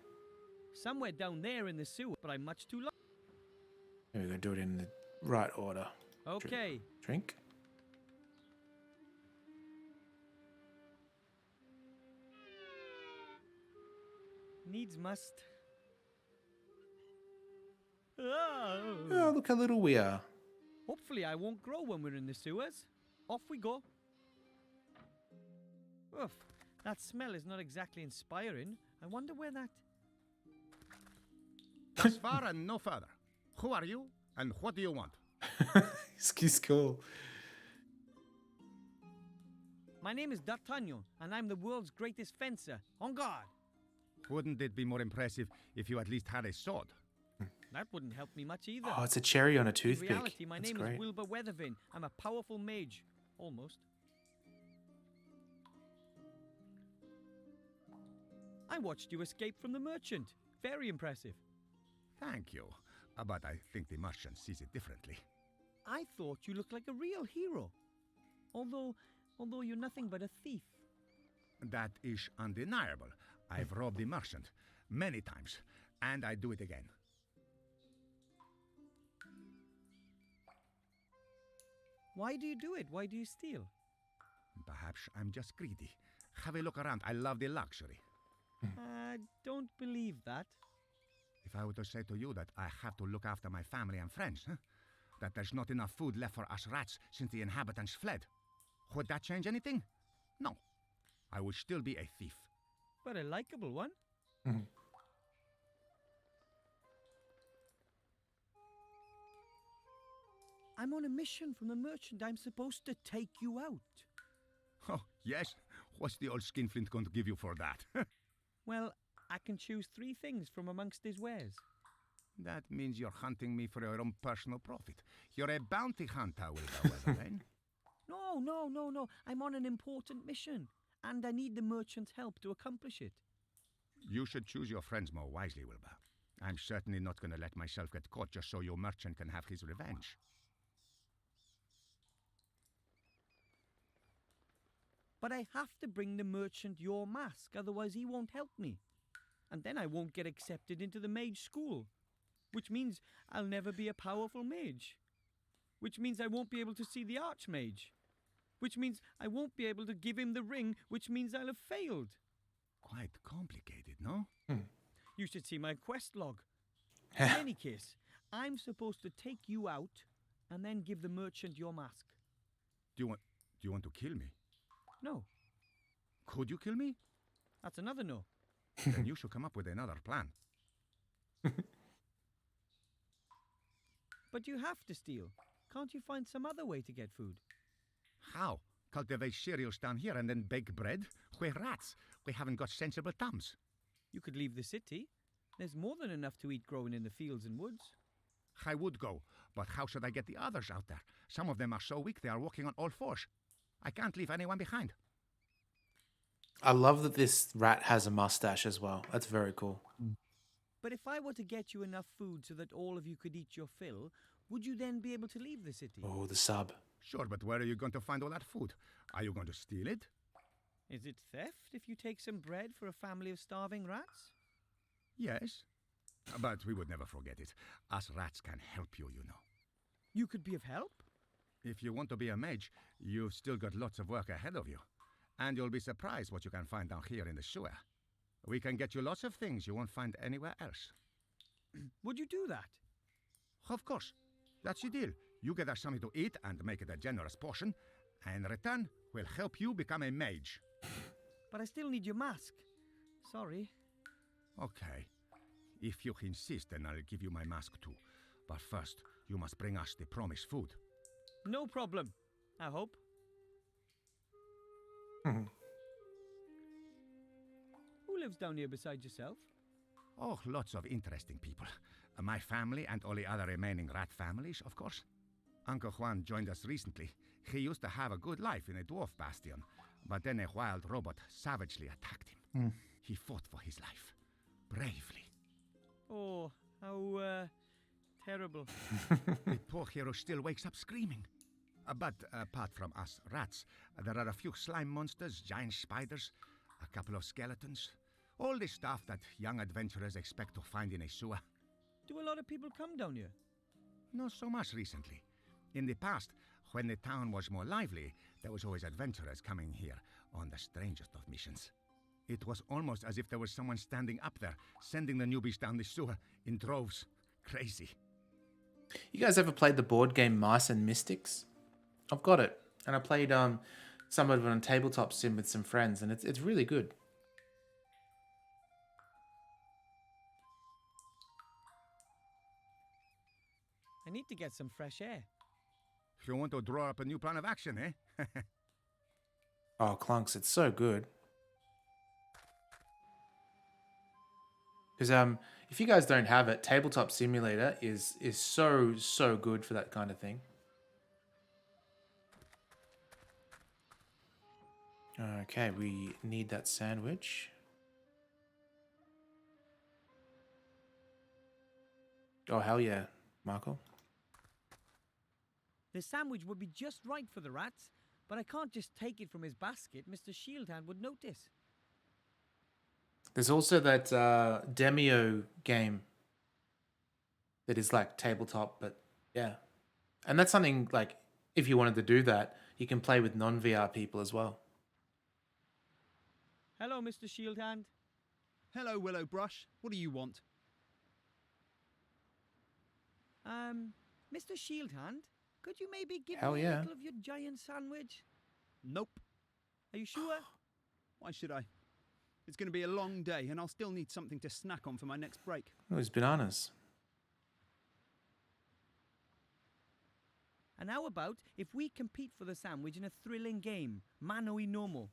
Somewhere down there in the sewer, but I'm much too low. here we go. Do it in the right order. Okay. Drink. Needs must. Oh, look how little we are. Hopefully I won't grow when we're in the sewers. Off we go. Oof, that smell is not exactly inspiring. I wonder where that... Thus far and no further. Who are you, and what do you want? Excuse cool. My name is D'Artagnan, and I'm the world's greatest fencer. En garde! Wouldn't it be more impressive if you at least had a sword? That wouldn't help me much either. Oh, it's a cherry on a In toothpick. reality, my That's name great. is Wilbur Weathervane. I'm a powerful mage. Almost. I watched you escape from the merchant. Very impressive. Thank you. But I think the merchant sees it differently. I thought you looked like a real hero. Although you're nothing but a thief. That is undeniable. I've robbed the merchant many times, and I do it again. Why do you do it? Why do you steal? Perhaps I'm just greedy. Have a look around. I love the luxury. I don't believe that. If I were to say to you that I have to look after my family and friends, that there's not enough food left for us rats since the inhabitants fled, would that change anything? No. I would still be a thief. But a likable one. I'm on a mission from the merchant. I'm supposed to take you out. Oh, yes? What's the old skinflint going to give you for that? Well, I can choose 3 things from amongst his wares. That means you're hunting me for your own personal profit. You're a bounty hunter, Wilbur Weathervane. No. I'm on an important mission, and I need the merchant's help to accomplish it. You should choose your friends more wisely, Wilbur. I'm certainly not going to let myself get caught just so your merchant can have his revenge. But I have to bring the merchant your mask, otherwise he won't help me. And then I won't get accepted into the mage school. Which means I'll never be a powerful mage. Which means I won't be able to see the archmage. Which means I won't be able to give him the ring, which means I'll have failed. Quite complicated, no? You should see my quest log. In any case, I'm supposed to take you out and then give the merchant your mask. Do you want to kill me? No. Could you kill me? That's another no. Then you should come up with another plan. But you have to steal. Can't you find some other way to get food? How? Cultivate cereals down here and then bake bread? We're rats. We haven't got sensible thumbs. You could leave the city. There's more than enough to eat growing in the fields and woods. I would go, but how should I get the others out there? Some of them are so weak they are walking on all fours. I can't leave anyone behind. I love that this rat has a mustache as well. That's very cool. But if I were to get you enough food so that all of you could eat your fill, would you then be able to leave the city? Oh, the sub. Sure, but where are you going to find all that food? Are you going to steal it? Is it theft if you take some bread for a family of starving rats? Yes. But we would never forget it. Us rats can help you, you know. You could be of help? If you want to be a mage, you've still got lots of work ahead of you. And you'll be surprised what you can find down here in the sewer. We can get you lots of things you won't find anywhere else. Would you do that? Of course. That's the deal. You get us something to eat and make it a generous portion. And in return, we'll help you become a mage. But I still need your mask. Sorry. Okay. If you insist, then I'll give you my mask too. But first, you must bring us the promised food. No problem, I hope. Who lives down here beside yourself? Oh, lots of interesting people. My family and all the other remaining rat families, of course. Uncle Juan joined us recently. He used to have a good life in a dwarf bastion, but then a wild robot savagely attacked him. He fought for his life. Bravely. Oh, how, terrible. The poor hero still wakes up screaming. But apart from us rats, there are a few slime monsters, giant spiders, a couple of skeletons. All the stuff that young adventurers expect to find in a sewer. Do a lot of people come down here? Not so much recently. In the past, when the town was more lively, there was always adventurers coming here on the strangest of missions. It was almost as if there was someone standing up there, sending the newbies down the sewer in droves. Crazy. You guys ever played the board game Mice and Mystics? I've got it, and I played some of it on tabletop sim with some friends, and it's really good. I need to get some fresh air. If you want to draw up a new plan of action, eh? Oh, Clunks, it's so good. Because if you guys don't have it, Tabletop Simulator is so good for that kind of thing. Okay, we need that sandwich. Oh, hell yeah, Marco. The sandwich would be just right for the rats, but I can't just take it from his basket. Mr. Shieldhand would notice. There's also that Demio game that is like tabletop, but yeah. And that's something like, if you wanted to do that, you can play with non-VR people as well. Hello, Mr. Shieldhand. Hello, Willowbrush. What do you want? Mr. Shieldhand, could you maybe give Hell me yeah. a little of your giant sandwich? Nope. Are you sure? Why should I? It's going to be a long day, and I'll still need something to snack on for my next break. Oh, it's bananas. And how about if we compete for the sandwich in a thrilling game, Mano y Nomo?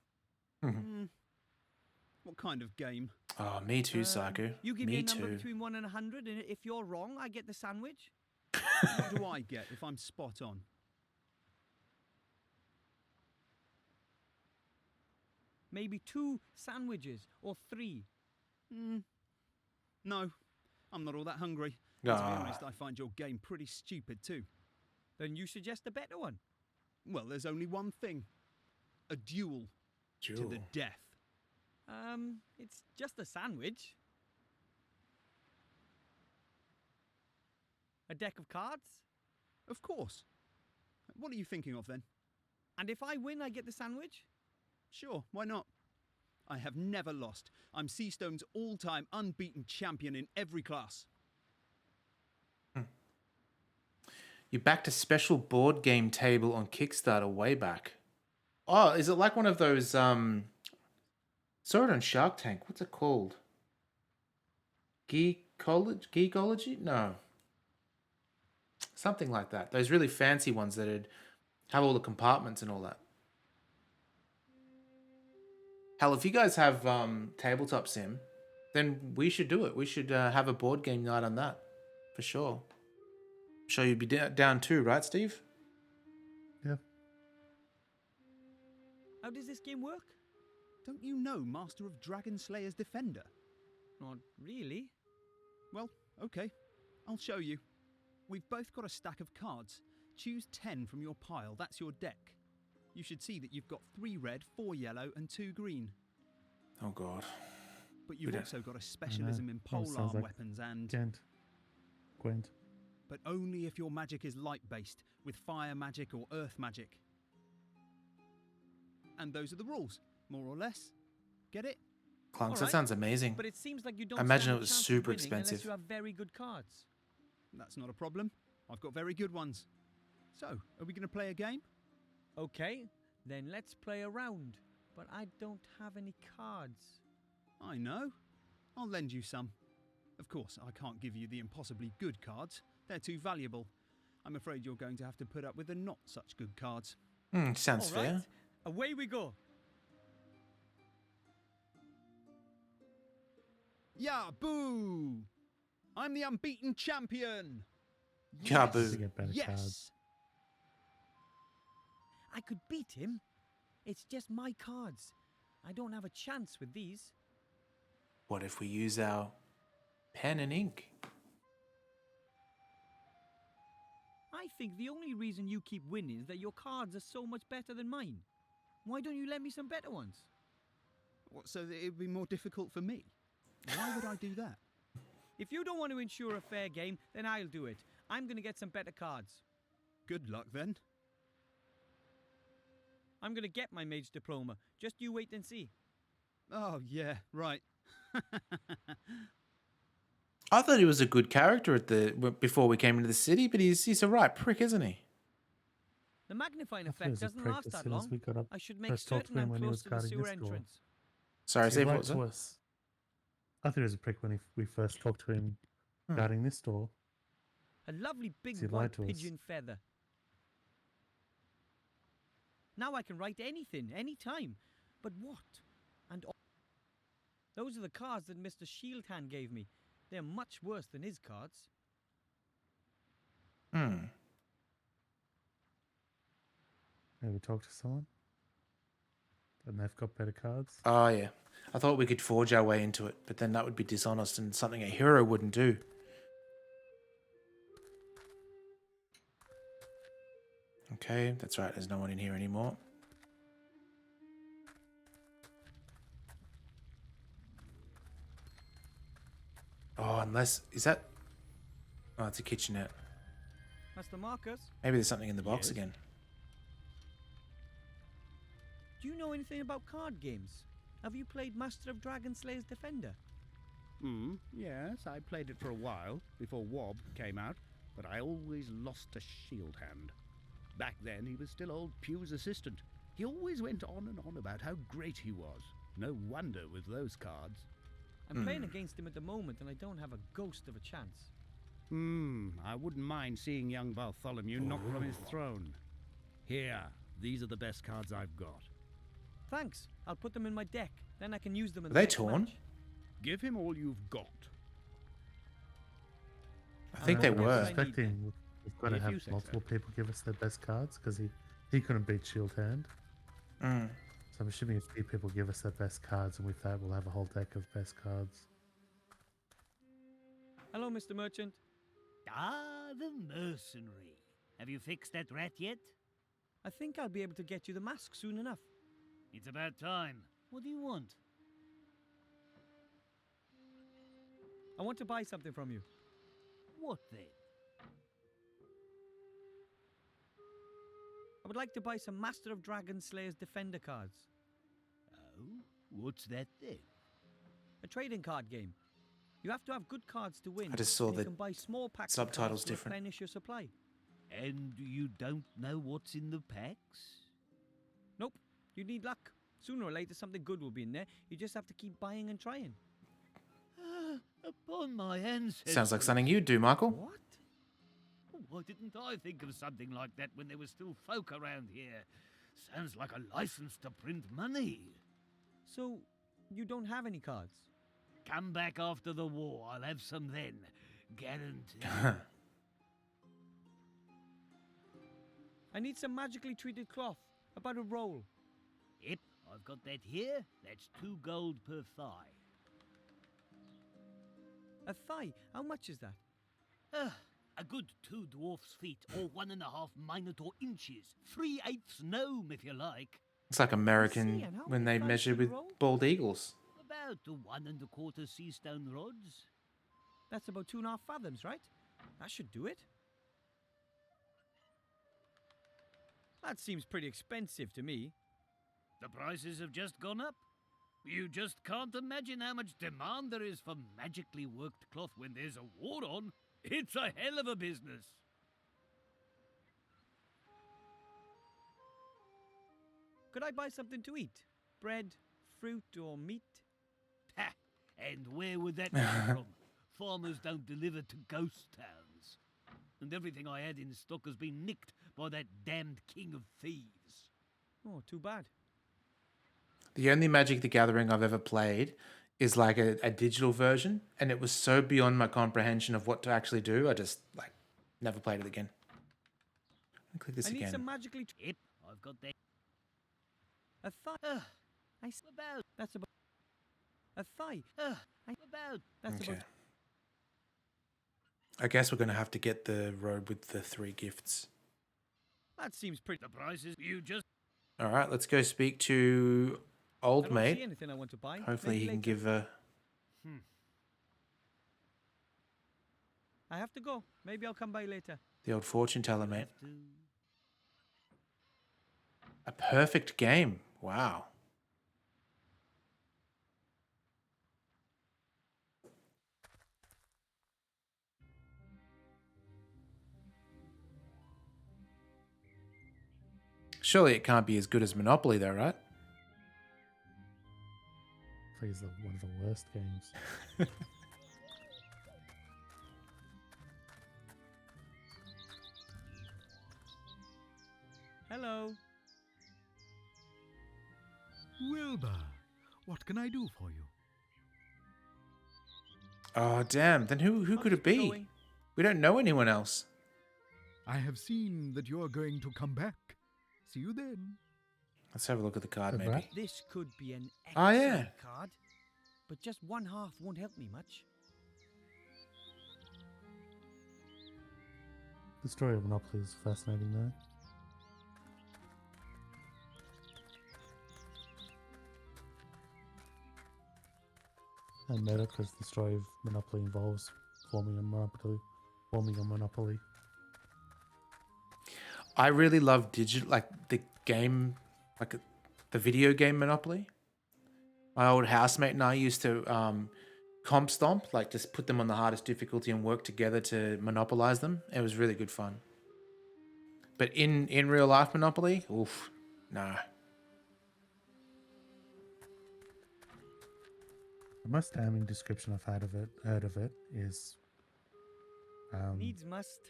What kind of game? Oh, me too, Psycho. You give me a Me number too. between 1 and 100, and if you're wrong, I get the sandwich. What do I get if I'm spot on? Maybe 2 sandwiches or 3. No, I'm not all that hungry. And to be Ah. honest, I find your game pretty stupid too. Then you suggest a better one. Well, there's only one thing. A duel. To the death. It's just a sandwich. A deck of cards? Of course. What are you thinking of then? And if I win, I get the sandwich? Sure, why not? I have never lost. I'm Seastone's all-time unbeaten champion in every class. You backed a special board game table on Kickstarter way back. Oh, is it like one of those saw it on Shark Tank. What's it called? Geekology? No. Something like that. Those really fancy ones that have all the compartments and all that. Hell, if you guys have tabletop sim, then we should do it. We should have a board game night on that, for sure. Sure you'd be down too, right, Steve? Yeah. How does this game work? Don't you know Master of Dragon Slayer's Defender? Not really. Well, okay. I'll show you. We've both got a stack of cards. Choose 10 from your pile. That's your deck. You should see that you've got 3 red, 4 yellow, and 2 green. Oh, God. But you've also got a specialism in polearm weapons and... Gwent. But only if your magic is light-based, with fire magic or earth magic. And those are the rules, more or less. Get it? Clunks, that sounds amazing. But it seems like you don't I imagine stand it a was chance of super winning expensive. unless you have very good cards. That's not a problem. I've got very good ones. So, are we going to play a game? Okay, then let's play a round. But I don't have any cards. I know. I'll lend you some. Of course, I can't give you the impossibly good cards. They're too valuable. I'm afraid you're going to have to put up with the not such good cards. Sounds All right, fair. away we go. Yeah, boo! I'm the unbeaten champion! Yeah, boo. To get better Yes! cards. I could beat him. It's just my cards. I don't have a chance with these. What if we use our pen and ink? I think the only reason you keep winning is that your cards are so much better than mine. Why don't you lend me some better ones? What, so that it would be more difficult for me? Why would I do that? If you don't want to ensure a fair game, then I'll do it. I'm going to get some better cards. Good luck then. I'm going to get my mage diploma. Just you wait and see. Oh, yeah, right. I thought he was a good character before we came into the city, but he's a right prick, isn't he? The magnifying I thought he effect was a doesn't prick last as that soon as long. we got up. I should make First talked certain to him I'm when he close was to the guarding sewer this door. entrance. Sorry, He Steve, what lied was to that? us. I thought he was a prick when we first talked to him guarding this door. A lovely big He lied white to us. pigeon feather. Now I can write anything, anytime. But what? And those are the cards that Mr. Shieldhand gave me. They're much worse than his cards. Hmm. Maybe talk to someone. And they've got better cards. Oh, yeah. I thought we could forge our way into it, but then that would be dishonest and something a hero wouldn't do. Okay, that's right. There's no one in here anymore. Oh, unless... Is that... Oh, it's a kitchenette. Master Marcus, Maybe there's something in the box again. do you know anything about card games? Have you played Master of Dragon Slayer's Defender? Yes, I played it for a while, before Wob came out, but I always lost to Shieldhand. Back then, he was still old Pew's assistant. He always went on and on about how great he was. No wonder with those cards. I'm playing against him at the moment and I don't have a ghost of a chance. I wouldn't mind seeing young Bartholomew knocked from his throne. Here, these are the best cards I've got. Thanks. I'll put them in my deck. Then I can use them in Are the they next torn? match. Give him all you've got. I think they I were. Expecting we've got to If you have say multiple so. people give us their best cards because he couldn't beat Shieldhand. Mm. So I'm assuming a few people give us their best cards, and with that we'll have a whole deck of best cards. Hello, Mr. Merchant. Ah, the mercenary. Have you fixed that rat yet? I think I'll be able to get you the mask soon enough. It's about time. What do you want? I want to buy something from you. What then? I would like to buy some Master of Dragon Slayer's Defender cards. Oh, what's that then? A trading card game. You have to have good cards to win. I just saw and the you can buy small packs subtitles of cards to different. replenish your supply. And you don't know what's in the packs? Nope. You need luck. Sooner or later, something good will be in there. You just have to keep buying and trying. Upon my ancestors. Sounds like something you'd do, Michael. What? Why didn't I think of something like that when there were still folk around here? Sounds like a license to print money. So, you don't have any cards? Come back after the war. I'll have some then. Guaranteed. I need some magically treated cloth. About a roll. Yep, I've got that here. That's 2 gold per thigh. A thigh? How much is that? A good 2 dwarf's feet, or 1.5 minotaur inches. 3/8 gnome, if you like. It's like American and how when many they flies measure can with you roll? bald eagles. About 1 1/4 sea stone rods. That's about 2.5 fathoms, right? That should do it. That seems pretty expensive to me. The prices have just gone up. You just can't imagine how much demand there is for magically worked cloth when there's a war on. It's a hell of a business. Could I buy something to eat? Bread, fruit, or meat? Ha! And where would that come from? Farmers don't deliver to ghost towns. And everything I had in stock has been nicked by that damned king of thieves. Oh, too bad. The only Magic the Gathering I've ever played is like a digital version, and it was so beyond my comprehension of what to actually do. I just never played it again. Click this I need again. some magically. Yep, I've got that. A thigh. About. That's about. A thigh. About. That's Okay. about. I guess we're going to have to get the robe with the 3 gifts. That seems pretty. The prices you just. All right, let's go speak to old I don't mate. see anything I want to buy. Hopefully Maybe he can later. give a... I have to go. Maybe I'll come by later. the old fortune teller, mate. Have to. A perfect game. Wow. Surely it can't be as good as Monopoly, though, right? I think it's one of the worst games. Hello. Wilbur, what can I do for you? Oh, damn. Then who could it be? Going? We don't know anyone else. I have seen that you're going to come back. See you then. Let's have a look at the card, The maybe. rat? This could be an Oh, excellent yeah. card, but just one half won't help me much. The story of Monopoly is fascinating, though. And meta, because the story of Monopoly involves forming a monopoly. I really love the game, the video game Monopoly. My old housemate and I used to comp stomp, like just put them on the hardest difficulty and work together to monopolize them. It was really good fun. But in real life Monopoly, oof, nah. The most damning description I've heard of it is Needs must.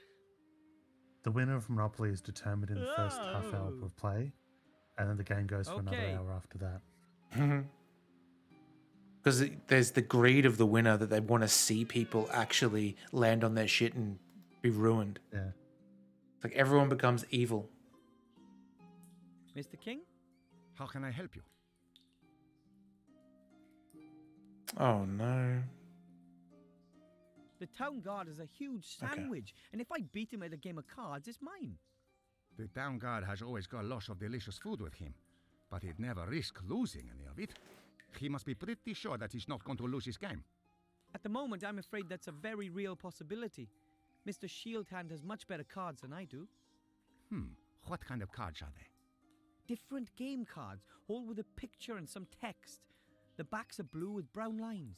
the winner of Monopoly is determined in the first half hour of play, and then the game goes for another Okay. hour after that. Because there's the greed of the winner that they want to see people actually land on their shit and be ruined. Yeah. It's like everyone becomes evil. Mr. King? How can I help you? Oh no. The town guard is a huge sandwich, and if I beat him at a game of cards, it's mine. The town guard has always got lots of delicious food with him, but he'd never risk losing any of it. He must be pretty sure that he's not going to lose his game. At the moment, I'm afraid that's a very real possibility. Mr. Shieldhand has much better cards than I do. What kind of cards are they? Different game cards, all with a picture and some text. The backs are blue with brown lines.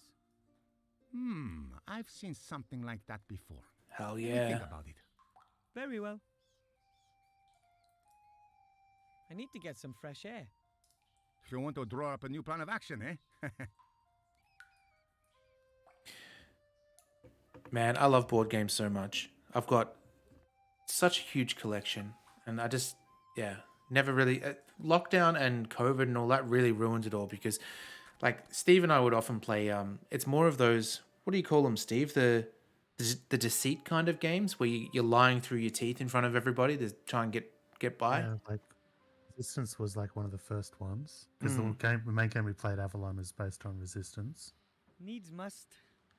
I've seen something like that before. Hell Let me yeah. think about it. Very well. I need to get some fresh air. If you want to draw up a new plan of action, eh? Man, I love board games so much. I've got such a huge collection, and I just, never really... lockdown and COVID and all that really ruined it all, because, like, Steve and I would often play, it's more of those, what do you call them, Steve? The deceit kind of games, where you're lying through your teeth in front of everybody to try and get by. Yeah, like Resistance was like one of the first ones, because the main game we played, Avalon, is based on Resistance. Needs must.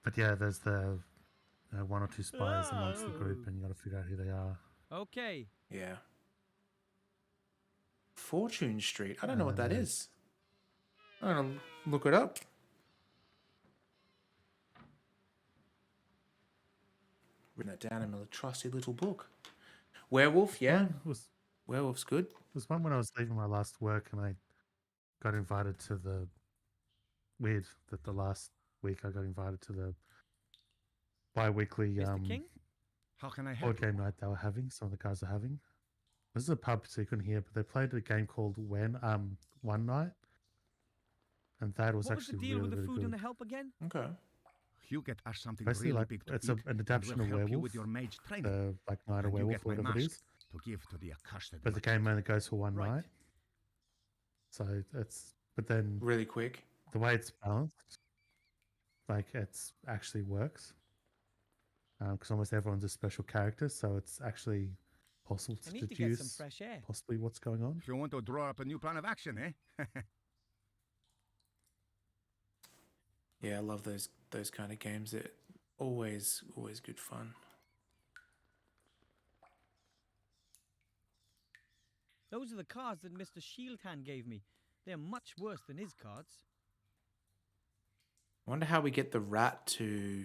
But yeah, there's the one or two spies amongst the group, and you got to figure out who they are. Okay. Yeah. Fortune Street. I don't know what that is. I'm gonna look it up. Written that down in my trusty little book. Werewolf, yeah. Werewolf's good. There's one when I was leaving my last work, and I got invited to the... Weird that the last week I got invited to the bi-weekly Mr. King? How can I help board you? game night they were having. Some of the guys are having. This is a pub, so you couldn't hear, but they played a game called One Night, and that was What was the actually deal really, with the really food good. and the help again? Okay. You get us something Basically, really like, big to it's eat, an and adaptation we'll of help you Werewolf, with your mage training. like Night of And you Werewolf, get my whatever it mask is. to give to the accursed. But the game only goes for one Right. night, so but then Really quick. the way it's balanced, like it's actually works, because almost everyone's a special character, so it's actually possible I to need to get deduce some fresh air. possibly what's going on. If you want to draw up a new plan of action, eh? Yeah, I love those kind of games. They're always good fun. Those are the cards that Mr. Shieldhand gave me. They're much worse than his cards. I wonder how we get the rat to...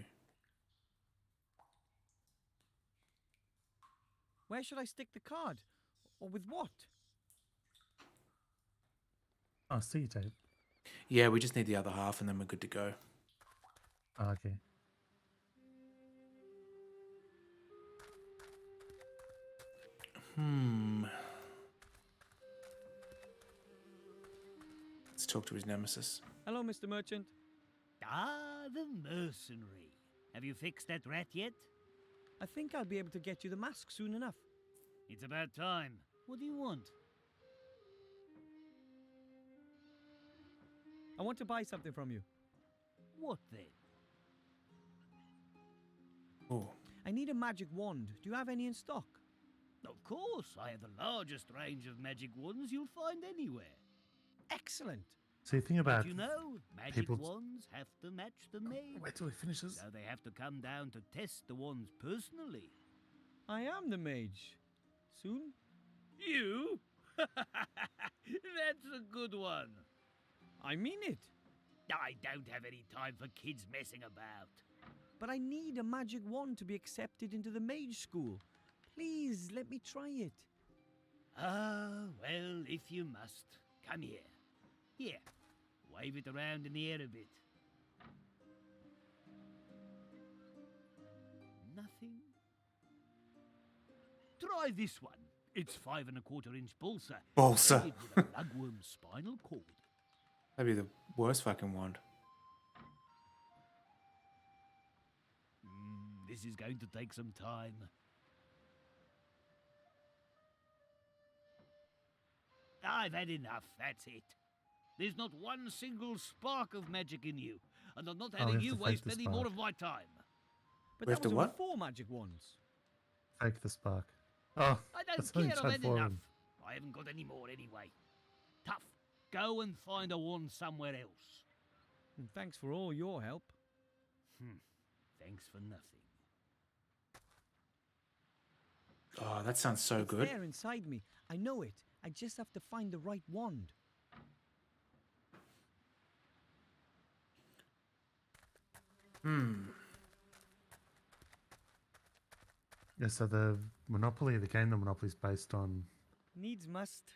Where should I stick the card? Or with what? Oh, see tape. Yeah, we just need the other half and then we're good to go. Oh, okay. talk to his nemesis. Hello, Mr. Merchant. Ah, the mercenary. Have you fixed that rat yet? I think I'll be able to get you the mask soon enough. It's about time. What do you want? I want to buy something from you. What then? Oh. I need a magic wand. Do you have any in stock? Of course, I have the largest range of magic wands you'll find anywhere. Excellent. So you think about But you know, magic people's- wands have to match the mage. Wait till he finishes. So they have to come down to test the wands personally. I am the mage. Soon? You? That's a good one. I mean it. I don't have any time for kids messing about. But I need a magic wand to be accepted into the mage school. Please, let me try it. Ah, well, if you must. Come here. Here. Wave it around in the air a bit. Nothing? Try this one. It's 5 1/4 inch balsa. Balsa. Made with a lugworm spinal cord. That'd be the worst fucking wand. This is going to take some time. I've had enough, that's it. There's not one single spark of magic in you, and I'm not we having have you to fake waste the any spark. more of my time. But We that have to was only what? 4 magic wands. Fake the spark. Oh, I don't that's only care, I've tried had 4 of enough. them. I haven't got any more anyway. Tough. Go and find a wand somewhere else. And thanks for all your help. Thanks for nothing. Oh, that sounds so It's good. there inside me. I know it. I just have to find the right wand. Yeah, so the Monopoly, the game the Monopoly is based on, Needs must.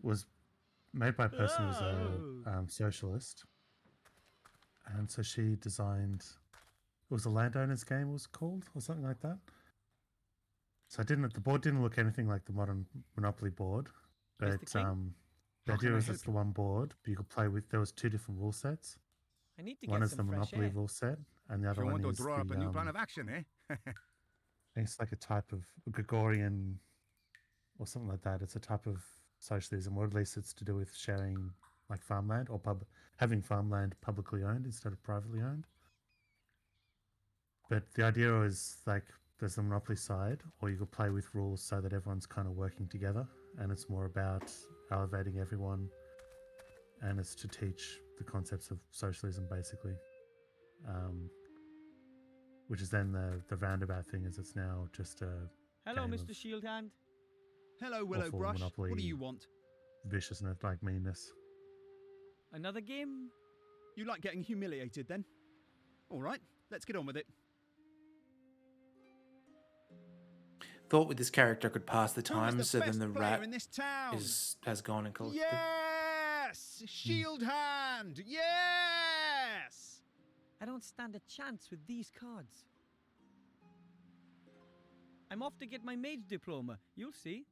was made by a person who was Oh. a socialist. And so she designed, it was a landowners game, it was called, or something like that. So the board didn't look anything like the modern Monopoly board, but Mr. King? the How idea can I was help it's the one board, but you could play with, there was 2 different rule sets. I need to One get is the some fresh Monopoly air. rule set, and the If other you one want to is draw up a the, new plan of action, eh? it's like a type of Gregorian or something like that. It's a type of socialism, or at least it's to do with sharing like farmland or having farmland publicly owned instead of privately owned. But the idea is like there's the Monopoly side, or you could play with rules so that everyone's kind of working together, and it's more about elevating everyone, and it's to teach the concepts of socialism basically. Which is then the roundabout thing is it's now just a Hello, game Mr. of Shieldhand. Hello, Willow awful Brush. Monopoly What do you want? viciousness, like meanness. Another game? You like getting humiliated then? All right, let's get on with it. Thought with this character I could pass the time, Who's so the then best the player rat in this town? has gone and collected. Yes! Shield Hand! Yes! I don't stand a chance with these cards. I'm off to get my mage diploma. You'll see.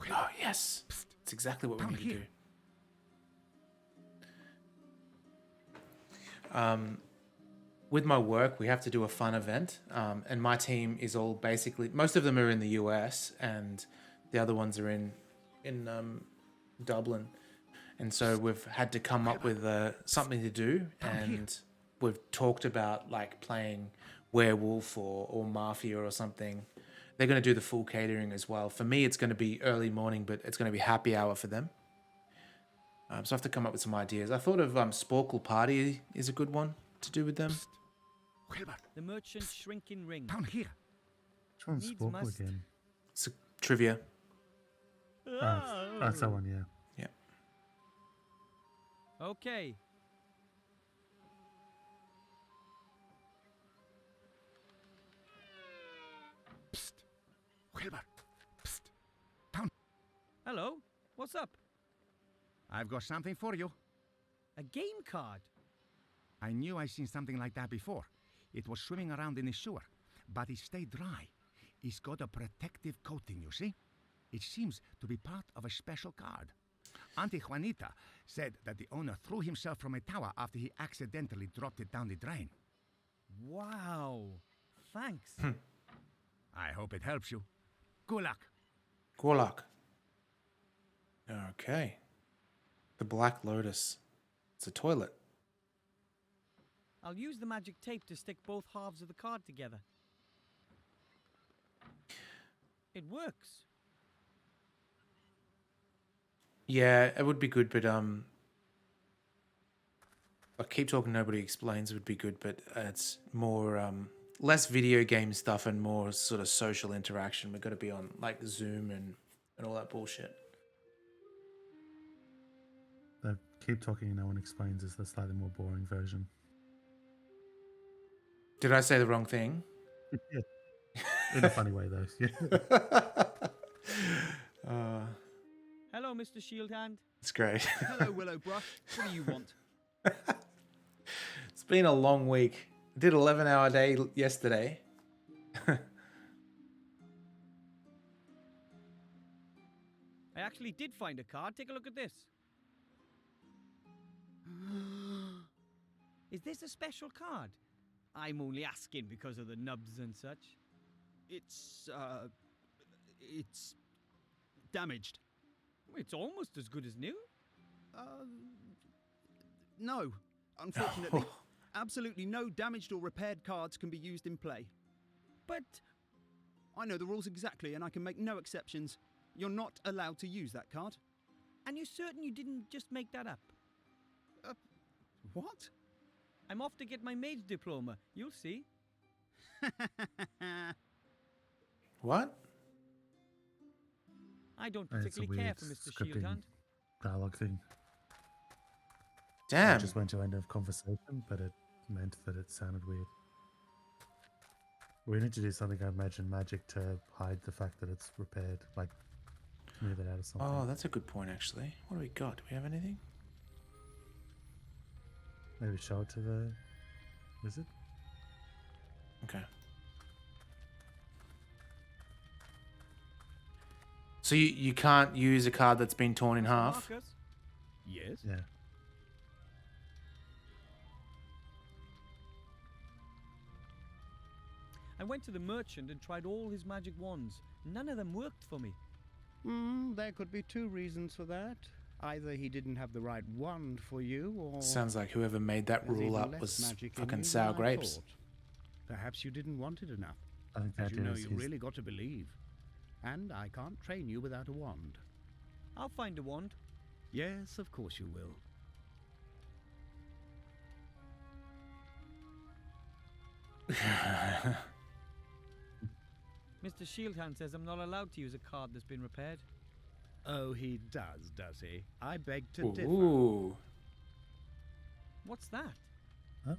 Oh yes, it's exactly what we need to do. With my work, we have to do a fun event, and my team is all basically, most of them are in the US, and the other ones are in Dublin, and so we've had to come up with something to do, and we've talked about like playing werewolf or mafia or something. They're going to do the full catering as well. For me, it's going to be early morning, but it's going to be happy hour for them. So I have to come up with some ideas. I thought of Sporkle Party is a good one to do with them. The merchant's shrinking ring. Down here. Which one's Needs Sporkle must. again? It's a trivia. That's that one, yeah. Okay. Wilbur. Psst. Down. Hello. What's up? I've got something for you. A game card. I knew I seen something like that before. It was swimming around in the sewer, but it stayed dry. It's got a protective coating, you see? It seems to be part of a special card. Auntie Juanita said that the owner threw himself from a tower after he accidentally dropped it down the drain. Wow. Thanks. I hope it helps you. Good luck. Good luck. Okay. The Black Lotus. It's a toilet. I'll use the magic tape to stick both halves of the card together. It works. Yeah, it would be good, but I keep talking. Nobody explains would be good, but it's more less video game stuff and more sort of social interaction. We've got to be on like Zoom and all that bullshit. The keep talking and no one explains is the slightly more boring version. Did I say the wrong thing? Yeah. In a funny way, though. Yeah. Hello, Mr. Shieldhand. It's great. Hello, Willowbrush. What do you want? It's been a long week. I did 11-hour day yesterday. I actually did find a card. Take a look at this. Is this a special card? I'm only asking because of the nubs and such. It's damaged. It's almost as good as new. No. Unfortunately, absolutely no damaged or repaired cards can be used in play. But I know the rules exactly, and I can make no exceptions. You're not allowed to use that card. And you're certain you didn't just make that up? What? I'm off to get my maid's diploma. You'll see. What? I don't It's a particularly care weird for Mr. scripting Shieldhand. dialogue thing. Damn. I just went to end of conversation, but it meant that it sounded weird. We need to do something, I imagine, magic to hide the fact that it's repaired, like move it out of something. Oh, that's a good point, actually. What do we got? Do we have anything? Maybe show it to the wizard? Okay. So you can't use a card that's been torn in half? Marcus? Yes? Yeah. I went to the merchant and tried all his magic wands. None of them worked for me. There could be two reasons for that. Either he didn't have the right wand for you, or... Sounds like whoever made that there's rule even up less was magic in fucking you sour than I grapes. thought. Perhaps you didn't want it enough. I think As that you know, is you his- really got to believe. And I can't train you without a wand. I'll find a wand. Yes, of course you will. Mr. Shieldhand says I'm not allowed to use a card that's been repaired. Oh, he does he? I beg to differ. Ooh. What's that?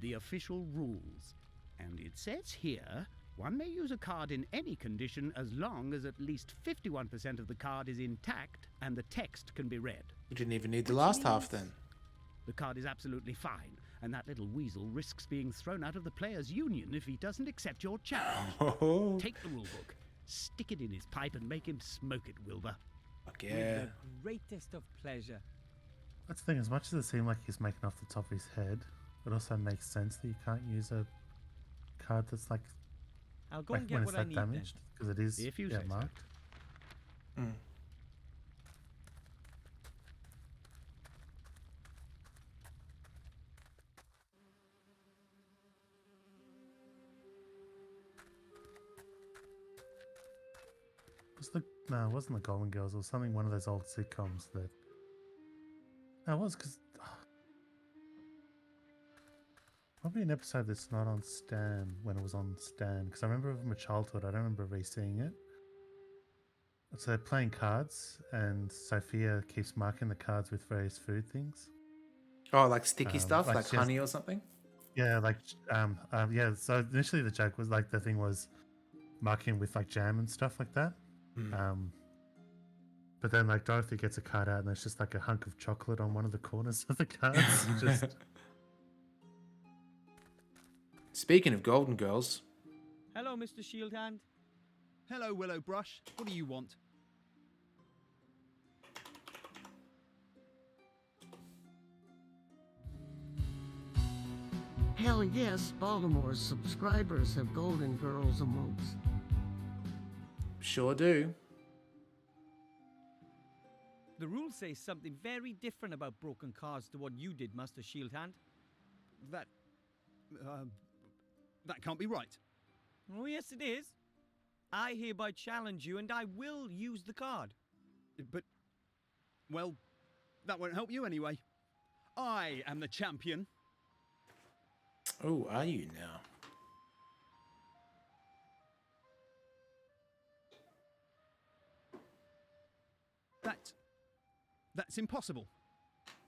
The official rules. And it says here, one may use a card in any condition as long as at least 51% of the card is intact and the text can be read. You didn't even need the last half then. The card is absolutely fine, and that little weasel risks being thrown out of the players' union if he doesn't accept your challenge. Take the rulebook, stick it in his pipe, and make him smoke it, Wilbur. Fuck With yeah. the greatest of pleasure. That's the thing, as much as it seemed like he's making off the top of his head, it also makes sense that you can't use a card that's like, I'll go like and when get it's what I that need damaged, because it is If you yeah, say so. marked. Mm. No, it wasn't the Golden Girls. It was something, one of those old sitcoms that. No, it was because. Probably an episode that's not on Stan when it was on Stan. Because I remember from my childhood, I don't remember re-seeing it. So they're playing cards, and Sophia keeps marking the cards with various food things. Oh, like sticky stuff, like she has- honey or something? Yeah, like yeah. So initially the joke was like the thing was marking with like jam and stuff like that. But then like Dorothy gets a card out and there's just like a hunk of chocolate on one of the corners of the cards. Just Speaking of Golden Girls, Hello, Mr. Shieldhand. Hello, Willow Brush. What do you want? Hell yes, Baltimore's subscribers have golden girls and monks. Sure do. The rules say something very different about broken cards to what you did, Master Shieldhand. That can't be right. Oh, yes, it is. I hereby challenge you, and I will use the card. But, well, that won't help you anyway. I am the champion. Oh, are you now? That's impossible.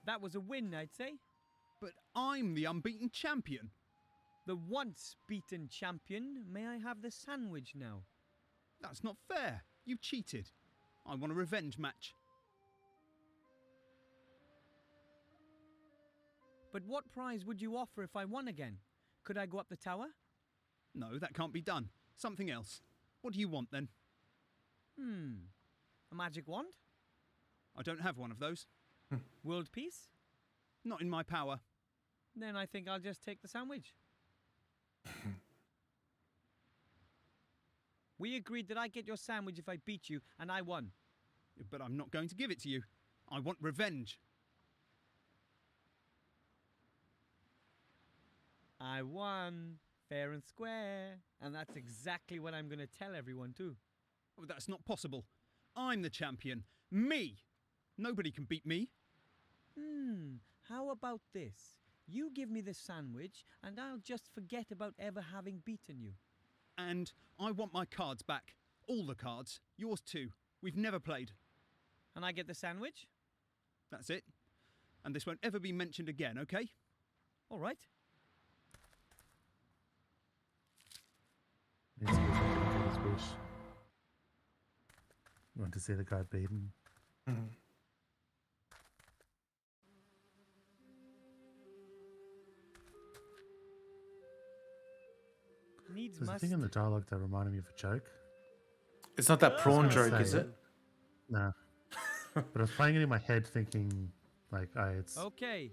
That was a win, I'd say. But I'm the unbeaten champion. The once beaten champion. May I have the sandwich now? That's not fair. You cheated. I want a revenge match. But what prize would you offer if I won again? Could I go up the tower? No, that can't be done. Something else. What do you want then? A magic wand? I don't have one of those. World peace? Not in my power. Then I think I'll just take the sandwich. We agreed that I get your sandwich if I beat you, and I won. But I'm not going to give it to you. I want revenge. I won. Fair and square. And that's exactly what I'm going to tell everyone too. Oh, that's not possible. I'm the champion. Me! Nobody can beat me. How about this? You give me the sandwich, and I'll just forget about ever having beaten you. And I want my cards back. All the cards. Yours too. We've never played. And I get the sandwich? That's it. And this won't ever be mentioned again, okay? All right. Needs to be something in his wish. You want to see the guy beaten? Needs There's a must. thing in the dialogue that reminded me of a joke. It's not that prawn gonna joke, say is it? No. But I was playing it in my head thinking, like, it's Okay.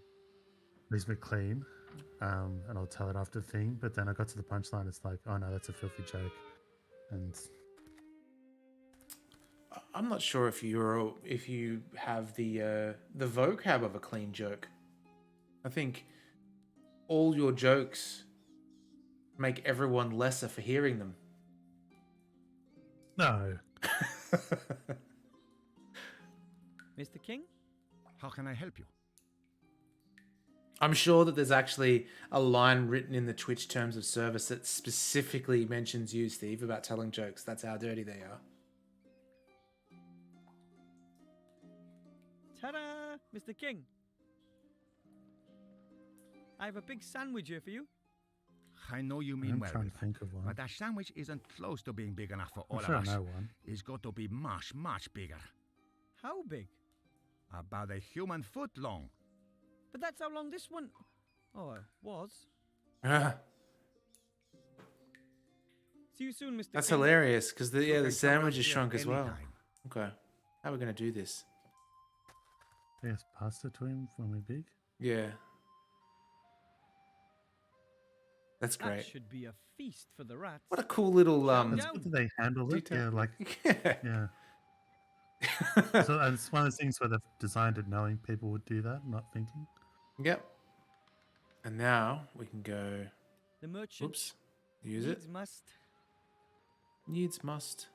Liz McLean, and I'll tell it after the thing. But then I got to the punchline, it's like, oh no, that's a filthy joke. And I'm not sure if you have the vocab of a clean joke. I think all your jokes make everyone lesser for hearing them. no. Mr. King? How can I help you? I'm sure that there's actually a line written in the Twitch terms of service that specifically mentions you, Steve, about telling jokes. That's how dirty they are. Ta-da! Mr. King. I have a big sandwich here for you. I know you mean I'm well, trying to Rip, think of one. but that sandwich isn't close to being big enough for all I'm sure of I us. know one. It's got to be much, much bigger. How big? About a human foot long. But that's how long this one... Oh, was. See you soon, Mr. That's King. hilarious, because the can sandwich come is out shrunk here as well. anytime. Okay. How are we going to do this? Yes, pasta to him when we're big. Yeah. That's That great. should be a feast for the rats. What a cool little That's good that they handle it. detail. Yeah, like Yeah. So and it's one of those things where they've designed it knowing people would do that, not thinking. Yep. And now we can go. The merchant Oops. Use needs it. must. Needs must.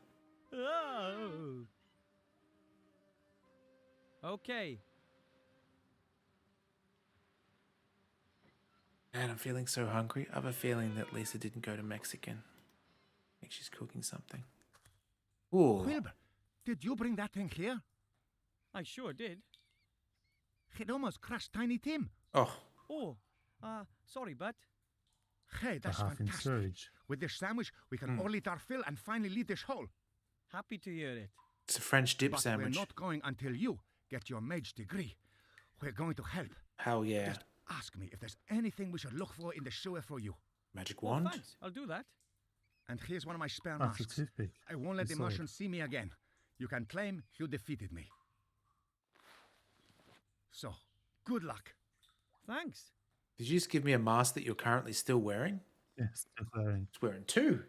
Oh. Okay. Man, I'm feeling so hungry. I have a feeling that Lisa didn't go to Mexican. I think she's cooking something. Ooh. Wilbur, did you bring that thing here? I sure did. It almost crushed Tiny Tim. Oh. Oh. Sorry, bud. Hey, that's half in fantastic. surge. With this sandwich, we can all eat our fill and finally leave this hole. Happy to hear it. It's a French dip But sandwich. we're not going until you get your mage degree. We're going to help. Hell yeah. Just ask me if there's anything we should look for in the sewer for you. Magic Oh, wand? thanks. I'll do that. And here's one of my spare Oh, it's a masks. toothpick. I won't let Your the sword. Martians see me again. You can claim you defeated me. So, good luck. Thanks. Did you just give me a mask that you're currently still wearing? Yes, still wearing. It's wearing two.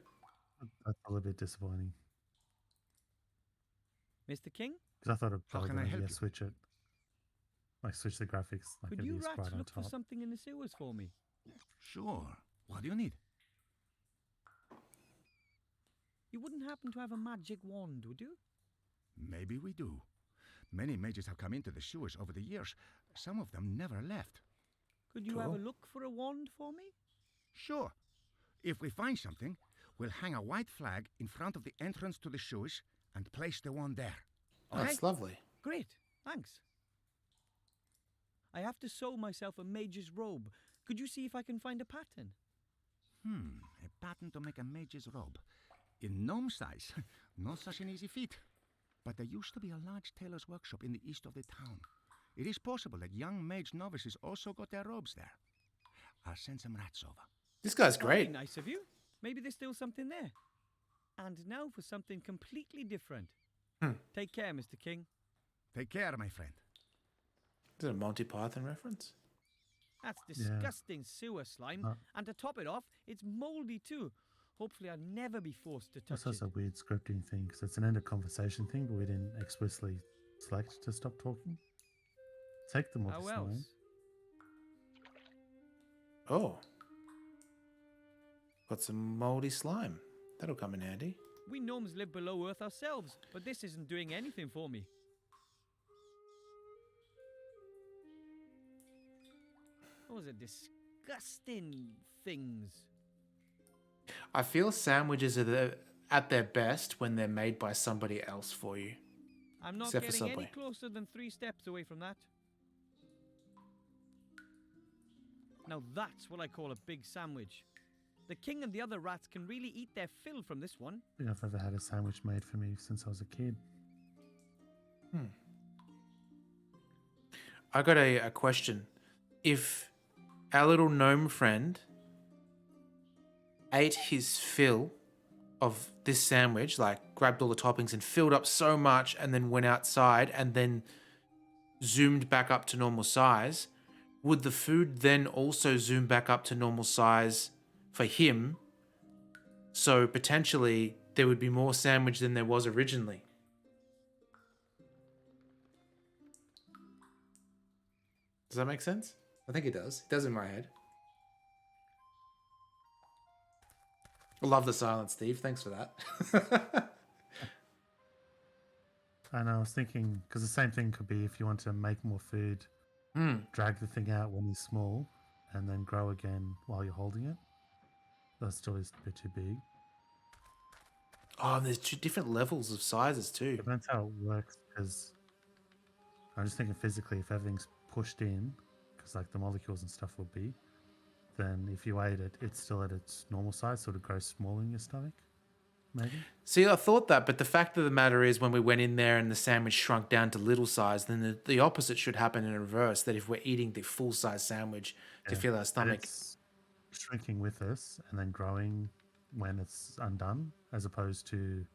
That's a little bit disappointing. Mr. King? Because I thought it'd How probably can I gonna, help yeah, you? switch it. Like switch the graphics. Like Could it'd you be a rats sprite on look for top. something in the sewers for me? Sure. What do you need? You wouldn't happen to have a magic wand, would you? Maybe we do. Many mages have come into the sewers over the years. Some of them never left. Could you have a look for a wand for me? Sure. If we find something, we'll hang a white flag in front of the entrance to the sewers and place the wand there. Oh, that's lovely. Great, thanks. I have to sew myself a mage's robe. Could you see if I can find a pattern? A pattern to make a mage's robe. In gnome size, not such an easy feat. But there used to be a large tailor's workshop in the east of the town. It is possible that young mage novices also got their robes there. I'll send some rats over. This guy's Very great. nice of you. Maybe there's still something there. And now for something completely different. Take care, Mr. King. Take care, my friend. Is it a Monty Python reference? That's disgusting sewer slime. And to top it off, it's moldy too. Hopefully I'll never be forced to touch That's it. also a weird scripting thing because it's an end of conversation thing, but we didn't explicitly select to stop talking. Take them off How the else? slime. Oh. Got some moldy slime. That'll come in handy. We gnomes live below Earth ourselves, but this isn't doing anything for me. Those are disgusting things. I feel sandwiches are at their best when they're made by somebody else for you. I'm not Except for getting any Subway. closer than 3 steps away from that. Now that's what I call a big sandwich. The king and the other rats can really eat their fill from this one. I think I've ever had a sandwich made for me since I was a kid. I got a question. If our little gnome friend ate his fill of this sandwich, like grabbed all the toppings and filled up so much and then went outside and then zoomed back up to normal size, would the food then also zoom back up to normal size for him? So potentially there would be more sandwich than there was originally. Does that make sense? I think it does. It does in my head. I love the silence, Steve. Thanks for that. And I was thinking, because the same thing could be if you want to make more food, drag the thing out when he's small, and then grow again while you're holding it. That still is a bit too big. Oh, and there's 2 different levels of sizes too. Depends how it works, because I'm just thinking physically, if everything's pushed in, because like the molecules and stuff will be, then if you ate it, it's still at its normal size, so it grows small in your stomach, maybe? See, I thought that, but the fact of the matter is when we went in there and the sandwich shrunk down to little size, then the opposite should happen in reverse, that if we're eating the full-size sandwich to fill our stomach... It's shrinking with us and then growing when it's undone, as opposed to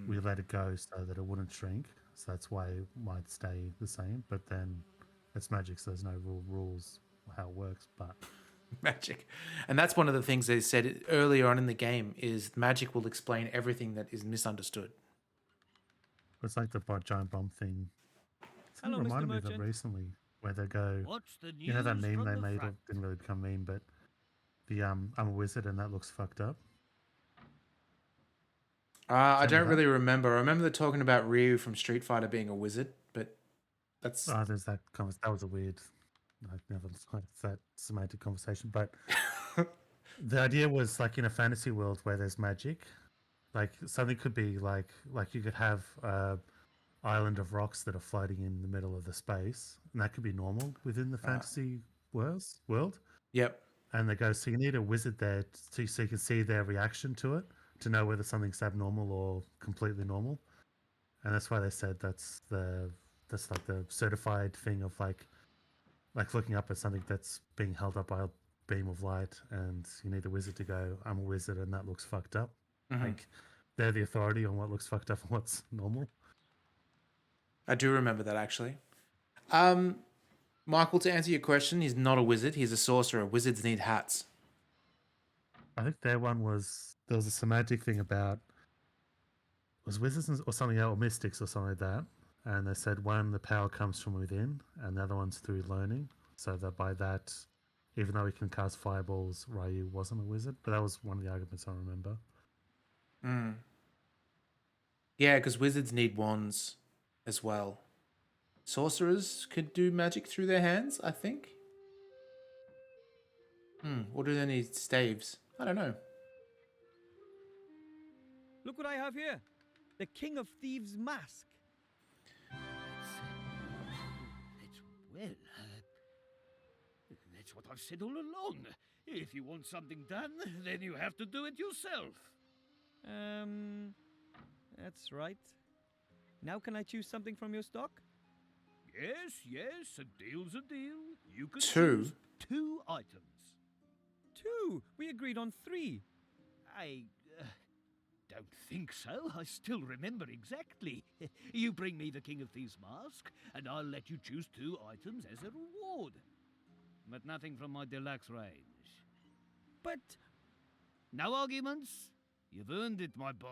we let it go so that it wouldn't shrink. So that's why it might stay the same, but then it's magic, so there's no rules how it works, but... Magic. And that's one of the things they said earlier on in the game is magic will explain everything that is misunderstood. It's like the giant bomb thing. Hello, Something Mr. reminded me of Merchant. that recently, where they go, What's the you know that news meme from they the made, front? didn't really become a meme, but the I'm a wizard and that looks fucked up. I don't really remember. I remember they're talking about Ryu from Street Fighter being a wizard, but that's... there's that that was a weird, I've never liked that semantic conversation, but the idea was like in a fantasy world where there's magic, like something could be like you could have a island of rocks that are floating in the middle of the space, and that could be normal within the fantasy world. Yep. And they go, so you need a wizard there so you can see their reaction to it to know whether something's abnormal or completely normal. And that's why they said that's like the certified thing of like looking up at something that's being held up by beam of light, and you need the wizard to go, "I'm a wizard," and that looks fucked up. Mhm. Like they're the authority on what looks fucked up and what's normal. I do remember that actually. Michael, to answer your question, he's not a wizard. He's a sorcerer. Wizards need hats. I think their one was there was a semantic thing about was wizards or something else, or mystics or something like that, and they said one the power comes from within, and the other one's through learning. So that by that, even though he can cast fireballs, Ryu wasn't a wizard. But that was one of the arguments I remember. Mm. Yeah, because wizards need wands as well. Sorcerers could do magic through their hands, I think. Or do they need staves? I don't know. Look what I have here. The King of Thieves mask. That's what I've said all along. If you want something done, then you have to do it yourself. That's right. Now can I choose something from your stock? Yes, a deal's a deal. You can Two? choose 2 items. 2. We agreed on 3. I don't think so. I still remember exactly. You bring me the King of Thieves mask, and I'll let you choose 2 items as a reward. But nothing from my deluxe range. But no arguments. You've earned it, my boy.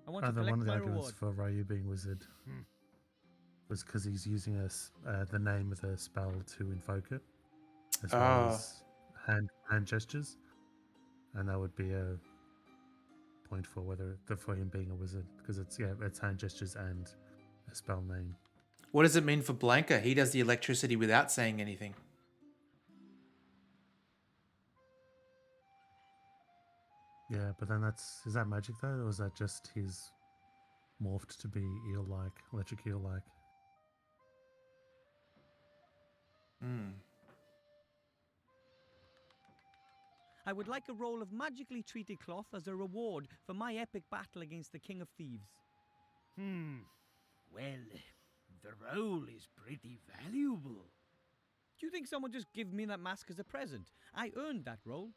I want to One collect of the my arguments reward. for Ryu being wizard was because he's using the name of the spell to invoke it, as well as hand gestures, and that would be a point for for him being a wizard, because it's hand gestures and a spell name. What does it mean for Blanca? He does the electricity without saying anything. Yeah, but then is that magic though, or is that just his morphed to be eel-like, electric eel-like? I would like a roll of magically treated cloth as a reward for my epic battle against the King of Thieves. Well, the roll is pretty valuable. Do you think someone just give me that mask as a present? I earned that roll.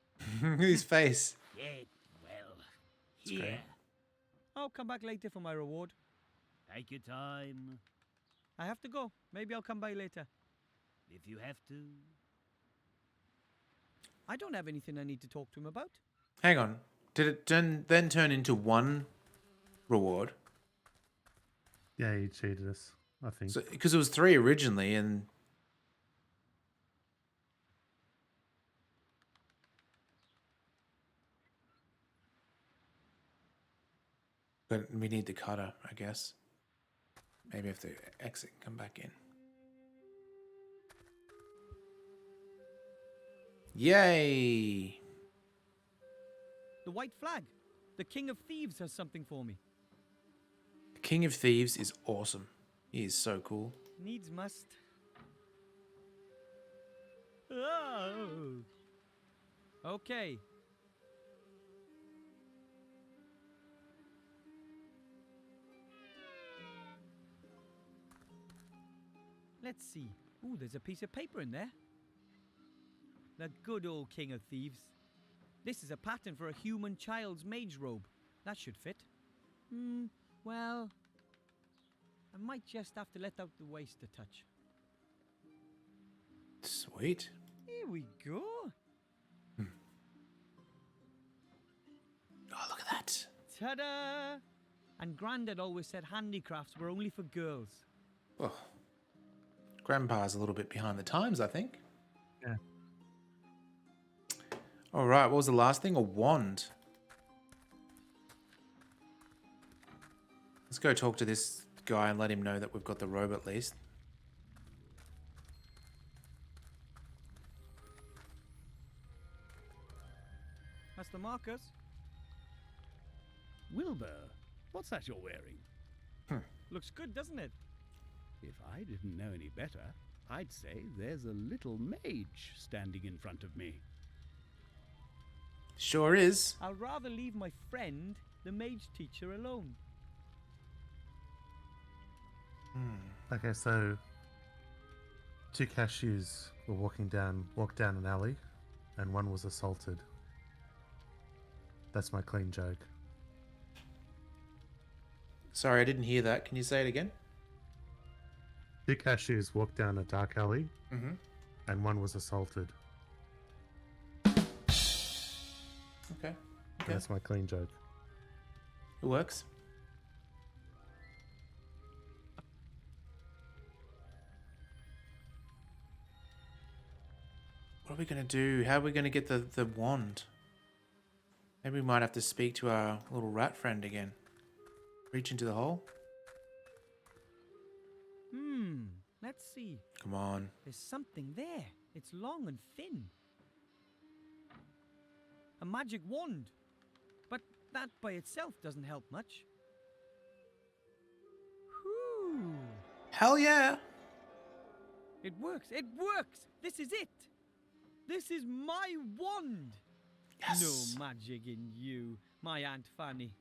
His face. Yeah, well, It's great. here. I'll come back later for my reward. Take your time. I have to go. Maybe I'll come by later. If you have to. I don't have anything I need to talk to him about. Hang on. Did it then turn into 1 reward? Yeah, he cheated us, I think. Because it was 3 originally, and but we need the cutter, I guess. Maybe if the exit come back in. Yay! The white flag. The King of Thieves has something for me. The King of Thieves is awesome. He is so cool. Needs must. Oh. Okay. Let's see. Ooh, there's a piece of paper in there. The good old King of Thieves. This is a pattern for a human child's mage robe. That should fit. Well, I might just have to let out the waist a touch. Sweet. Here we go. Oh, look at that. Ta-da! And Grandad always said handicrafts were only for girls. Oh. Grandpa's a little bit behind the times, I think. Yeah. All right, what was the last thing? A wand. Let's go talk to this guy and let him know that we've got the robe at least. Master Marcus? Wilbur, what's that you're wearing? Looks good, doesn't it? If I didn't know any better, I'd say there's a little mage standing in front of me. Sure is. I'll rather leave my friend, the mage teacher, alone. Okay, so Two cashews were walked down an alley, and one was assaulted. That's my clean joke. Sorry, I didn't hear that. Can you say it again? Two cashews walked down a dark alley, Mm-hmm. and one was assaulted. Okay. That's my clean joke. It works. What are we going to do? How are we going to get the wand? Maybe we might have to speak to our little rat friend again. Reach into the hole? Let's see. Come on. There's something there. It's long and thin. A magic wand. But that by itself doesn't help much. Whew. Hell yeah! It works. It works. This is it. This is my wand. Yes. No magic in you, my Aunt Fanny.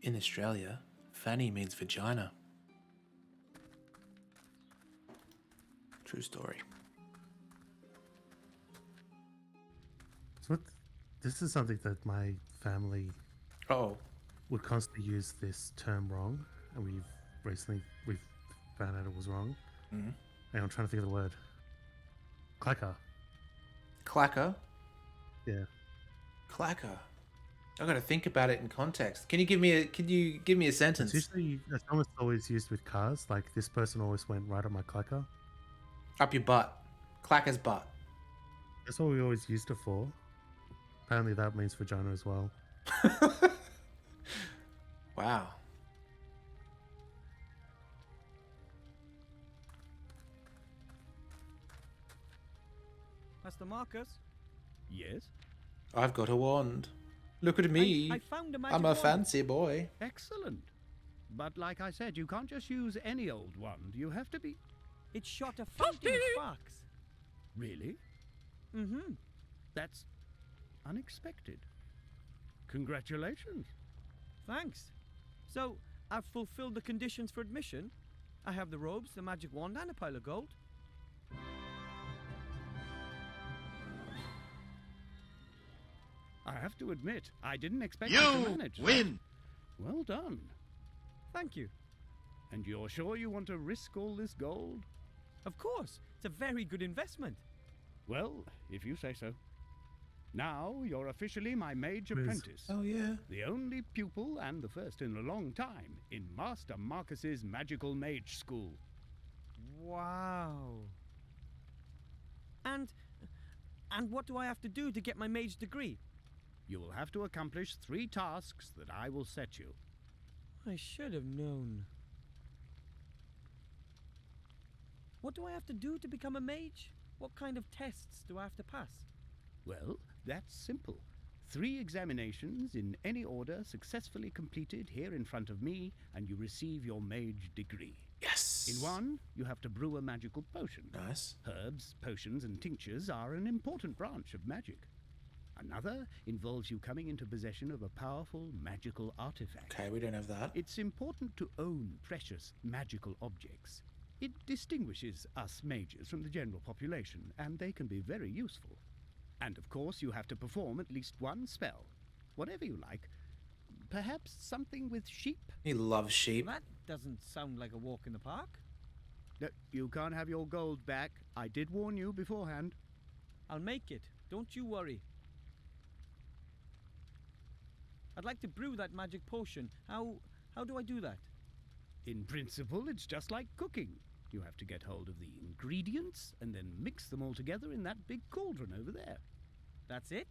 In Australia, fanny means vagina. True story. So this is something that my family would constantly use this term wrong, and we've found out it was wrong. Mm-hmm. And I'm trying to think of the word. Clacker. Clacker? Yeah. Clacker. I got to think about it in context. Can you give me a sentence? It's almost always used with cars. Like, this person always went right up my clacker. Up your butt. Clacker's butt. That's what we always used it for. Apparently that means vagina as well. Wow. Master Marcus? Yes? I've got a wand. Look at me. I found a magic I'm a wand. fancy boy. Excellent. But like I said, you can't just use any old wand. You have to be... It shot a fountain of sparks. Really? Mm-hmm. That's unexpected. Congratulations. Thanks. So, I've fulfilled the conditions for admission. I have the robes, the magic wand, and a pile of gold. I have to admit, I didn't expect you to manage that. win. Well done. Thank you. And you're sure you want to risk all this gold? Of course. It's a very good investment. Well, if you say so. Now you're officially my mage Quiz. apprentice. Oh, yeah. The only pupil and the first in a long time in Master Marcus's magical mage school. Wow. And what do I have to do to get my mage degree? You will have to accomplish 3 tasks that I will set you. I should have known. What do I have to do to become a mage? What kind of tests do I have to pass? Well, that's simple. 3 examinations in any order successfully completed here in front of me, and you receive your mage degree. Yes. In one, you have to brew a magical potion. Nice. Herbs, potions, and tinctures are an important branch of magic. Another involves you coming into possession of a powerful magical artifact. Okay, we don't have that. It's important to own precious magical objects. It distinguishes us mages from the general population, and they can be very useful. And of course, you have to perform at least 1 spell. Whatever you like. Perhaps something with sheep? He loves sheep. That doesn't sound like a walk in the park. No, you can't have your gold back. I did warn you beforehand. I'll make it. Don't you worry. I'd like to brew that magic potion. How do I do that? In principle, it's just like cooking. You have to get hold of the ingredients and then mix them all together in that big cauldron over there. That's it?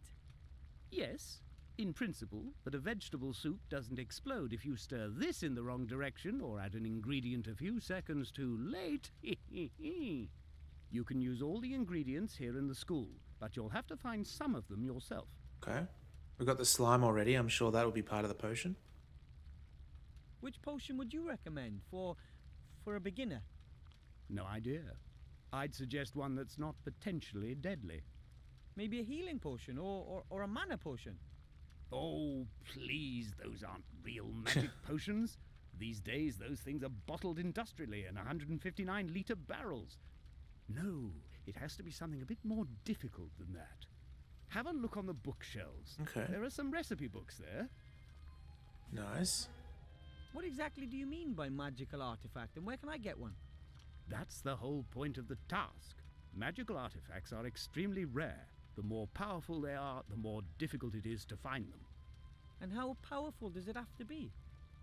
Yes, in principle, but a vegetable soup doesn't explode if you stir this in the wrong direction or add an ingredient a few seconds too late. You can use all the ingredients here in the school, but you'll have to find some of them yourself. Okay. We've got the slime already. I'm sure that will be part of the potion. Which potion would you recommend for a beginner? No idea. I'd suggest one that's not potentially deadly. Maybe a healing potion or a mana potion? Oh, please, those aren't real magic potions. These days, those things are bottled industrially in 159-litre barrels. No, it has to be something a bit more difficult than that. Have a look on the bookshelves. Okay. There are some recipe books there. Nice. What exactly do you mean by magical artifact, and where can I get one? That's the whole point of the task. Magical artifacts are extremely rare. The more powerful they are, the more difficult it is to find them. And how powerful does it have to be?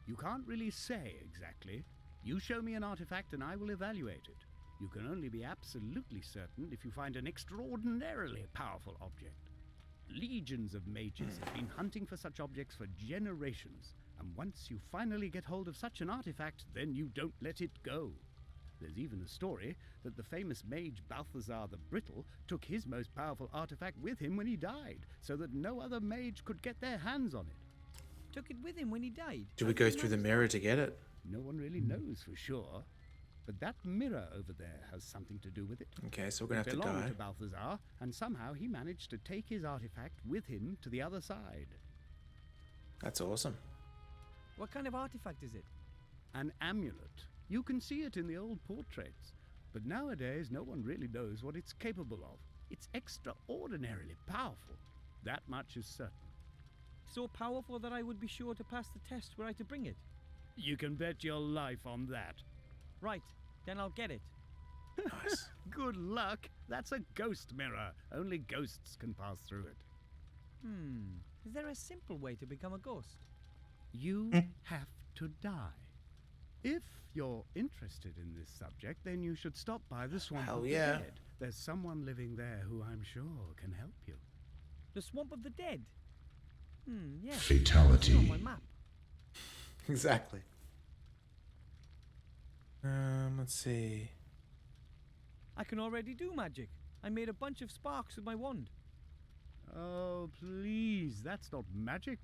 You can't really say exactly. You show me an artifact and I will evaluate it. You can only be absolutely certain if you find an extraordinarily powerful object. Legions of mages have been hunting for such objects for generations, and once you finally get hold of such an artifact, then you don't let it go. There's even a story that the famous mage Balthazar the Brittle took his most powerful artifact with him when he died, so that no other mage could get their hands on it. Took it with him when he died? Do we go through the mirror to get it? No one really knows for sure, but that mirror over there has something to do with it. Okay, so we're going to have to It belonged die. to Balthazar, and somehow he managed to take his artifact with him to the other side. That's awesome. What kind of artifact is it? An amulet. You can see it in the old portraits, but nowadays no one really knows what it's capable of. It's extraordinarily powerful. That much is certain. So powerful that I would be sure to pass the test were I to bring it? You can bet your life on that. Right, then I'll get it. Nice. Good luck. That's a ghost mirror. Only ghosts can pass through it. Is there a simple way to become a ghost? You have to die. If you're interested in this subject, then you should stop by the Swamp Hell of the yeah. Dead. There's someone living there who I'm sure can help you. The Swamp of the Dead? Yeah. Fatality. It's on my map. Exactly. Let's see. I can already do magic. I made a bunch of sparks with my wand. Oh, please, that's not magic.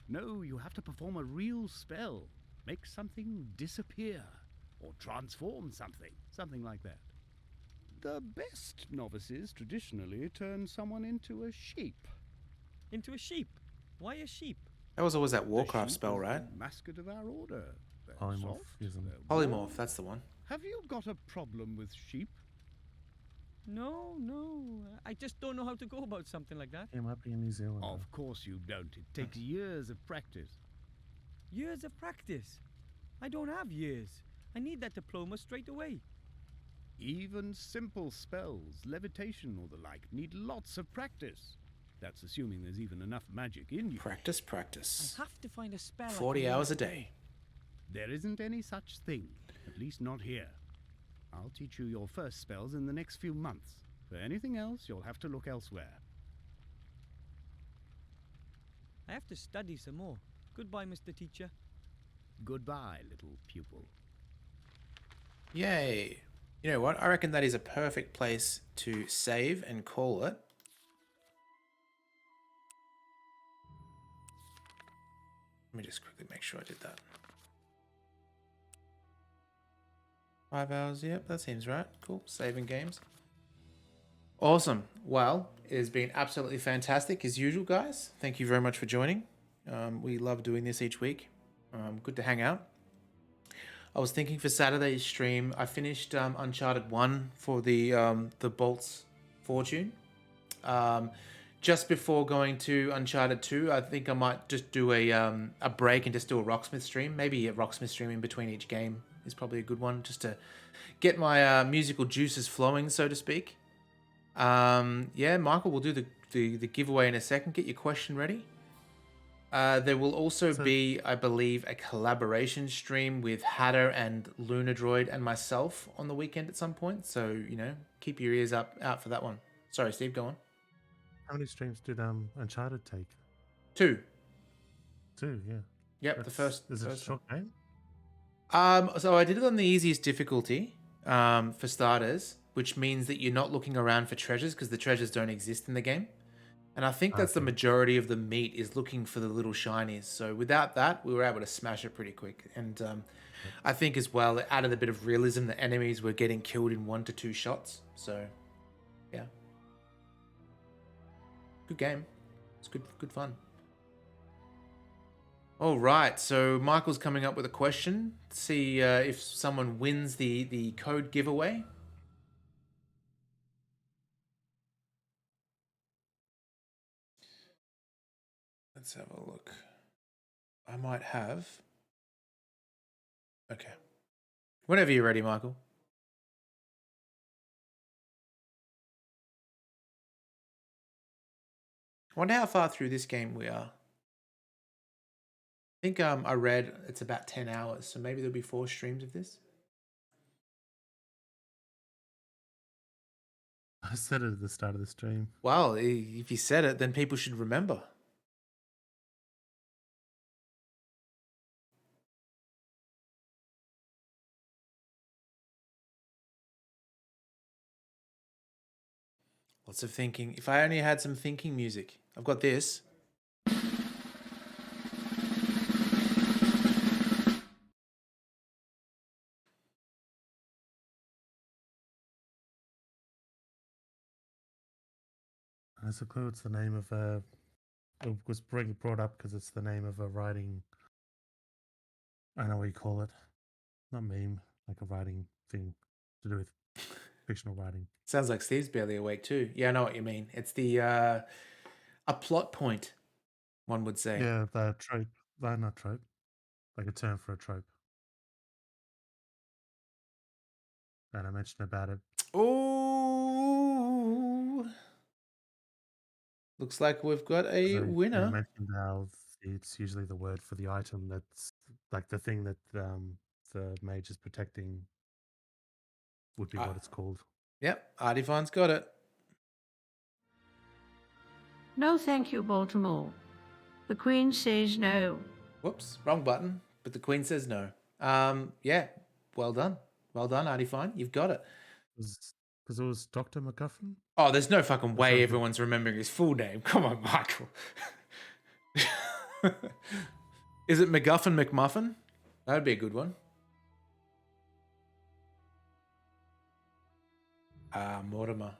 No, you have to perform a real spell. Make something disappear. Or transform something. Something like that. The best novices traditionally turn someone into a sheep. Into a sheep? Why a sheep? That was always that The Warcraft sheep spell, is right? the mascot of our order. They're Polymorph, soft, isn't it? they're warm. Polymorph, that's the one. Have you got a problem with sheep? No. I just don't know how to go about something like that. He might be in New Zealand. though. Of course you don't. It takes years of practice. Years of practice. I don't have years. I need that diploma straight away. Even simple spells, levitation or the like, need lots of practice. That's assuming there's even enough magic in you. Practice, practice. I have to find a spell. I 40 can hours a use. day. There isn't any such thing, at least not here. I'll teach you your first spells in the next few months. For anything else, you'll have to look elsewhere. I have to study some more. Goodbye, Mr. Teacher. Goodbye, little pupil. Yay. You know what? I reckon that is a perfect place to save and call it. Let me just quickly make sure I did that. 5 hours, yep, that seems right. Cool, saving games. Awesome. Well, it has been absolutely fantastic as usual, guys. Thank you very much for joining. We love doing this each week. Good to hang out. I was thinking for Saturday's stream, I finished Uncharted 1 for the Bolt's Fortune. Just before going to Uncharted 2, I think I might just do a break and just do a Rocksmith stream. Maybe a Rocksmith stream in between each game is probably a good one, just to get my musical juices flowing, so to speak. Yeah, Michael, we'll do the giveaway in a second. Get your question ready. There will also be, I believe, a collaboration stream with Hatter and Lunadroid and myself on the weekend at some point. So, you know, keep your ears out for that one. Sorry, Steve, go on. How many streams did Uncharted take? 2. 2, yeah. Yep, the first. Is it a first short game? So I did it on the easiest difficulty, for starters, which means that you're not looking around for treasures because the treasures don't exist in the game. And I think that's the majority of the meat is looking for the little shinies. So without that, we were able to smash it pretty quick. And I think as well, it added a bit of realism. The enemies were getting killed in 1 to 2 shots. So, yeah. Good game. It's good fun. All right, so Michael's coming up with a question. See if someone wins the code giveaway. Let's have a look. I might have. Okay. Whenever you're ready, Michael. I wonder how far through this game we are. I think I read it's about 10 hours, so maybe there'll be 4 streams of this. I said it at the start of the stream. Well, if you said it, then people should remember. Lots of thinking. If I only had some thinking music. I've got this. That's a clue. It's the name of a. It was brought up because it's the name of a writing. I know what you call it. Not meme, like a writing thing to do with fictional writing. Sounds like Steve's barely awake too. Yeah, I know what you mean. It's the a plot point, one would say. Yeah, the trope. Not trope. Like a term for a trope. And I mentioned about it. Oh, looks like we've got a winner. I mentioned how it's usually the word for the item that's like the thing that the mage is protecting would be what it's called. Yep, Artifine's got it. No, thank you, Baltimore. The Queen says no. Whoops, wrong button. But the Queen says no. Yeah, well done. Well done, Artifine. You've got it. Because it was Dr. MacGuffin? Oh, there's no fucking way everyone's remembering his full name. Come on, Michael. Is it MacGuffin McMuffin? That would be a good one. Mortimer.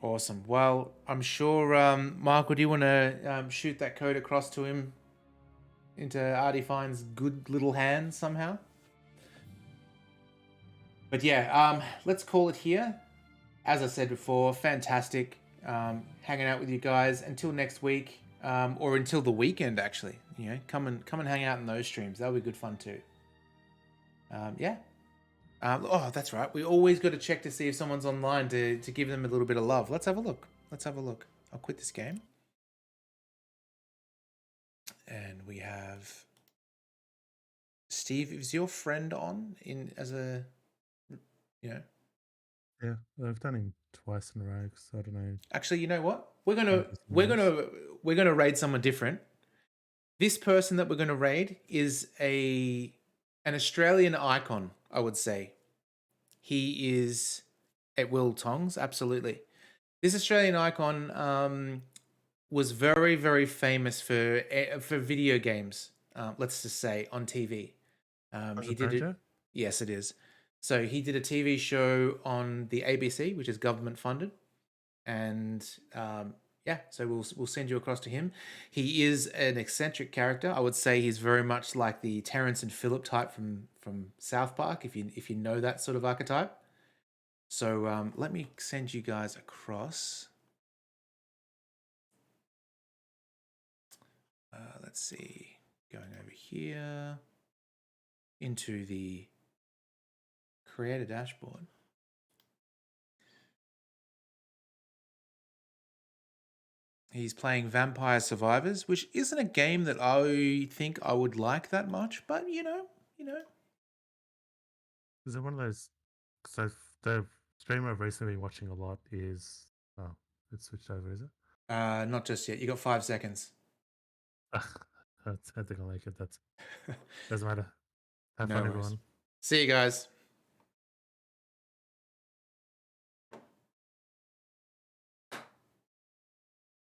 Awesome. Well, I'm sure, Michael, do you want to shoot that code across to him into Artifine's good little hands somehow? But yeah, let's call it here. As I said before, fantastic hanging out with you guys until next week, or until the weekend. Actually, you know, come and hang out in those streams. That'll be good fun too. Yeah. Oh, that's right. We always got to check to see if someone's online to give them a little bit of love. Let's have a look. I'll quit this game. And we have Steve. Is your friend on in as a, you know? Yeah, I've done him twice in a row. So I don't know. Actually, you know what? We're gonna raid someone different. This person that we're gonna raid is an Australian icon, I would say. He is at Will Tongs, absolutely. This Australian icon was very, very famous for video games. Let's just say on TV. He did it. Yes, it is. So he did a TV show on the ABC, which is government funded, and yeah. So we'll send you across to him. He is an eccentric character. I would say he's very much like the Terrence and Phillip type from South Park, if you know that sort of archetype. So let me send you guys across. Let's see, going over here into the creator dashboard. He's playing Vampire Survivors, which isn't a game that I think I would like that much, but you know. Is it one of those? So the streamer I've recently been watching a lot is. Oh, it switched over, is it? Not just yet. You got 5 seconds. I think I'll make it. That doesn't matter. Have No fun, worries. everyone. See you guys.